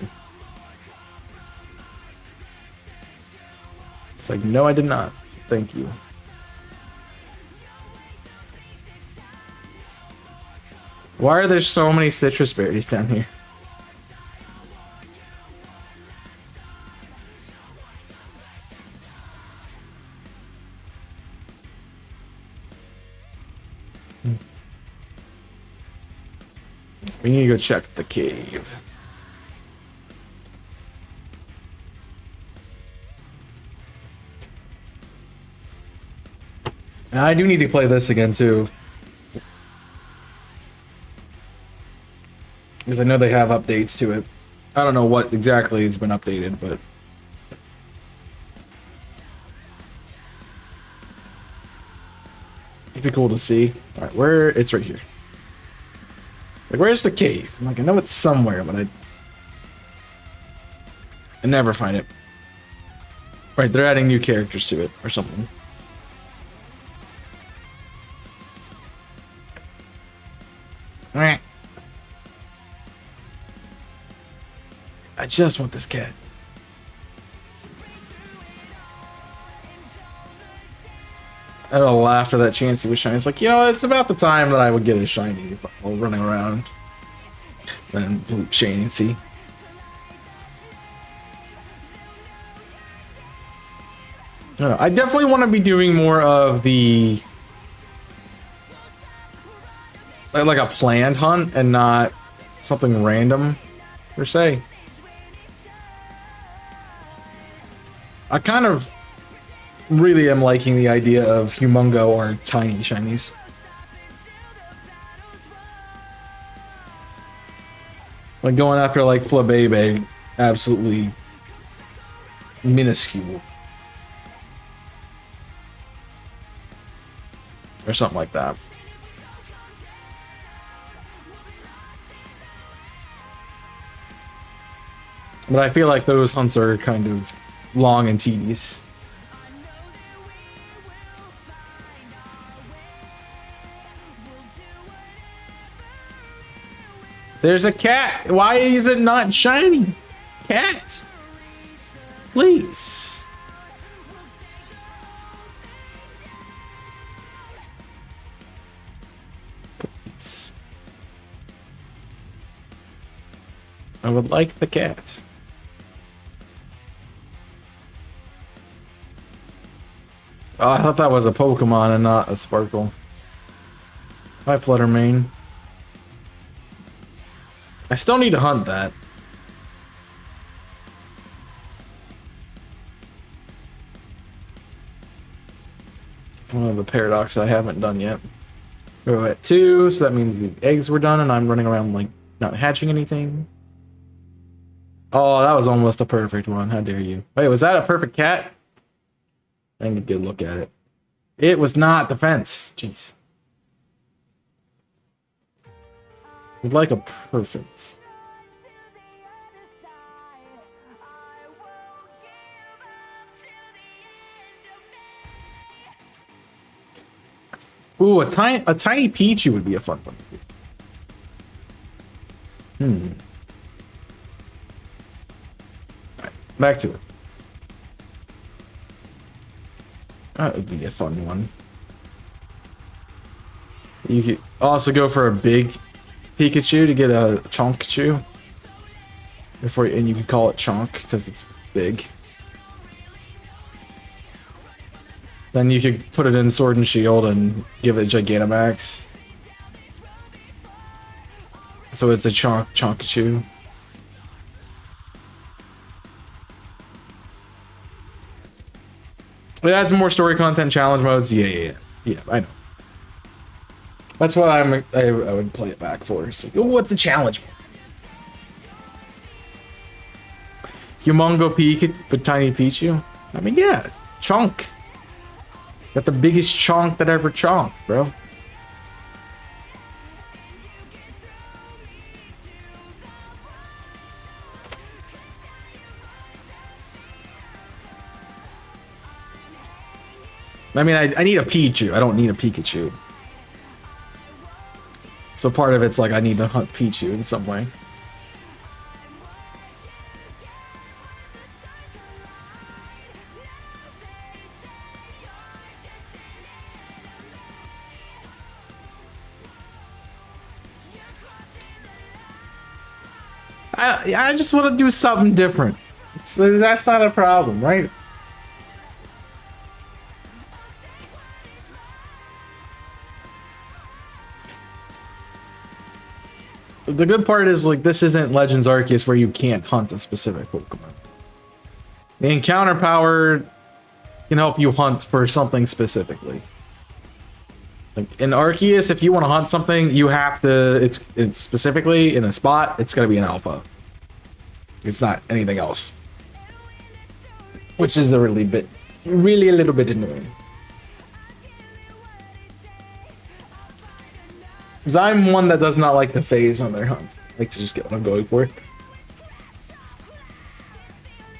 It's like, no, I did not. Thank you. Why are there so many citrus berries down here? We need to go check the cave. And I do need to play this again too. Because I know they have updates to it. I don't know what exactly has been updated, but... it'd be cool to see. Alright, where... it's right here. Like, where's the cave? I'm like, I know it's somewhere, but I never find it. Right, they're adding new characters to it, or something. I just want this cat. I'll laugh at that chance he was shiny. It's like, you know, it's about the time that I would get a shiny while running around. Then boop, shiny, see. I definitely want to be doing more of the... like a planned hunt and not something random, per se. I kind of really am liking the idea of Humongo or tiny shinies. Like going after like Flabebe, absolutely minuscule. Or something like that. But I feel like those hunts are kind of long and tedious. There's a cat. Why is it not shiny? Cat. Please. Please. I would like the cat. Oh, I thought that was a Pokemon and not a Sparkle. Hi, Fluttermane. I still need to hunt that. One of the paradox I haven't done yet. We're at 2, so that means the eggs were done and I'm running around like not hatching anything. Oh, that was almost a perfect one. How dare you? Wait, was that a perfect cat? I didn't get a good look at it. It was not the fence. Jeez. We'd like a perfect. Ooh, a tiny Pichu would be a fun one. Alright, back to it. That would be a fun one. You could also go for a big Pikachu to get a Chonkachu. And you could call it Chonk because it's big. Then you could put it in Sword and Shield and give it Gigantamax. So it's a Chonkachu. It adds more story content, challenge modes. Yeah, I know. That's what I would play it back for. It's like, oh, what's the challenge mode? Humongo Pikachu, but tiny Pichu. I mean, yeah, Chonk. Got the biggest chonk that ever chonked, bro. I mean, I need a Pichu. I don't need a Pikachu. So part of it's like I need to hunt Pichu in some way. I just want to do something different. That's not a problem, right? The good part is, like, this isn't Legends Arceus where you can't hunt a specific Pokemon. The encounter power can help you hunt for something specifically. Like in Arceus, if you want to hunt something, you have to. It's specifically in a spot. It's gonna be an alpha. It's not anything else, which is really a little bit annoying. Because I'm one that does not like to phase on their hunts. I like to just get what I'm going for.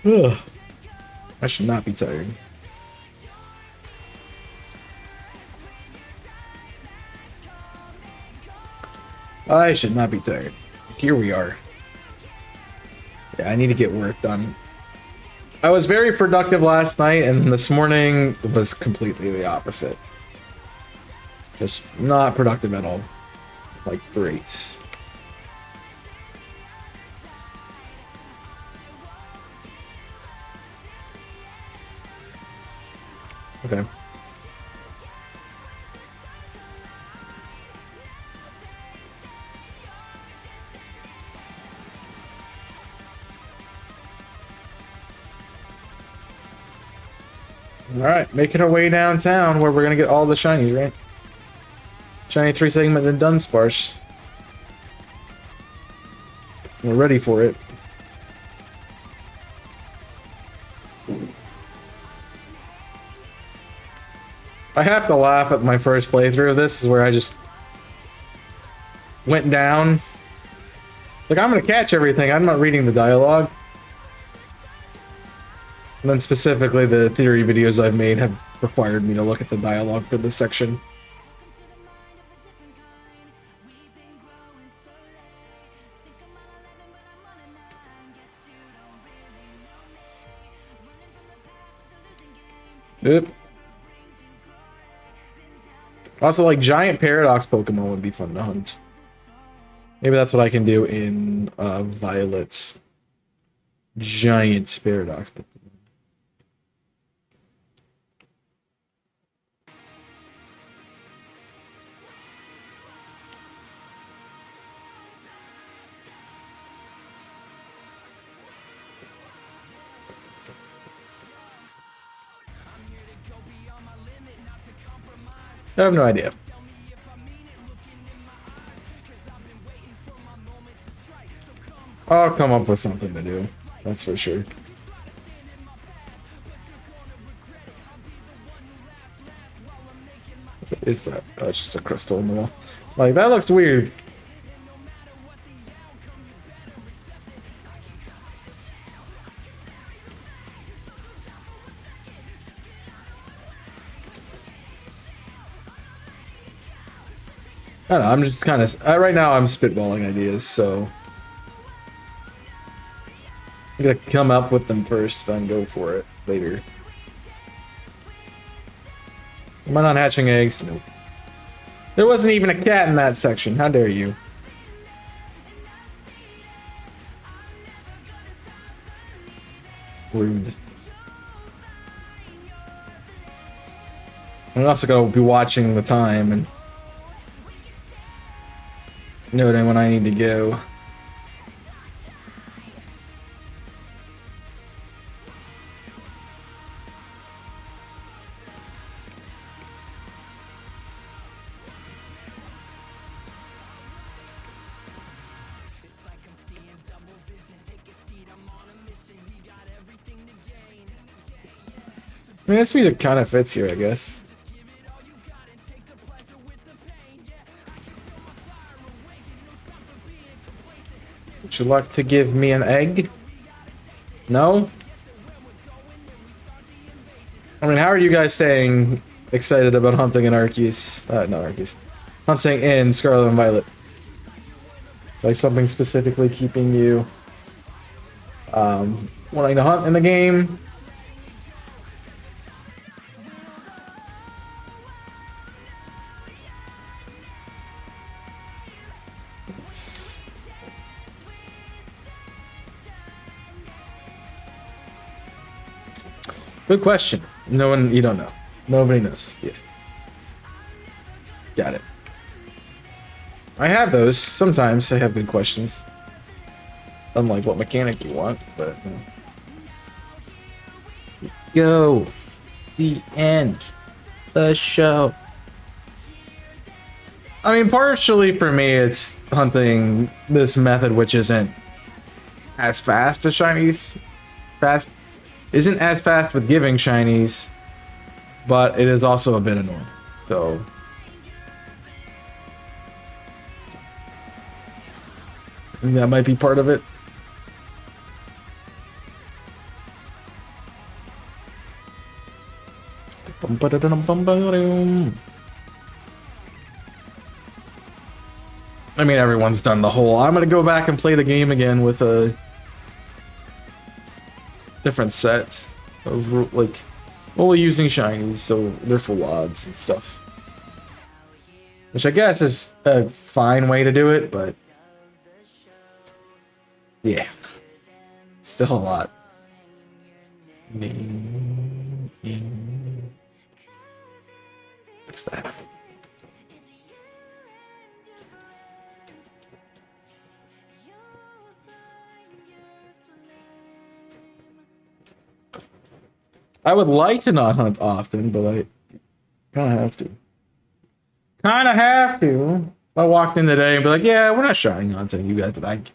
Ugh. I should not be tired. I should not be tired. Here we are. Yeah, I need to get work done. I was very productive last night, and this morning was completely the opposite. Just not productive at all. Like, great. Okay. Alright, making our way downtown where we're gonna get all the shinies, right? Shiny 3 segment and Dunsparce. We're ready for it. I have to laugh at my first playthrough. This is where I just went down. Like, I'm gonna catch everything. I'm not reading the dialogue. And then specifically the theory videos I've made have required me to look at the dialogue for this section. Oop. Also, like, giant Paradox Pokemon would be fun to hunt. Maybe that's what I can do in Violet. Giant Paradox Pokemon. I have no idea. I'll come up with something to do. That's for sure. What is that? Oh, it's just a crystal in the wall. Like, that looks weird. I don't know, I'm just kind of... right now, I'm spitballing ideas, so... I'm gonna come up with them first, then go for it later. Am I not hatching eggs? Nope. There wasn't even a cat in that section. How dare you? Rude. I'm also gonna be watching the time and noting when I need to go. I mean, this music kind of fits here, I guess. Would you like to give me an egg? No? I mean, how are you guys staying excited about hunting in Arceus. Not Arceus. Hunting in Scarlet and Violet. It's like something specifically keeping you wanting to hunt in the game. Good question. No one, you don't know. Nobody knows. Yeah. Got it. I have those. Sometimes I have good questions. Unlike what mechanic you want, but... Go. The end. The show. I mean, partially for me, it's hunting this method, which isn't as fast as shinies. Isn't as fast with giving shinies, but it is also a bit annoying. So... I think that might be part of it. I mean, everyone's done the whole, I'm gonna go back and play the game again with a different set of, like, only using shinies, so they're full odds and stuff. Which I guess is a fine way to do it, but yeah, still a lot. Fix that. I would like to not hunt often, but I kind of have to. Kind of have to. If I walked in today and be like, yeah, we're not shining hunting, you guys, but like,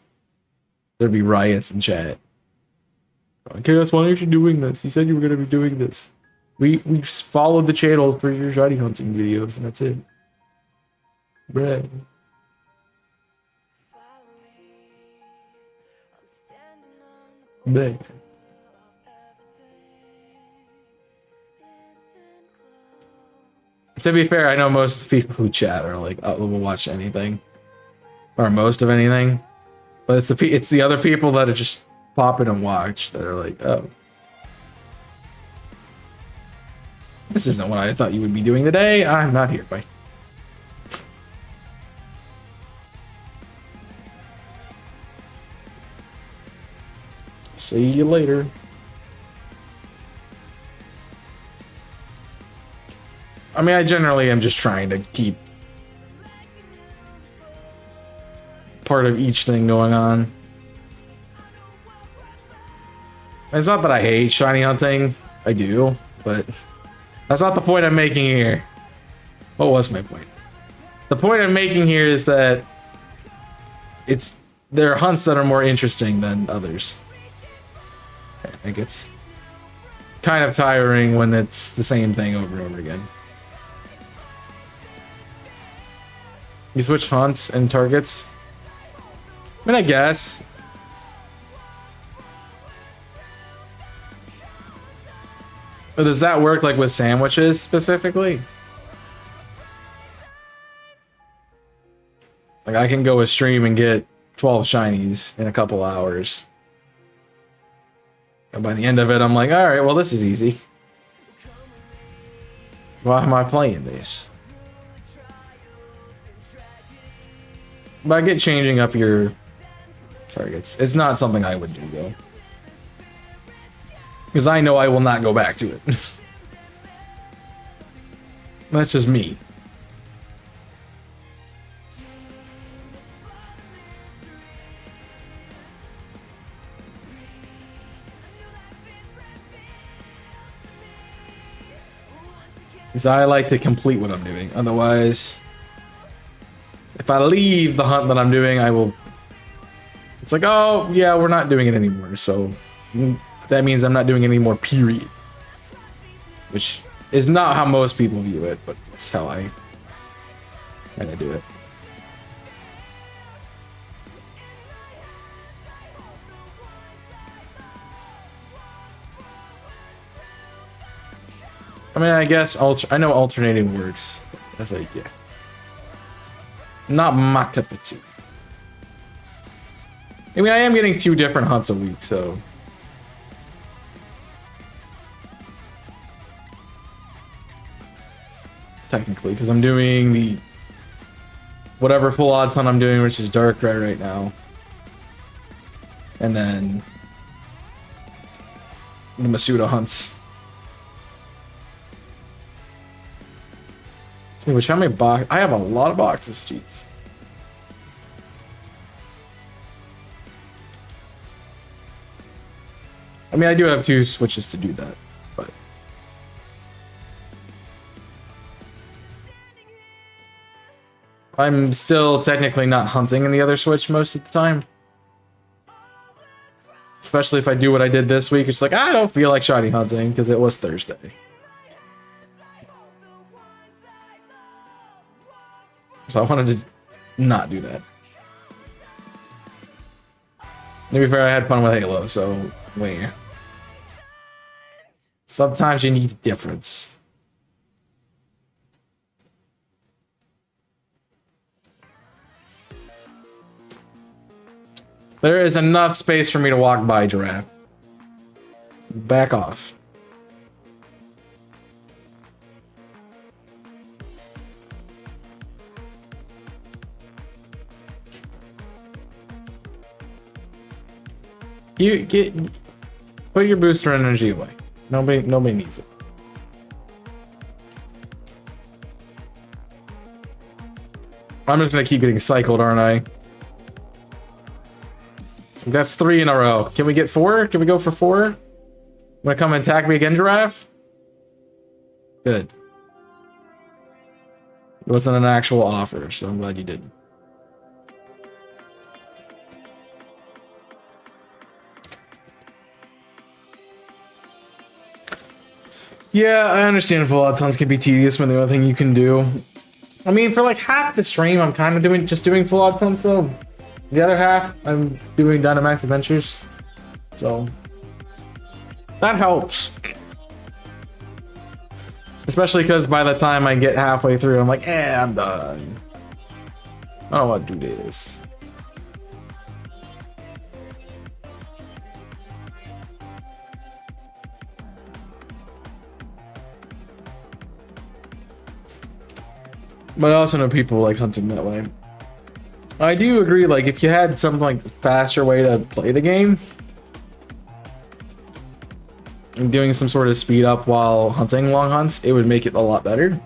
there'd be riots in chat. Okay, that's why aren't you doing this? You said you were going to be doing this. We just followed the channel for your shiny hunting videos, and that's it. Bruh. Bruh. To be fair, I know most people who chat are like, oh, we'll watch anything. Or most of anything. But it's the other people that are just pop in and watch that are like, oh. This isn't what I thought you would be doing today. I'm not here, bye. See you later. I mean, I generally am just trying to keep part of each thing going on. It's not that I hate shiny hunting. I do, but that's not the point I'm making here. What was my point? The point I'm making here is that there are hunts that are more interesting than others. I think it's kind of tiring when it's the same thing over and over again. You switch hunts and targets? I mean, I guess. But does that work like with sandwiches specifically? Like I can go a stream and get 12 shinies in a couple hours. And by the end of it, I'm like, alright, well this is easy. Why am I playing this? But I get changing up your targets. It's not something I would do though. Because I know I will not go back to it. That's just me. Because I like to complete what I'm doing. Otherwise, if I leave the hunt that I'm doing, I will... It's like, oh, yeah, we're not doing it anymore. So that means I'm not doing it anymore, period. Which is not how most people view it, but it's how I kind of do it. I mean, I guess I know alternating works. That's like, yeah. Not my cup of tea. I mean, I am getting 2 different hunts a week, so. Technically, because I'm doing the whatever full odds hunt I'm doing, which is dark right now. And then the Masuda hunts. Which, how many box? I have a lot of boxes, jeez. I mean, I do have 2 switches to do that, but. I'm still technically not hunting in the other switch most of the time. Especially if I do what I did this week. It's like, I don't feel like shiny hunting because it was Thursday. So I wanted to not do that. To be fair, I had fun with Halo, so wait. Sometimes you need a difference. There is enough space for me to walk by, Giraffe. Back off. Put your booster energy away. Nobody needs it. I'm just gonna keep getting cycled, aren't I? That's 3 in a row. Can we get 4? Can we go for 4? Wanna come and attack me again, Giraffe? Good. It wasn't an actual offer, so I'm glad you didn't. Yeah, I understand full out sounds can be tedious when the only thing you can do. I mean, for like half the stream, I'm kind of doing full out sounds though. The other half, I'm doing Dynamax Adventures, so that helps. Especially because by the time I get halfway through, I'm like, I'm done. I don't want to do this. But I also know people like hunting that way. I do agree, like, if you had something like a faster way to play the game, and doing some sort of speed up while hunting long hunts, it would make it a lot better.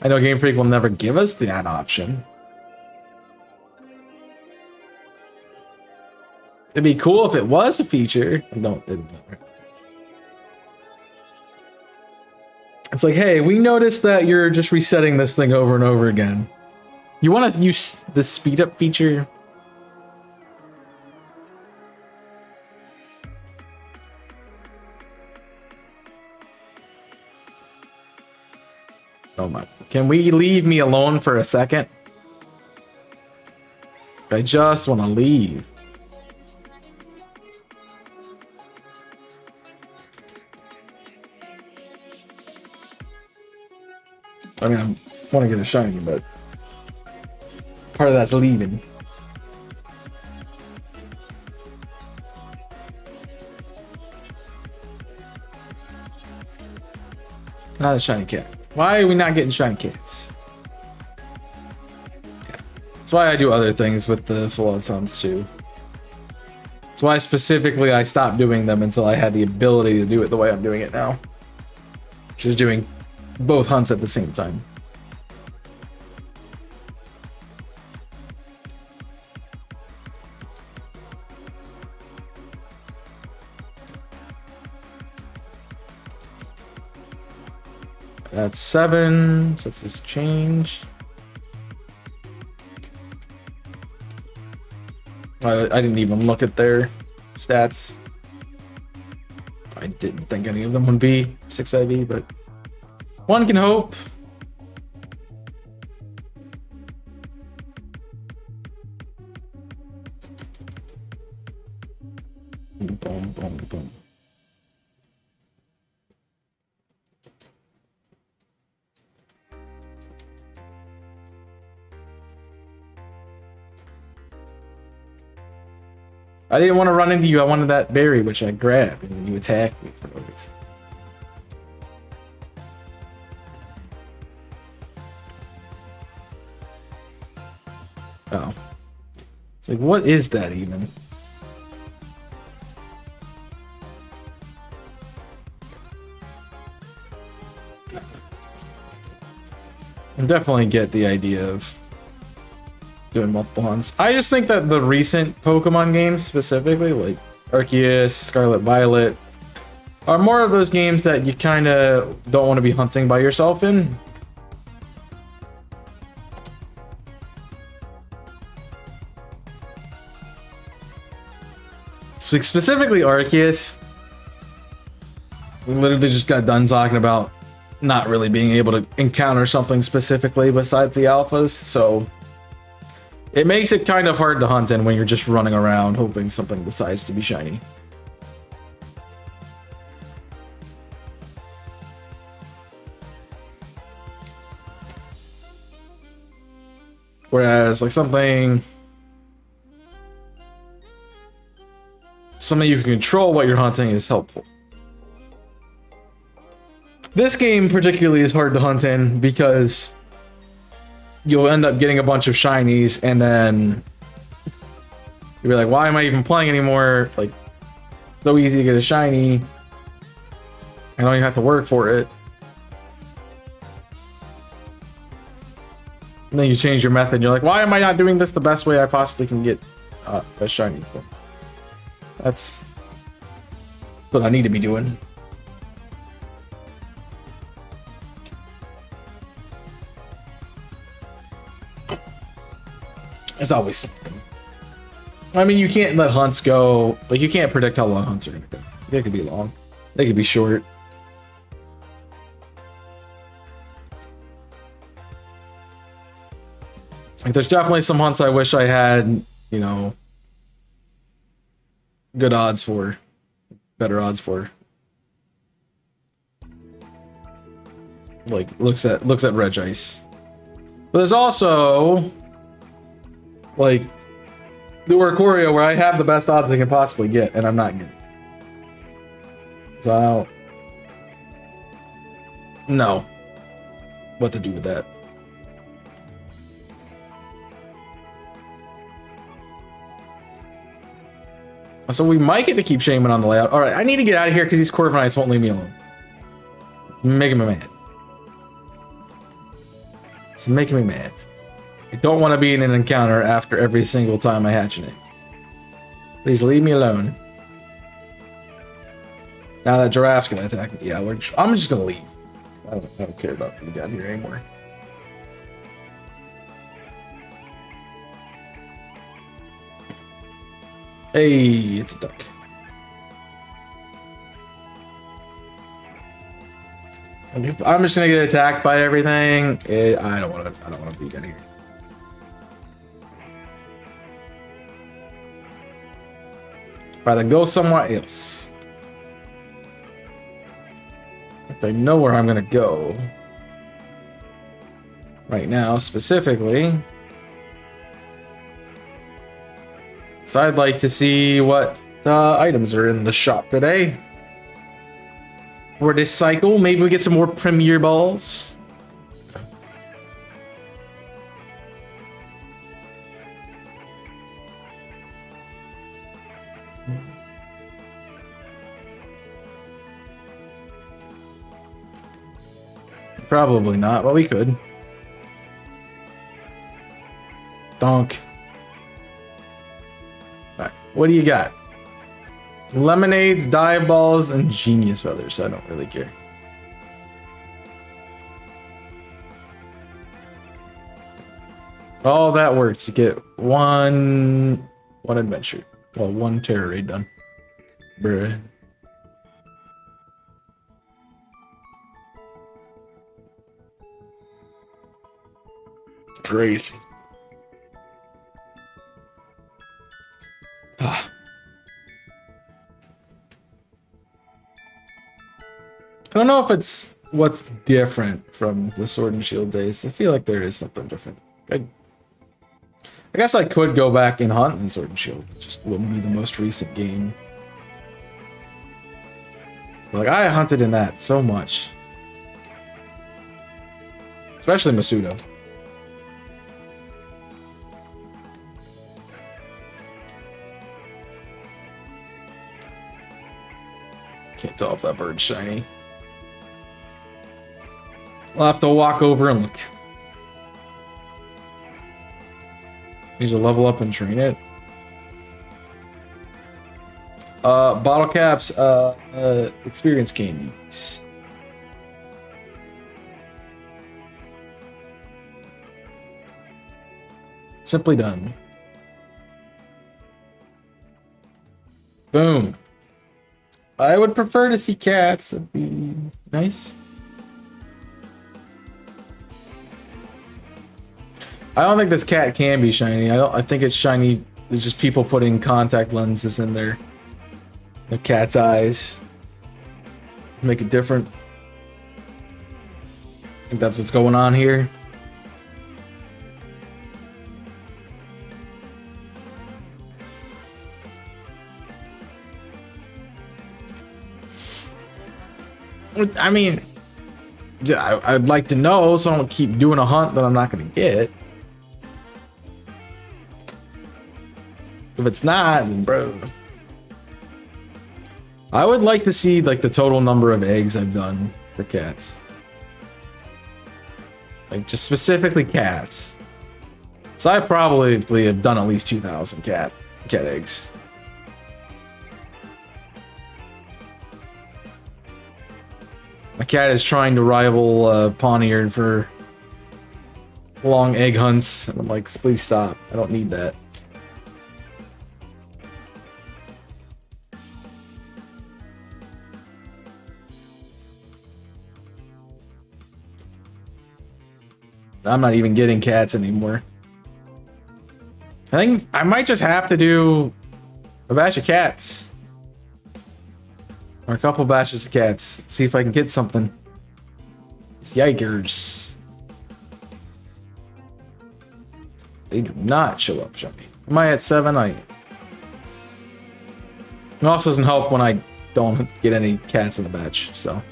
I know Game Freak will never give us that option. It'd be cool if it was a feature. No, it never. It's like, hey, we noticed that you're just resetting this thing over and over again. You want to use the speed up feature? Oh my. Can we leave me alone for a second? I just want to leave. I mean, I want to get a shiny, but part of that's leaving. Not a shiny cat. Why are we not getting shiny cats? Yeah. That's why I do other things with the full-out sounds too. That's why specifically I stopped doing them until I had the ability to do it the way I'm doing it now. Which is doing both hunts at the same time. That's 7, so let's just change. I didn't even look at their stats. I didn't think any of them would be 6 IV, but one can hope. Boom, boom, boom. I didn't want to run into you. I wanted that berry, which I grabbed, and then you attacked me for no reason. Oh. It's like, what is that even? I definitely get the idea of doing multiple hunts. I just think that the recent Pokemon games, specifically like Arceus, Scarlet Violet, are more of those games that you kind of don't want to be hunting by yourself in. Specifically Arceus, we literally just got done talking about not really being able to encounter something specifically besides the alphas, so it makes it kind of hard to hunt in when you're just running around hoping something decides to be shiny. Whereas like something you can control what you're hunting is helpful. This game particularly is hard to hunt in because you'll end up getting a bunch of shinies and then you'll be like, why am I even playing anymore? Like, so easy to get a shiny. I don't even have to work for it. And then you change your method. You're like, why am I not doing this the best way I possibly can get a shiny for? That's what I need to be doing. There's always something. I mean, you can't let hunts go. Like, you can't predict how long hunts are gonna go. They could be long. They could be short. Like, there's definitely some hunts I wish I had, you know, good odds for, better odds for. Like, looks at Regice. But there's also like the Oricorio where I have the best odds I can possibly get, and I'm not getting. So I don't know what to do with that. So we might get to keep Shaman on the layout. All right, I need to get out of here because these Corviknights won't leave me alone. It's making me mad. It's making me mad. I don't want to be in an encounter after every single time I hatch an egg. Please leave me alone. Now that Giraffe's gonna attack me, yeah, I'm just gonna leave. I don't care about being down here anymore. Hey, it's a duck. If I'm just gonna get attacked by everything, I don't want to be down here. Rather go somewhere else. If I know where I'm gonna go right now, specifically. So I'd like to see what items are in the shop today. For this cycle, maybe we get some more Premier Balls. Probably not, but we could. Donk. Alright, what do you got? Lemonades, dive balls, and genius feathers, so I don't really care. All that works to get one adventure. Well, one terror raid done. Bruh. Crazy. I don't know if it's what's different from the Sword and Shield days. I feel like there is something different. I I guess I could go back and hunt in Sword and Shield. It just wouldn't be the most recent game. Like, I hunted in that so much. Especially Masuda. Can't tell if that bird's shiny. I'll have to walk over and look. Need to level up and train it. Bottle caps, experience candies. Simply done. Boom. I would prefer to see cats. That'd be nice. I don't think this cat can be shiny. I think it's shiny. It's just people putting contact lenses in their cat's eyes. Make it different. I think that's what's going on here. I mean, I'd like to know so I don't keep doing a hunt that I'm not going to get. If it's not, then bro. I would like to see like the total number of eggs I've done for cats. Like just specifically cats. So I probably have done at least 2,000 cat eggs. My cat is trying to rival Pawniard for long egg hunts. And I'm like, please stop. I don't need that. I'm not even getting cats anymore. I think I might just have to do a batch of cats. Or a couple batches of cats. See if I can get something. Yikers. They do not show up shiny. Am I at 7? It also doesn't help when I don't get any cats in the batch, so.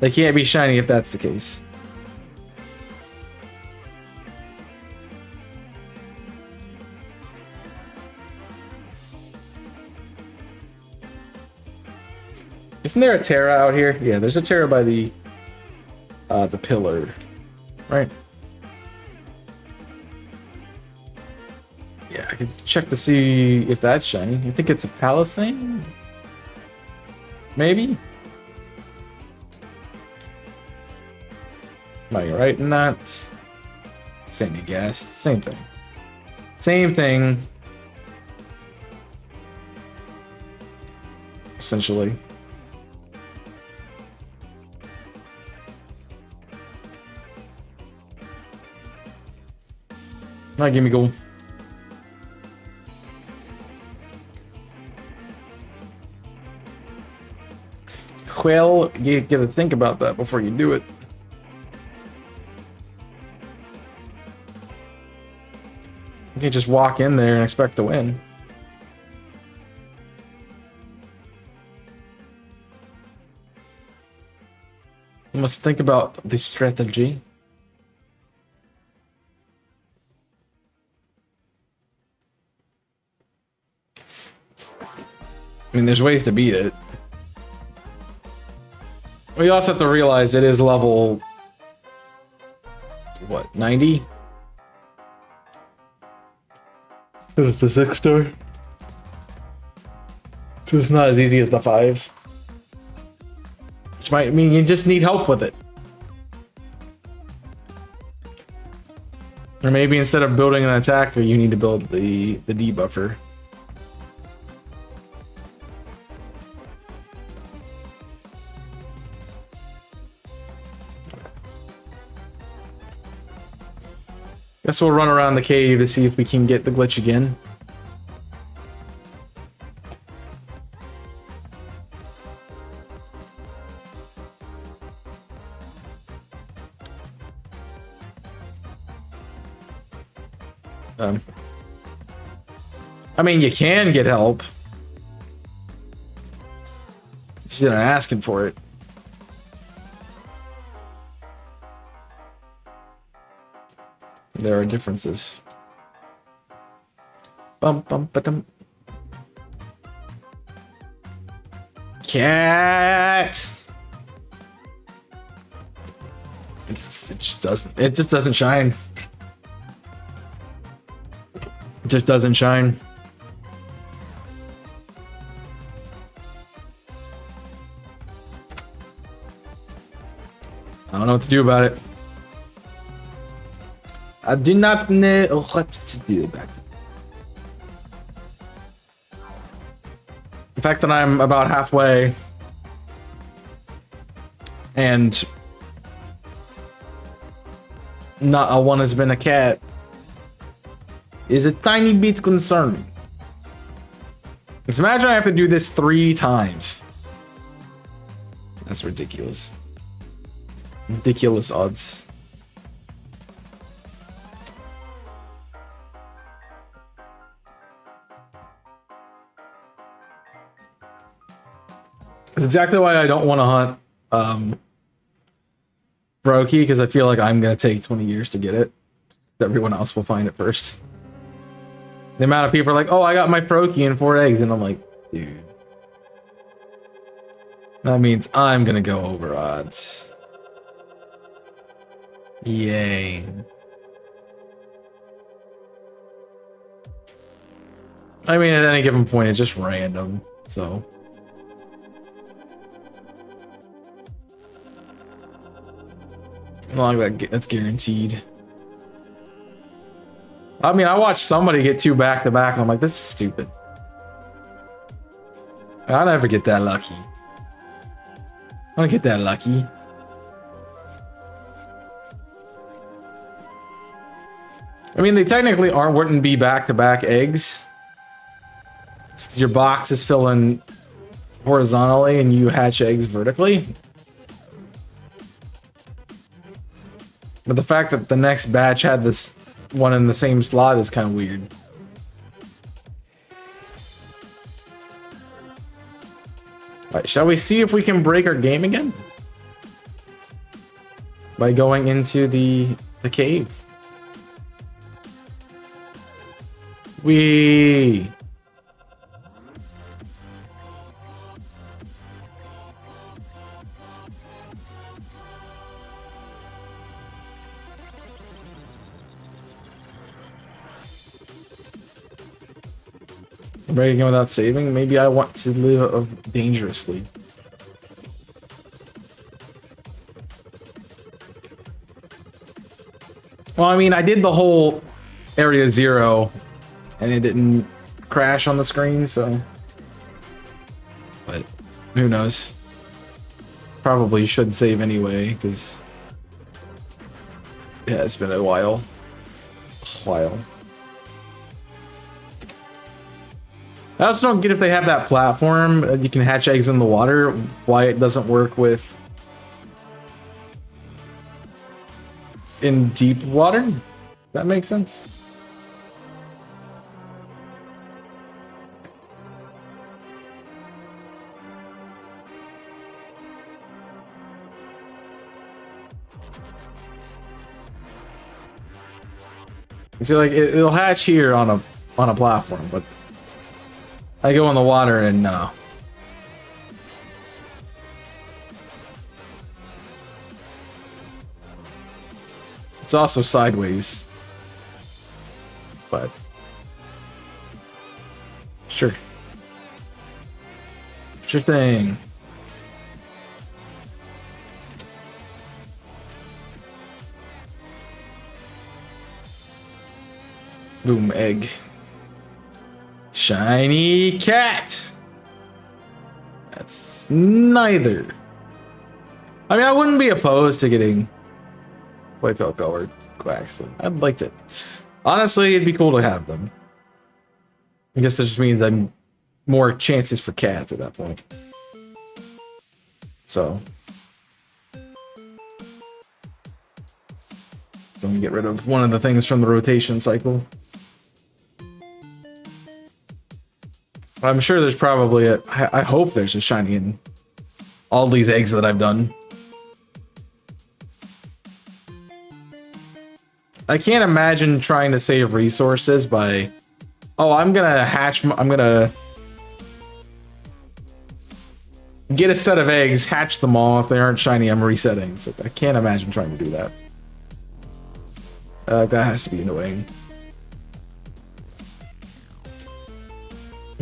They can't be shiny if that's the case. Isn't there a Terra out here? Yeah, there's a Terra by the pillar, right? Yeah, I could check to see if that's shiny. You think it's a Palisade? Maybe? Am I right in that? Sandy Gas, same thing. Same thing. Essentially. Alright, give me gold. Well, you gotta think about that before you do it. You can't just walk in there and expect to win. You must think about the strategy. I mean, there's ways to beat it. We also have to realize it is level... what, 90? This is the 6 star. So it's not as easy as the 5s. Which might mean you just need help with it. Or maybe instead of building an attacker, you need to build the debuffer. Guess we'll run around the cave to see if we can get the glitch again. I mean, you can get help. Just not asking for it. There are differences. Bum bum ba-dum. Cat. It just doesn't shine. It just doesn't shine. I don't know what to do about it. I do not know what to do about it. The fact that I'm about halfway and not a one has been a cat is a tiny bit concerning. Just imagine I have to do this 3 times. That's ridiculous. Ridiculous odds. That's exactly why I don't want to hunt Brokey, because I feel like I'm going to take 20 years to get it. Everyone else will find it first. The amount of people are like, oh, I got my Brokey in 4 eggs. And I'm like, dude. That means I'm going to go over odds. Yay. I mean, at any given point, it's just random, so. Not like that's guaranteed. I mean, I watched somebody get 2 back to back, and I'm like, this is stupid. I never get that lucky. I don't get that lucky. I mean, they technically wouldn't be back-to-back eggs. Your box is filling horizontally and you hatch eggs vertically. But the fact that the next batch had this one in the same slot is kind of weird. Alright, shall we see if we can break our game again? By going into the cave. Wee. Breaking again without saving? Maybe I want to live dangerously. Well, I mean, I did the whole area 0 and it didn't crash on the screen, so. But who knows? Probably should save anyway, because yeah, it's been a while. I also don't get if they have that platform you can hatch eggs in the water, why it doesn't work with in deep water. That makes sense. See, like it'll hatch here on a platform, but I go in the water and no. It's also sideways, but sure, sure thing. Boom, egg. Shiny cat. That's neither. I mean, I wouldn't be opposed to getting white pale colored quacks. I'd like to. Honestly, it'd be cool to have them. I guess that just means I'm more chances for cats at that point. So let me get rid of one of the things from the rotation cycle. I'm sure there's probably I hope there's a shiny in all these eggs that I've done. I can't imagine trying to save resources by... Oh, I'm gonna get a set of eggs, hatch them all. If they aren't shiny, I'm resetting. So I can't imagine trying to do that. That has to be annoying.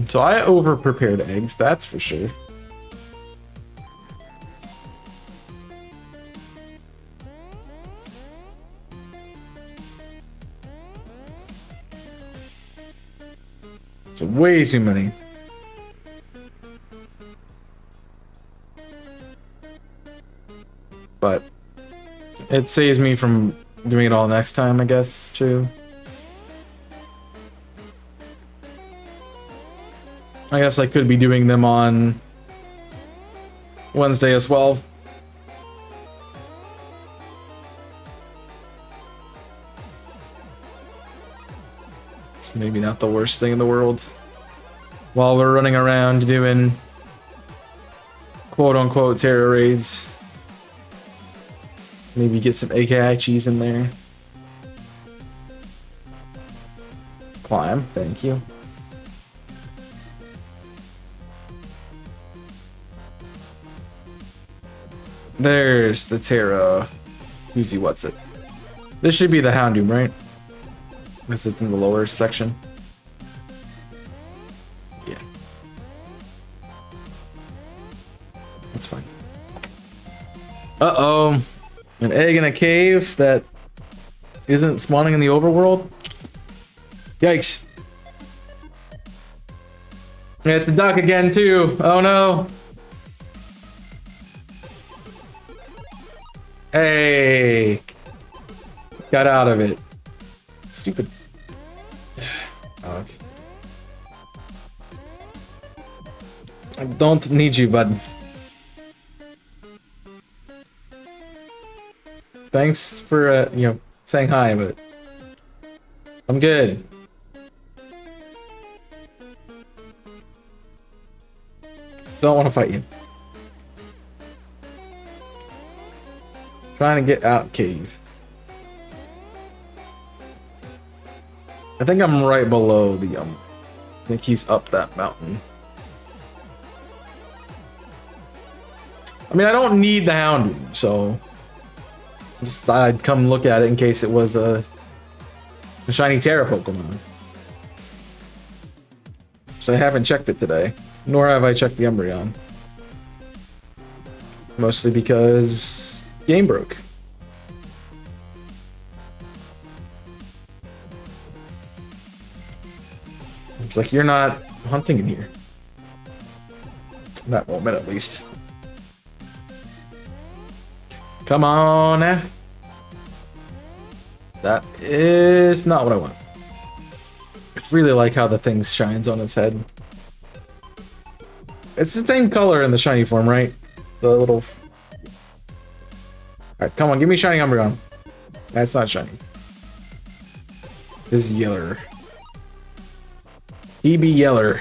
So I over-prepared eggs, that's for sure. It's way too many. But it saves me from doing it all next time, I guess, too. I guess I could be doing them on Wednesday as well. It's maybe not the worst thing in the world. While we're running around doing quote-unquote terror raids. Maybe get some AKI cheese in there. Climb, thank you. There's the Terra. Who's he? What's it? This should be the Houndoom, right? Because it's in the lower section. Yeah. That's fine. Uh-oh. An egg in a cave that isn't spawning in the overworld? Yikes. It's a duck again, too. Oh, no. Hey. Got out of it. Stupid. Oh, okay. I don't need you, bud. Thanks for, saying hi, but I'm good. Don't want to fight you. Trying to get out cave. I think I'm right below the, I think he's up that mountain. I mean, I don't need the Houndoom, so just thought I'd come look at it in case it was a shiny Terra Pokemon. So I haven't checked it today, nor have I checked the Umbreon. Mostly because game broke. It's like, you're not hunting in here. That moment, at least. Come on now. That is not what I want. I really like how the thing shines on its head. It's the same color in the shiny form, right? The little... Alright, come on, give me shiny Umbreon. That's not shiny. This is yeller. He be yeller.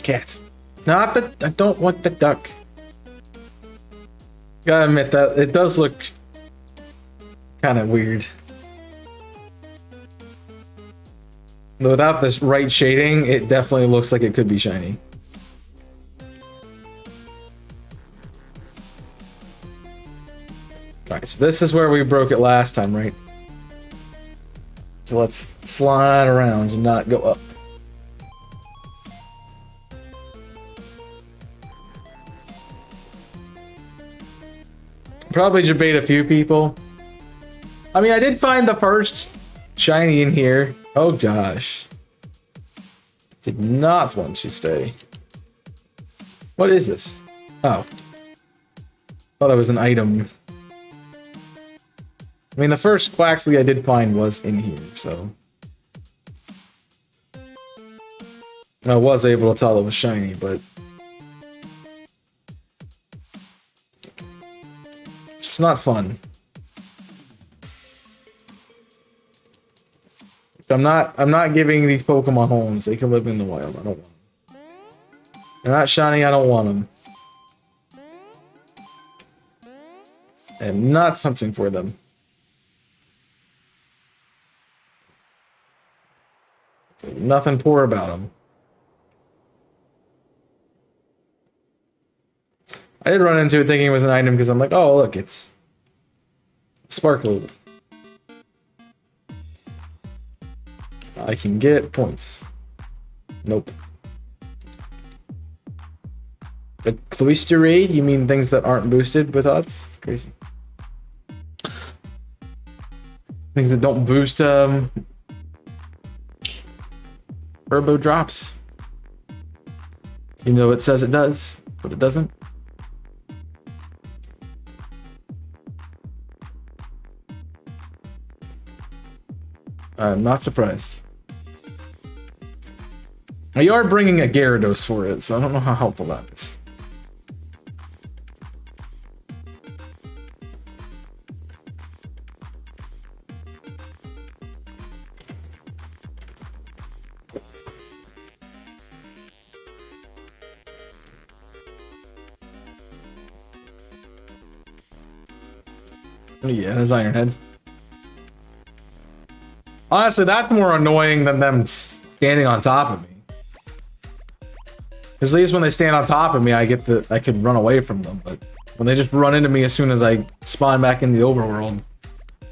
Cat. Not the... I don't want the duck. Gotta admit that it does look kind of weird. Without this right shading, it definitely looks like it could be shiny. Alright, so this is where we broke it last time, right? So let's slide around and not go up. Probably debate a few people. I mean, I did find the first shiny in here. Oh gosh. Did not want to stay. What is this? Oh. Thought it was an item. I mean, the first Quaxley I did find was in here, so... I was able to tell it was shiny, but... not fun. I'm not giving these Pokemon homes. They can live in the wild. I don't want them. They're not shiny. I don't want them. I'm not hunting for them. There's nothing poor about them. I did run into it thinking it was an item because I'm like, oh look, it's sparkle. I can get points. Nope. A cloister raid? You mean things that aren't boosted with odds? It's crazy. Things that don't boost Herbo drops. Even though it says it does, but it doesn't. I'm not surprised. You are bringing a Gyarados for it, so I don't know how helpful that is. Yeah, there's Iron Head. Honestly, that's more annoying than them standing on top of me. At least when they stand on top of me, I could run away from them. But when they just run into me as soon as I spawn back in the overworld,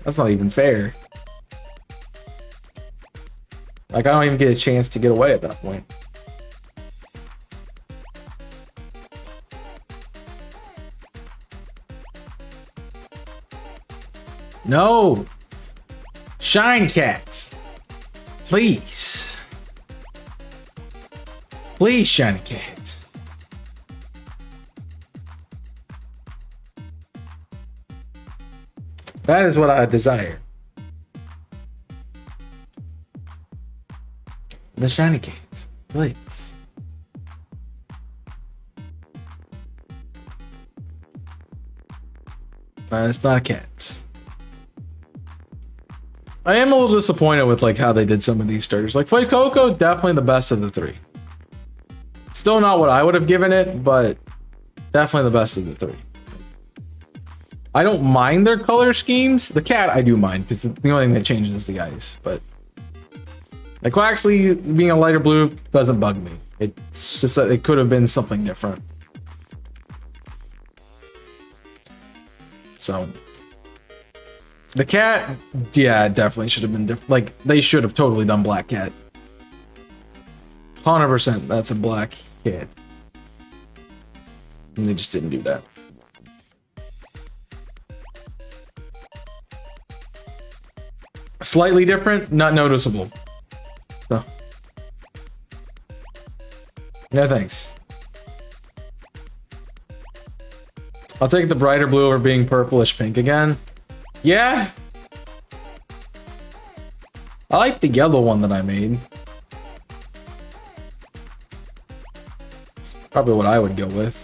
that's not even fair. Like, I don't even get a chance to get away at that point. No! Shine Cat! Please. Please, Shiny Cat. That is what I desire. The Shiny Cat, please. It's not a cat. I am a little disappointed with like how they did some of these starters. Like Fuecoco, definitely the best of the three. Still not what I would have given it, but definitely the best of the three. I don't mind their color schemes. The cat I do mind because the only thing that changes is the ice. But like Quaxley being a lighter blue doesn't bug me. It's just that it could have been something different. So the cat, yeah, definitely should have been different. Like they should have totally done Black Cat. 100%, that's a black cat. And they just didn't do that. Slightly different, not noticeable. So. No thanks. I'll take the brighter blue over being purplish pink again. Yeah. I like the yellow one that I made. Probably what I would go with.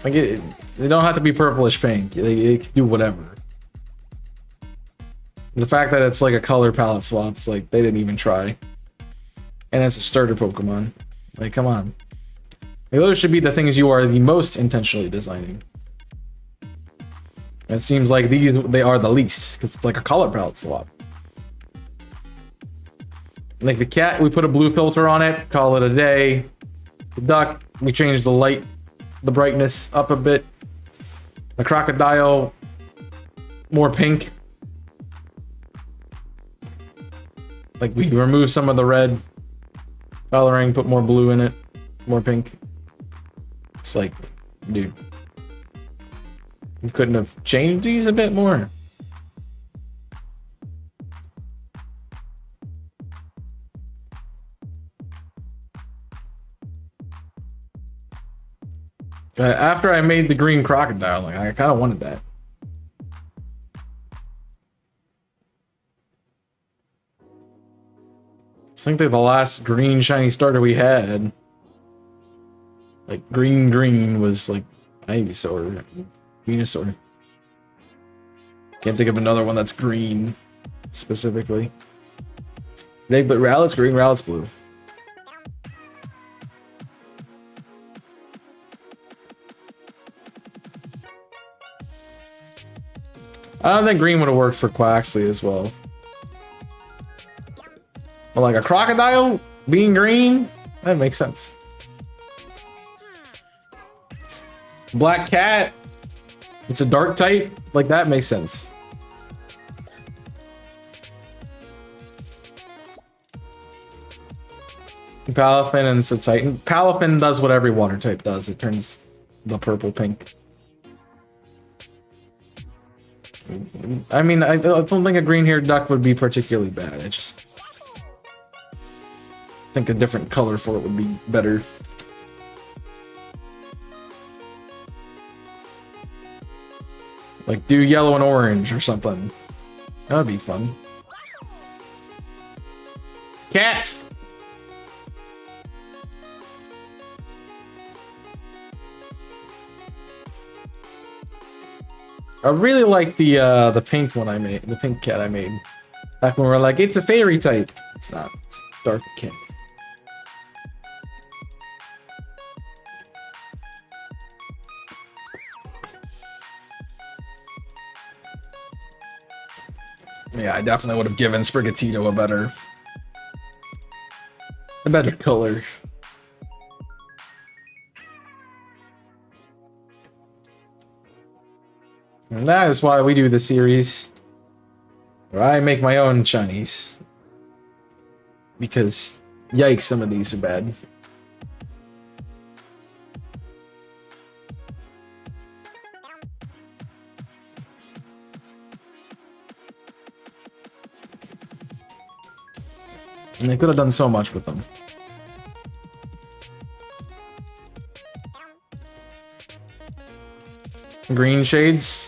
Like they don't have to be purplish pink. They can do whatever. The fact that it's like a color palette swaps, like they didn't even try. And it's a starter Pokemon. Like, come on. Like, those should be the things you are the most intentionally designing. And it seems like they are the least, because it's like a color palette swap. Like the cat, we put a blue filter on it, call it a day. The duck, we changed the brightness up a bit. The crocodile, more pink. Like we removed some of the red coloring, put more blue in it, more pink. It's like, dude, you couldn't have changed these a bit more. After I made the green crocodile, like I kind of wanted that. I think they're the last green shiny starter we had. Like green was like Ivysaur. Venusaur. Can't think of another one that's green, specifically. But Rowlet's green, Rowlet's blue. I don't think green would have worked for Quaxley as well. But like a crocodile being green, that makes sense. Black cat, it's a dark type, like that makes sense. Palafin and Titan. Palafin does what every water type does. It turns the purple pink. I mean, I don't think a green-haired duck would be particularly bad. I just think a different color for it would be better. Like do yellow and orange or something. That would be fun. Cat! I really like the pink one I made, the pink cat I made. Back when we were like, it's a fairy type. It's not. It's a dark cat. Yeah, I definitely would have given Sprigatito a better color. And that is why we do the series where I make my own shinies. Because, yikes, some of these are bad. And they could have done so much with them. Green shades.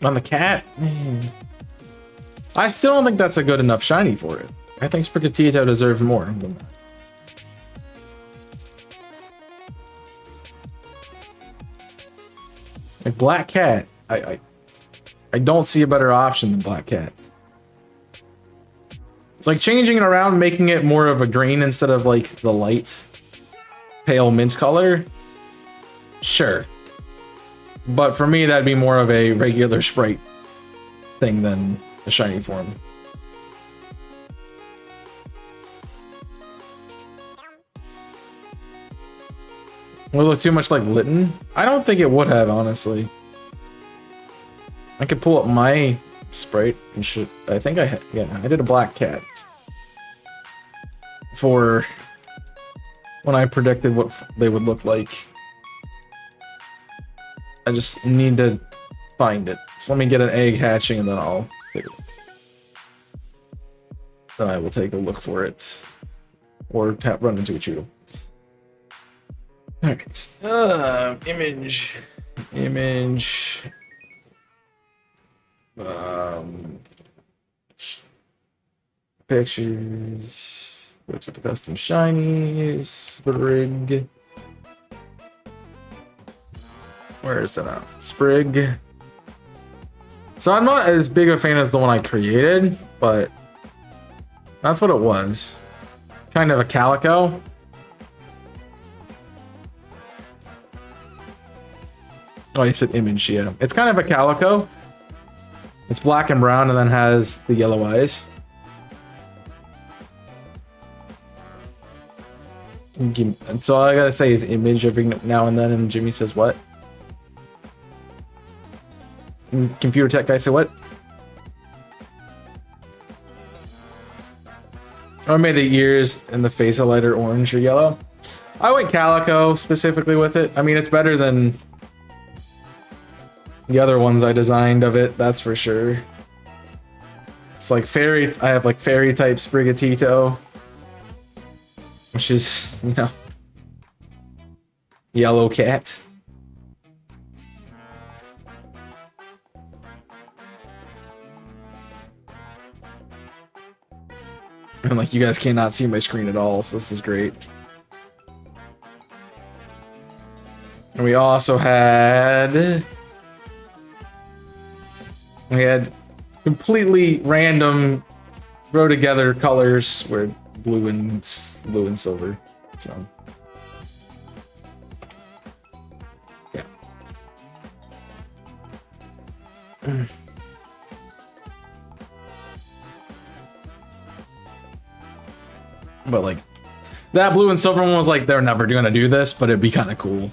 On the cat? Man. I still don't think that's a good enough shiny for it. I think Sprigatito deserves more than that. Like Black Cat, I don't see a better option than Black Cat. It's like changing it around, making it more of a green instead of like the light pale mint color. Sure. But for me, that'd be more of a regular sprite thing than a shiny form. Would it look too much like Litten? I don't think it would have, honestly. I could pull up my sprite and shit. I think I had, yeah, I did a Black Cat. For when I predicted what they would look like. I just need to find it. So let me get an egg hatching and then I'll take it. Then I will take a look for it. Or run into a Choodle. Alright. Image. Pictures. Looks at the custom shinies. Sprig. Where is it at? Sprig. So I'm not as big a fan as the one I created, but that's what it was. Kind of a calico. Oh, you said image, yeah. It's kind of a calico. It's black and brown and then has the yellow eyes. And so all I gotta say is image every now and then, and Jimmy says what? And computer tech guy say what? I made the ears and the face a lighter orange or yellow. I went calico specifically with it. I mean, it's better than the other ones I designed of it, that's for sure. It's like fairy, I have like fairy type Sprigatito, which is, you know, yellow cat. And like you guys cannot see my screen at all, so this is great. And we also had... We had completely random throw together colors where blue and silver. So yeah. But like that blue and silver one was like they're never gonna do this, but it'd be kind of cool.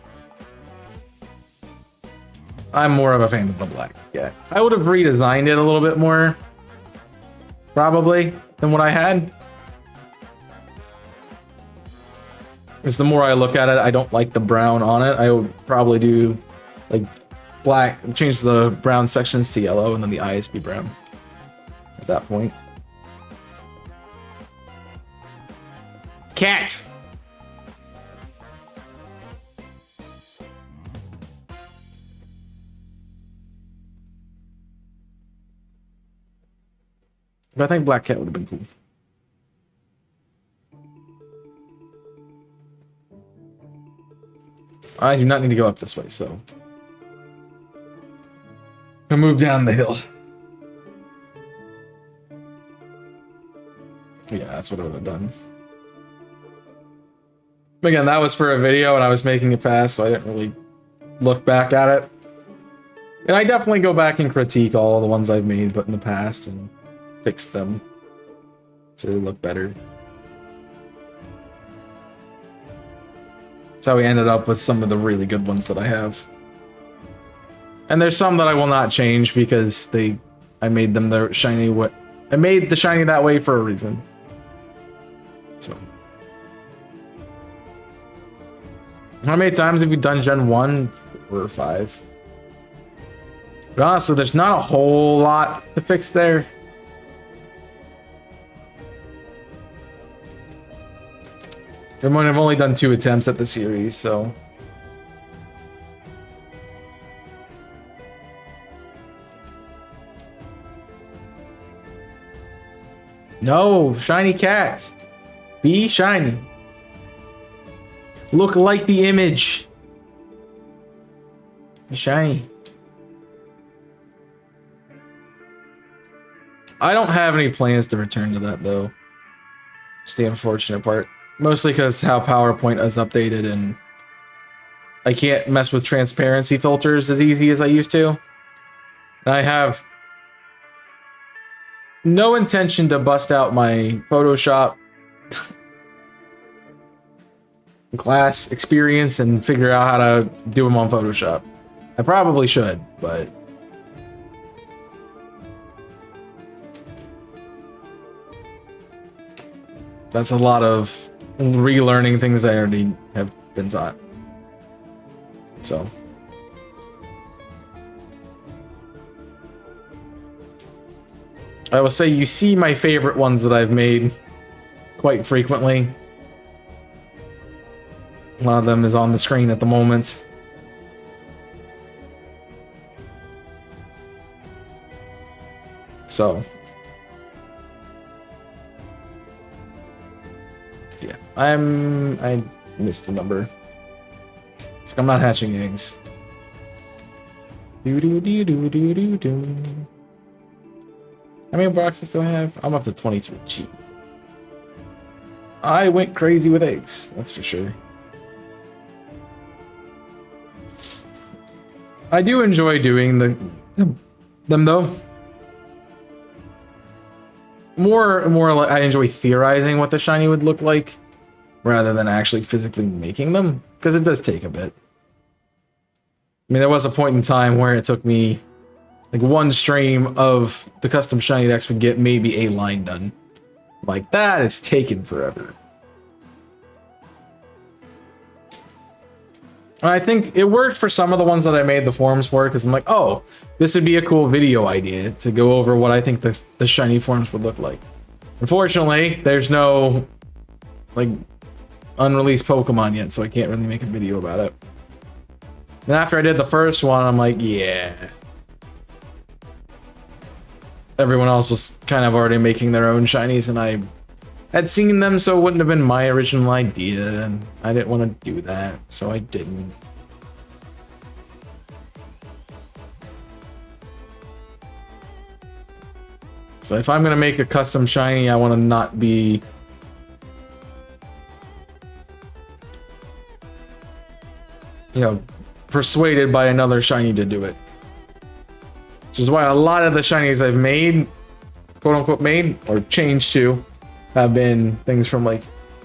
I'm more of a fan of the black. Yeah, I would have redesigned it a little bit more, probably, than what I had. Because the more I look at it, I don't like the brown on it. I would probably do like black, change the brown sections to yellow, and then the eyes be brown at that point. Cat! But I think Black Cat would have been cool. I do not need to go up this way, so I'll move down the hill. Yeah, that's what I would have done. Again, that was for a video and I was making it fast, so I didn't really look back at it. And I definitely go back and critique all the ones I've made but in the past and fix them so they look better. That's how we ended up with some of the really good ones that I have. And there's some that I will not change because I made them the shiny I made the shiny that way for a reason. So how many times have you done Gen 1? 4 or 5? But honestly, there's not a whole lot to fix there. I've only done 2 attempts at the series, so... No, shiny cat. Be shiny. Look like the image. Be shiny. I don't have any plans to return to that, though. It's the unfortunate part. Mostly because how PowerPoint is updated and I can't mess with transparency filters as easy as I used to. I have no intention to bust out my Photoshop class experience and figure out how to do them on Photoshop. I probably should, but that's a lot of relearning things I already have been taught. So I will say you see my favorite ones that I've made quite frequently. A lot of them is on the screen at the moment. So yeah, I missed the number. It's like I'm not hatching eggs. Do do do do do do do. How many boxes do I have? I'm up to 23. Gee. I went crazy with eggs, that's for sure. I do enjoy doing them though. More like I enjoy theorizing what the shiny would look like rather than actually physically making them, because it does take a bit. I mean, there was a point in time where it took me like one stream of the custom shiny decks would get maybe a line done. Like, that is taken forever. And I think it worked for some of the ones that I made the forums for, because I'm like, oh, this would be a cool video idea to go over what I think the shiny forms would look like. Unfortunately, there's no like unreleased Pokemon yet, so I can't really make a video about it. And after I did the first one, I'm like, yeah. Everyone else was kind of already making their own shinies, and I had seen them, so it wouldn't have been my original idea, and I didn't want to do that, so I didn't. So if I'm gonna make a custom shiny, I want to not be persuaded by another shiny to do it. Which is why a lot of the shinies I've made, quote unquote made, or changed to, have been things from like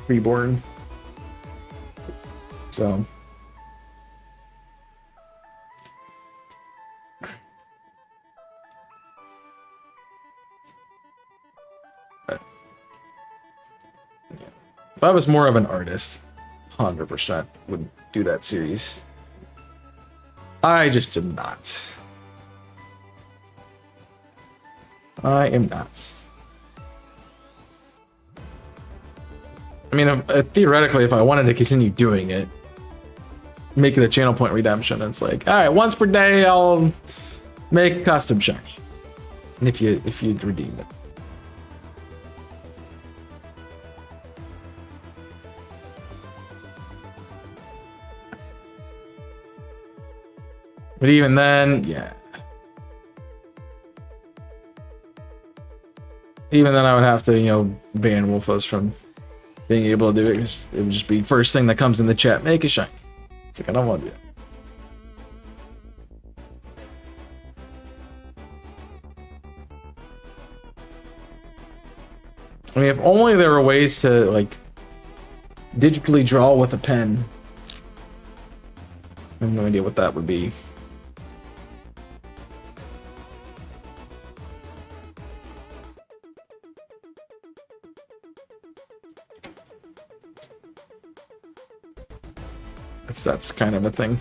Reborn. So if I was more of an artist, 100% would do that series. I just am not. I am not. I mean, theoretically, if I wanted to continue doing it, make it a channel point redemption, it's like, all right, once per day, I'll make a custom shiny. And if you redeem it. But even then, yeah. Even then, I would have to, ban Wolfos from being able to do it, because it would just be first thing that comes in the chat, make a shiny. It's like, I don't want to do that. I mean, if only there were ways to, like, digitally draw with a pen. I have no idea what that would be. Because that's kind of a thing.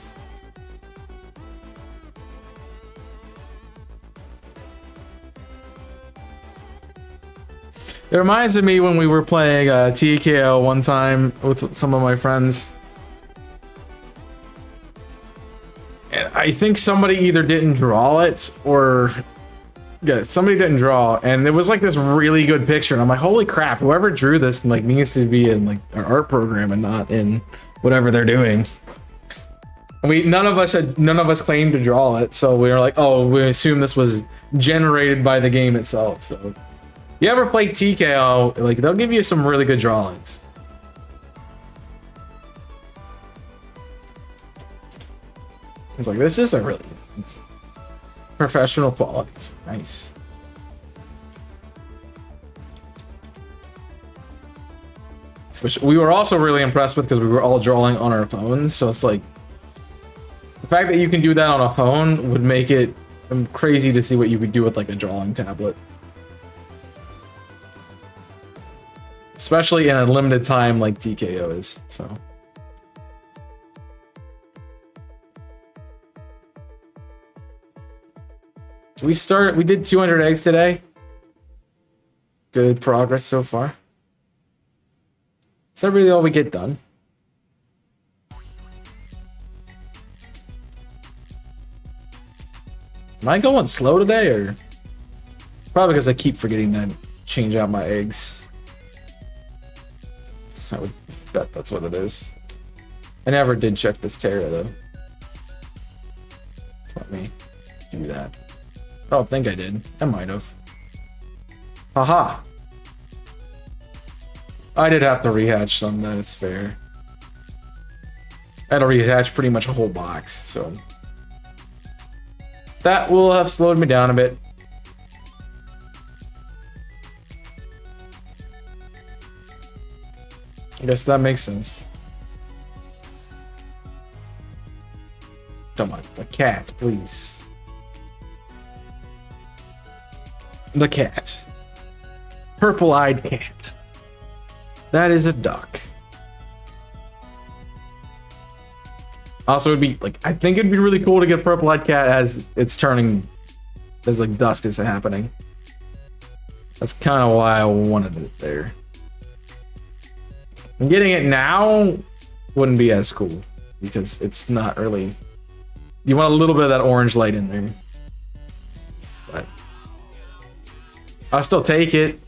It reminds me when we were playing TKO one time with some of my friends. And I think somebody either didn't draw it or... Yeah, somebody didn't draw, and it was like this really good picture, and I'm like, holy crap, whoever drew this like needs to be in like our art program and not in whatever they're doing. None of us claimed to draw it, so we were like, oh, we assume this was generated by the game itself. So you ever play TKO, like they'll give you some really good drawings. I was like, this is a really professional quality. It's nice. Which we were also really impressed with because we were all drawing on our phones, so it's like the fact that you can do that on a phone would make it crazy to see what you could do with like a drawing tablet. Especially in a limited time like TKO is, so. So we did 200 eggs today. Good progress so far. Is that really all we get done? Am I going slow today, or? Probably because I keep forgetting to change out my eggs. I would bet that's what it is. I never did check this Terra though. Let me do that. I don't think I did. I might have. Haha. I did have to rehatch some, that is fair. I had to rehatch pretty much a whole box, so. That will have slowed me down a bit. I guess that makes sense. Come on, the cat, please. The cat. Purple-eyed cat. That is a duck. Also, it'd be like, I think it'd be really cool to get purple-eyed cat as it's turning, as like dusk is happening. That's kind of why I wanted it there. And getting it now wouldn't be as cool because it's not really. You want a little bit of that orange light in there. But I'll still take it.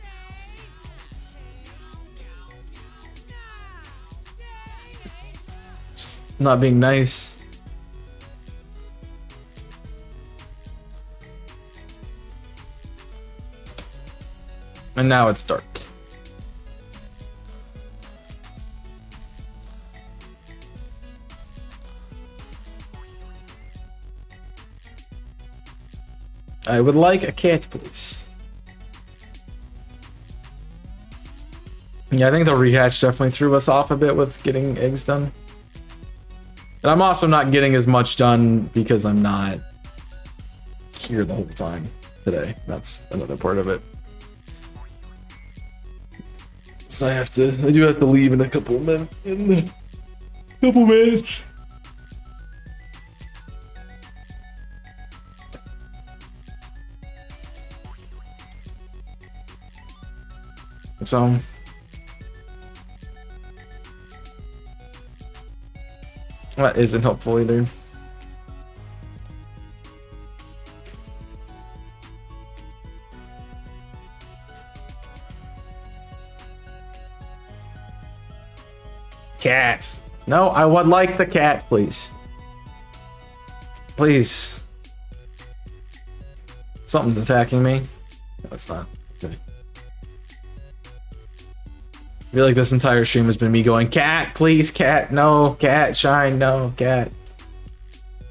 Just not being nice. And now it's dark. I would like a cat, please. Yeah, I think the rehatch definitely threw us off a bit with getting eggs done. And I'm also not getting as much done because I'm not here the whole time today. That's another part of it. So I do have to leave in a couple of minutes. So that isn't helpful either. Cat. No, I would like the cat, please. Please. Something's attacking me. No, it's not. Okay. I feel like this entire stream has been me going, cat, please, cat, no, cat, shine, no, cat.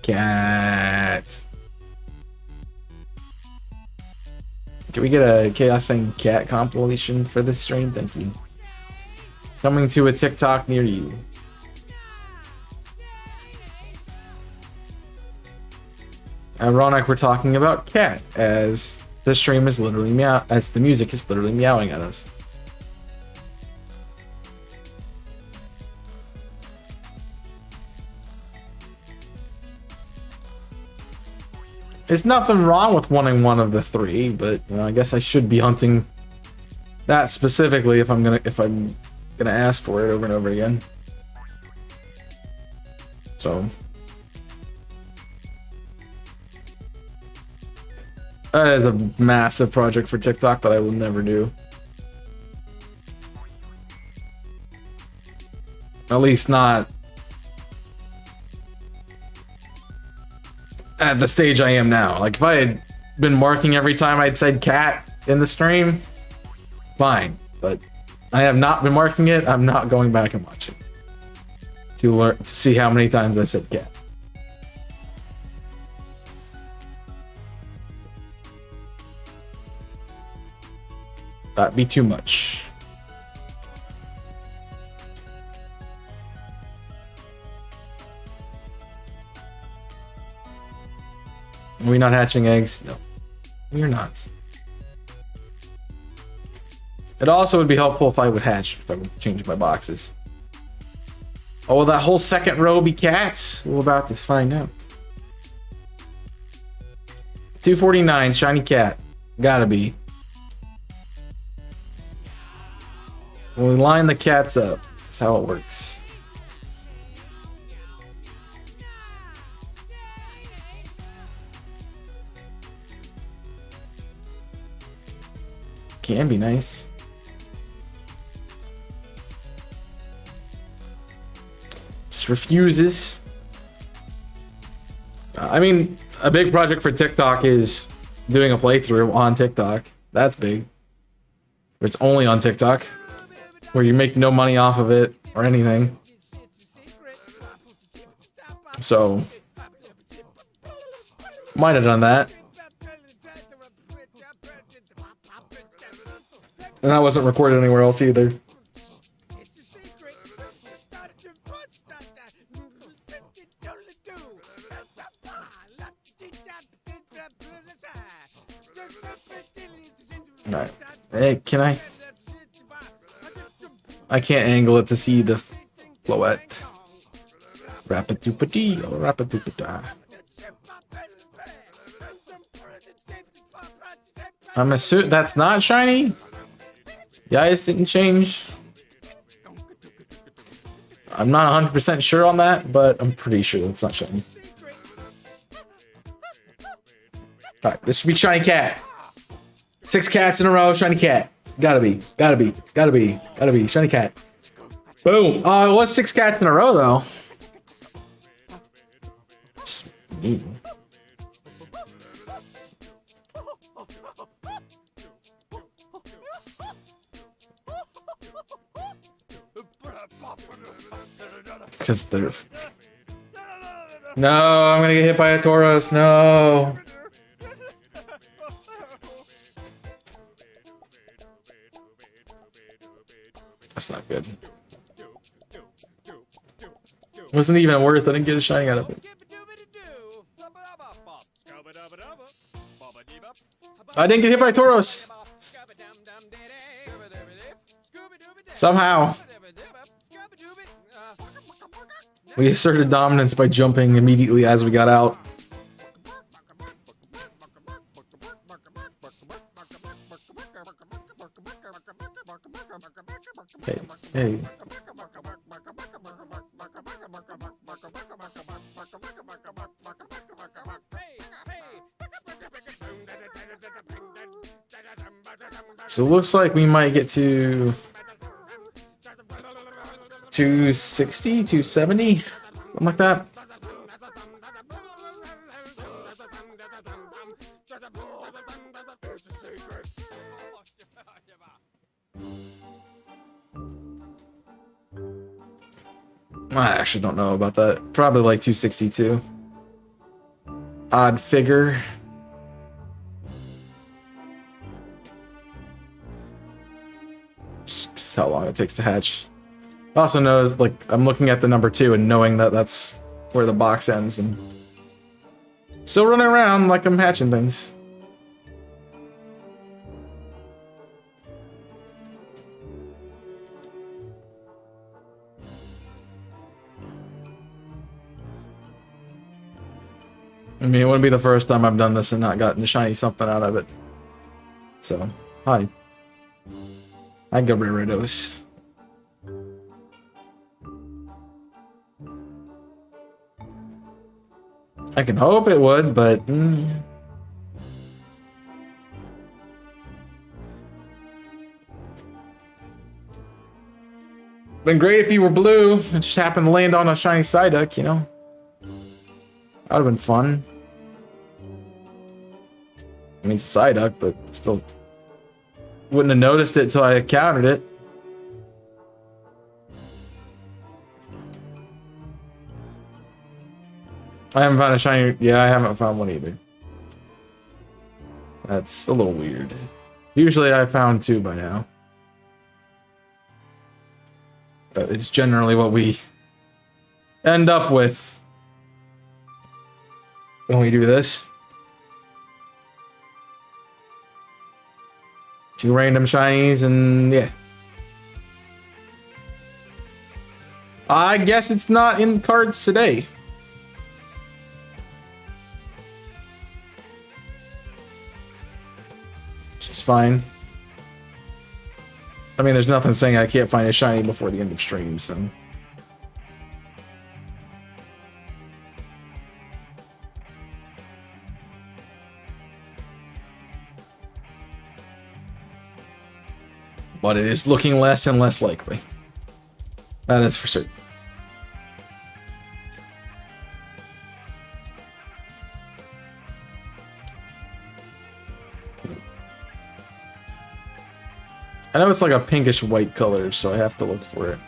Cat. Can we get a Chaos Saying Cat compilation for this stream? Thank you. Coming to a TikTok near you. Ironic we're talking about cat, as the stream is literally as the music is literally meowing at us. There's nothing wrong with wanting one of the three, but you know, I guess I should be hunting that specifically if I'm gonna ask for it over and over again. So that is a massive project for TikTok that I will never do. At least not at the stage I am now. Like, if I had been marking every time I'd said cat in the stream, fine. But I have not been marking it. I'm not going back and watching to see how many times I've said cat. That'd be too much. Are we not hatching eggs? No, we're not. It also would be helpful if I would hatch, if I would change my boxes. Oh, will that whole second row be cats? We're about to find out. 249, shiny cat. Gotta be. When we line the cats up, that's how it works. Can be nice. Just refuses. I mean, a big project for TikTok is doing a playthrough on TikTok. That's big. It's only on TikTok, where you make no money off of it or anything. So, might have done that. And that wasn't recorded anywhere else either. Alright. Hey, can I can't angle it to see the floette. Rap-a-doop-a-dee, oh, rap-a-doop-a-da. I'm assuming that's not shiny? The eyes didn't change. I'm not 100% sure on that, but I'm pretty sure that's not shiny. Alright, this should be shiny cat. 6 cats in a row, shiny cat. Gotta be, shiny cat. Boom. It was 6 cats in a row though. Just mean. Because they're... No, I'm gonna get hit by a Tauros. No. That's not good. Wasn't even worth it. I didn't get a shiny out of it. I didn't get hit by Tauros. Somehow. We asserted dominance by jumping immediately as we got out. Hey, hey. So it looks like we might get to 260, 270, something like that. I actually don't know about that. Probably like 262. Odd figure. Just how long it takes to hatch. Also knows, like, I'm looking at the number 2 and knowing that that's where the box ends and still running around like I'm hatching things. I mean, it wouldn't be the first time I've done this and not gotten a shiny something out of it. So, hi. Hi, Guerreros. I can hope it would, but... Been great if you were blue. It just happened to land on a shiny Psyduck, you know? That would've been fun. I mean, it's a Psyduck, but still... Wouldn't have noticed it till I countered it. I haven't found a shiny... Yeah, I haven't found one either. That's a little weird. Usually I found 2 by now. That is generally what we end up with when we do this. 2 random shinies and yeah. I guess it's not in cards today. Which is fine. I mean, there's nothing saying I can't find a shiny before the end of stream, so... But it is looking less and less likely. That is for certain. I know it's like a pinkish white color, so I have to look for it.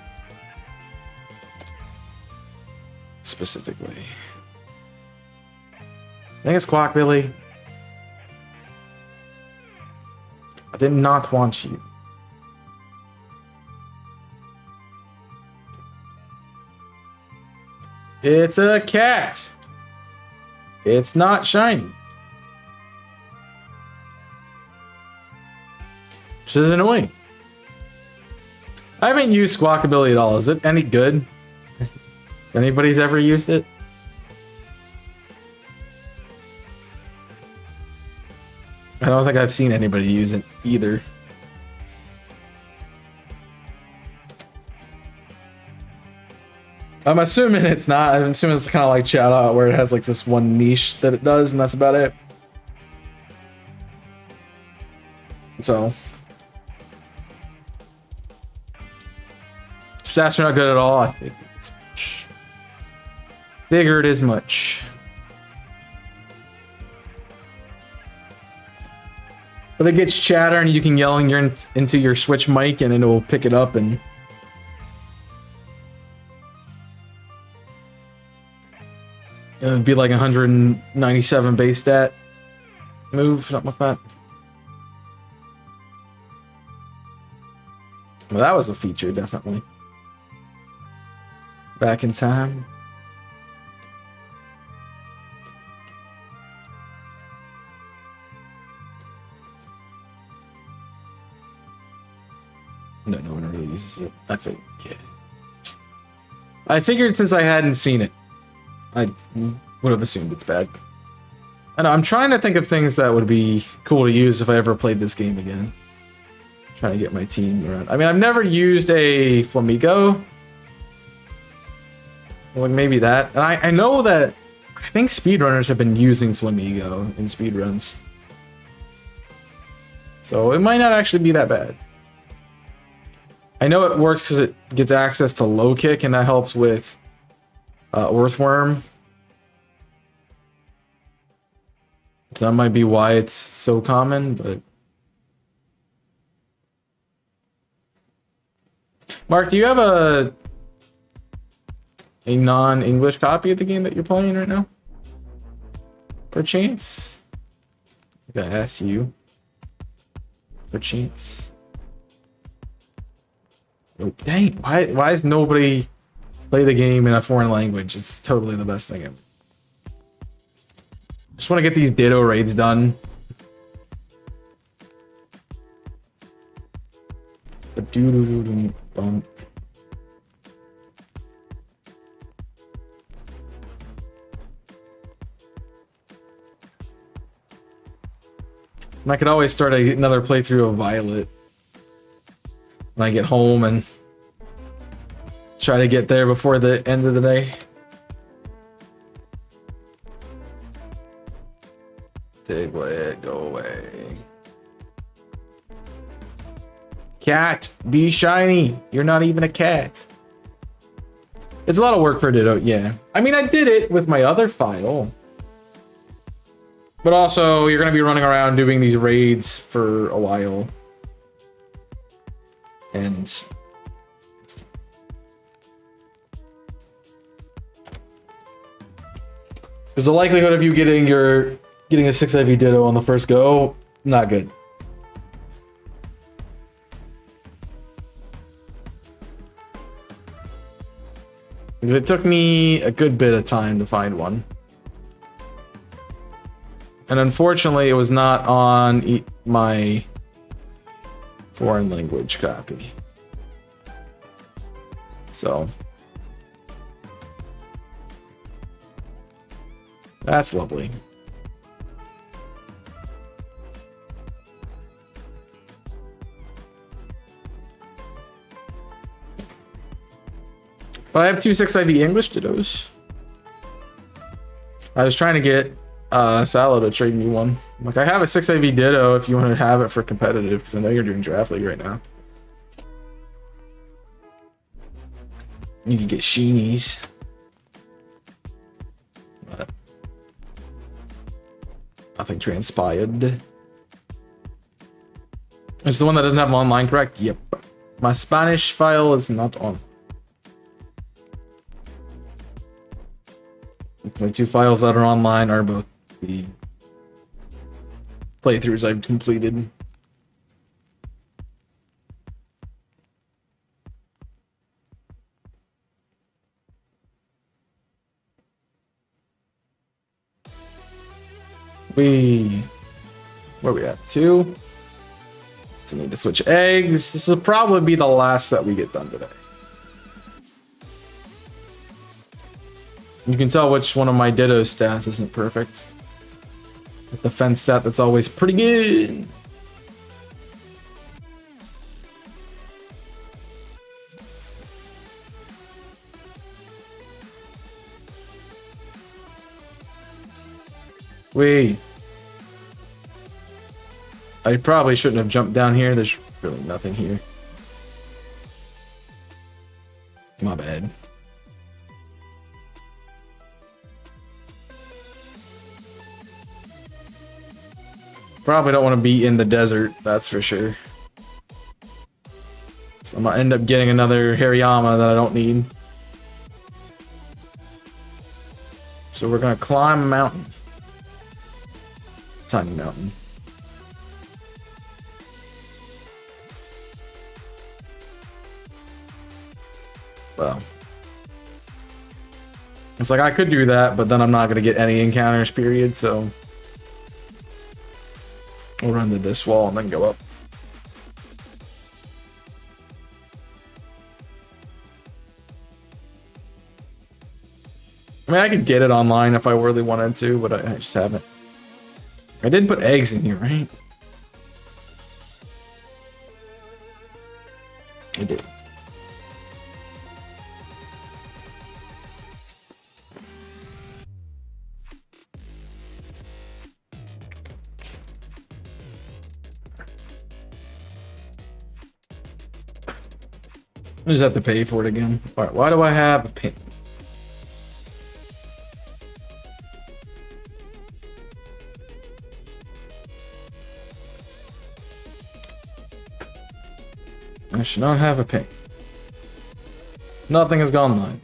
Specifically. I think it's Quackbilly. I did not want you. It's a cat. It's not shiny. Which is annoying. I haven't used Squawkabilly at all. Is it any good? Anybody's ever used it? I don't think I've seen anybody use it either. I'm assuming it's not. I'm assuming it's kind of like Shout Out where it has like this one niche that it does and that's about it. So. Stats are not good at all. I think it's much. Figured as much. But it gets chatter and you can yell into your Switch mic and it will pick it up and... It would be like 197 base stat move, something like that. Well, that was a feature, definitely. Back in time. No one really uses it. I figured since I hadn't seen it, I would have assumed it's bad. I know, I'm trying to think of things that would be cool to use if I ever played this game again. Trying to get my team around. I mean, I've never used a Flamigo. Like maybe that. And I know that I think speedrunners have been using Flamigo in speedruns. So it might not actually be that bad. I know it works because it gets access to low kick, and that helps with Earthworm. So that might be why it's so common, but... Mark, do you have a non-English copy of the game that you're playing right now? Perchance? I think I asked you. Perchance? Oh, dang, why is nobody play the game in a foreign language? It's totally the best thing ever. Just want to get these Ditto raids done. And I could always start another playthrough of Violet when I get home and try to get there before the end of the day. Diglett, go away. Cat, be shiny. You're not even a cat. It's a lot of work for Ditto, yeah. I mean, I did it with my other file. But also, you're going to be running around doing these raids for a while. And... there's a likelihood of you getting a 6 IV Ditto on the first go. Not good. Because it took me a good bit of time to find one. And unfortunately, it was not on my foreign language copy. So... that's lovely. But I have 2 6 IV English Dittos. I was trying to get Salo to trade me one. Like, I have a 6 IV Ditto if you want to have it for competitive, because I know you're doing Draft League right now. You can get Sheenies. But nothing transpired. It's the one that doesn't have online, correct? Yep. My Spanish file is not on. My 2 files that are online are both the playthroughs I've completed. Where are we at? 2. So I need to switch eggs. This will probably be the last that we get done today. You can tell which one of my Ditto stats isn't perfect. With the fence stat that's always pretty good. Wait. I probably shouldn't have jumped down here. There's really nothing here. My bad. Probably don't want to be in the desert, that's for sure. So I'm gonna end up getting another Hariyama that I don't need. So we're gonna climb a mountain. Tiny mountain. Well. It's like I could do that, but then I'm not gonna get any encounters, period, so we'll run to this wall and then go up. I mean, I could get it online if I really wanted to, but I just haven't. I did put eggs in here, right? I did. I just have to pay for it again. Alright, why do I have a pin? I should not have a ping. Nothing has gone live.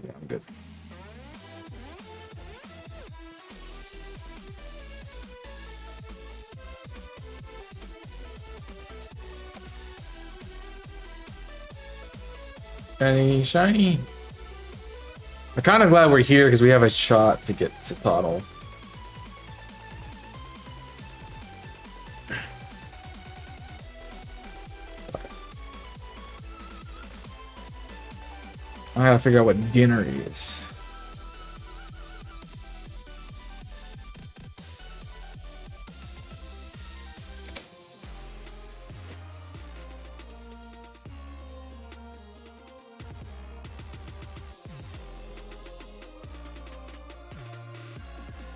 Yeah, I'm good. Any shiny? I'm kind of glad we're here because we have a shot to get to Toddle. I gotta figure out what dinner is.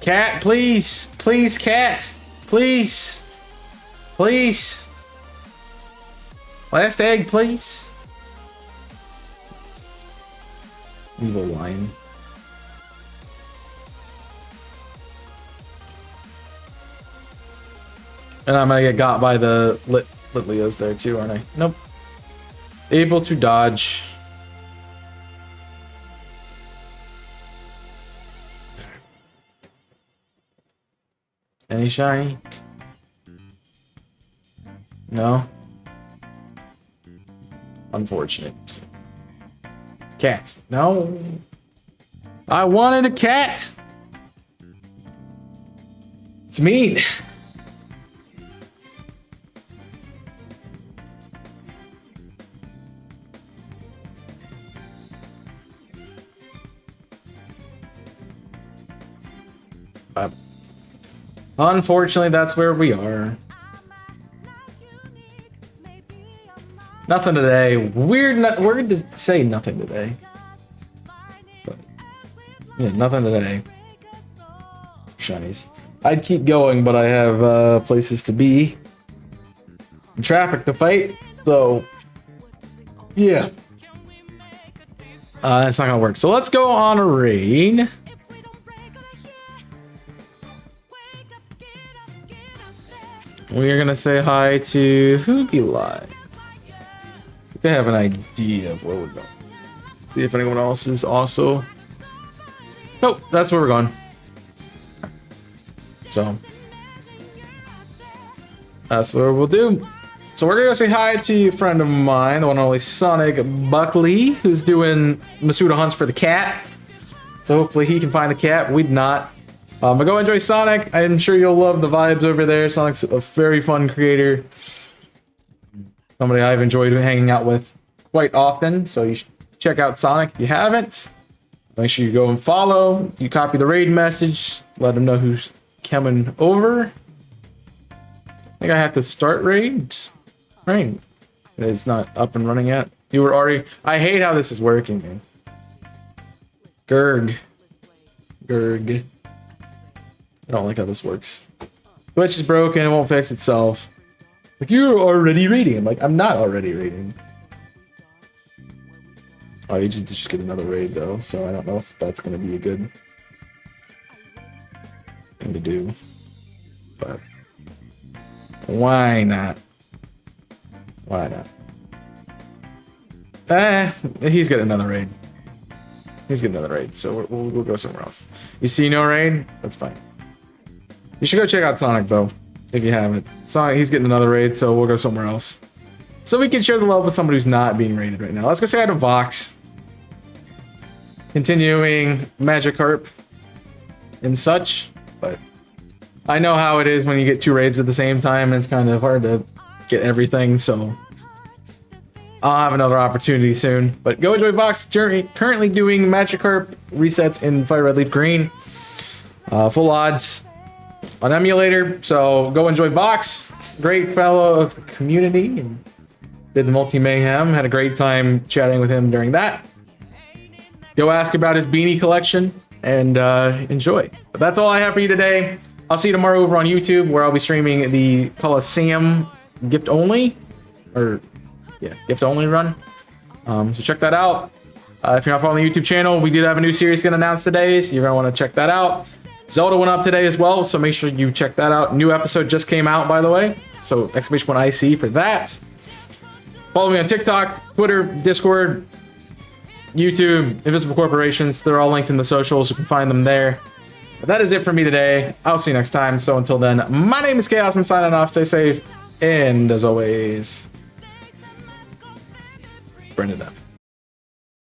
Cat, please. Please, cat. Please. Please. Last egg, please. Evil lion. And I'm gonna get got by the lit Leos there too, aren't I? Nope. Able to dodge. Any shiny? No? Unfortunate. Cat. No. I wanted a cat. It's mean. Unfortunately, that's where we are. Nothing today. Weird to say nothing today. But, yeah, nothing today. Shinies. I'd keep going, but I have places to be. And traffic to fight. So, yeah. It's not gonna work. So let's go on a raid. We're gonna say hi to Hoobie. I have an idea of where we're going. See if anyone else is also. Nope, that's where we're going. So that's what we'll do. So we're gonna say hi to a friend of mine, the one and only Sonic Buckley, who's doing Masuda hunts for the cat. So hopefully he can find the cat. We'd not. But go enjoy Sonic. I'm sure you'll love the vibes over there. Sonic's a very fun creator. Somebody I've enjoyed hanging out with quite often. So you should check out Sonic if you haven't. Make sure you go and follow. You copy the raid message. Let them know who's coming over. I think I have to start raid. Right. It's not up and running yet. You were already... I hate how this is working, man. Gerg. I don't like how this works. Twitch is broken, it won't fix itself. Like, you're already raiding. I'm like, I'm not already raiding. Oh, you just get another raid though, so I don't know if that's gonna be a good. thing to do. But why not? Why not? He's got another raid. He's got another raid, so we'll go somewhere else. You see no raid? That's fine. You should go check out Sonic, though, if you haven't. Sonic, he's getting another raid, so we'll go somewhere else. So we can share the love with somebody who's not being raided right now. Let's go say hi to Vox. Continuing Magikarp and such, but I know how it is when you get 2 raids at the same time. It's kind of hard to get everything, so I'll have another opportunity soon. But go enjoy Vox. Currently doing Magikarp resets in Fire Red Leaf Green. Full odds on emulator, so go enjoy Vox. Great fellow of the community and did the multi mayhem. Had a great time chatting with him during that. Go ask about his beanie collection and enjoy. But that's all I have for you today. I'll see you tomorrow over on YouTube, where I'll be streaming the Coliseum gift only, or yeah, gift only run. So check that out. If you're not following the YouTube channel, we did have a new series getting announced today, so you're gonna want to check that out. Zelda went up today as well, so make sure you check that out. New episode just came out, by the way, so !IC for that. Follow me on TikTok, Twitter, Discord, YouTube, Invisible Corporations. They're all linked in the socials. You can find them there. But that is it for me today. I'll see you next time. So until then, my name is Chaos. I'm signing off. Stay safe. And as always, burn it up.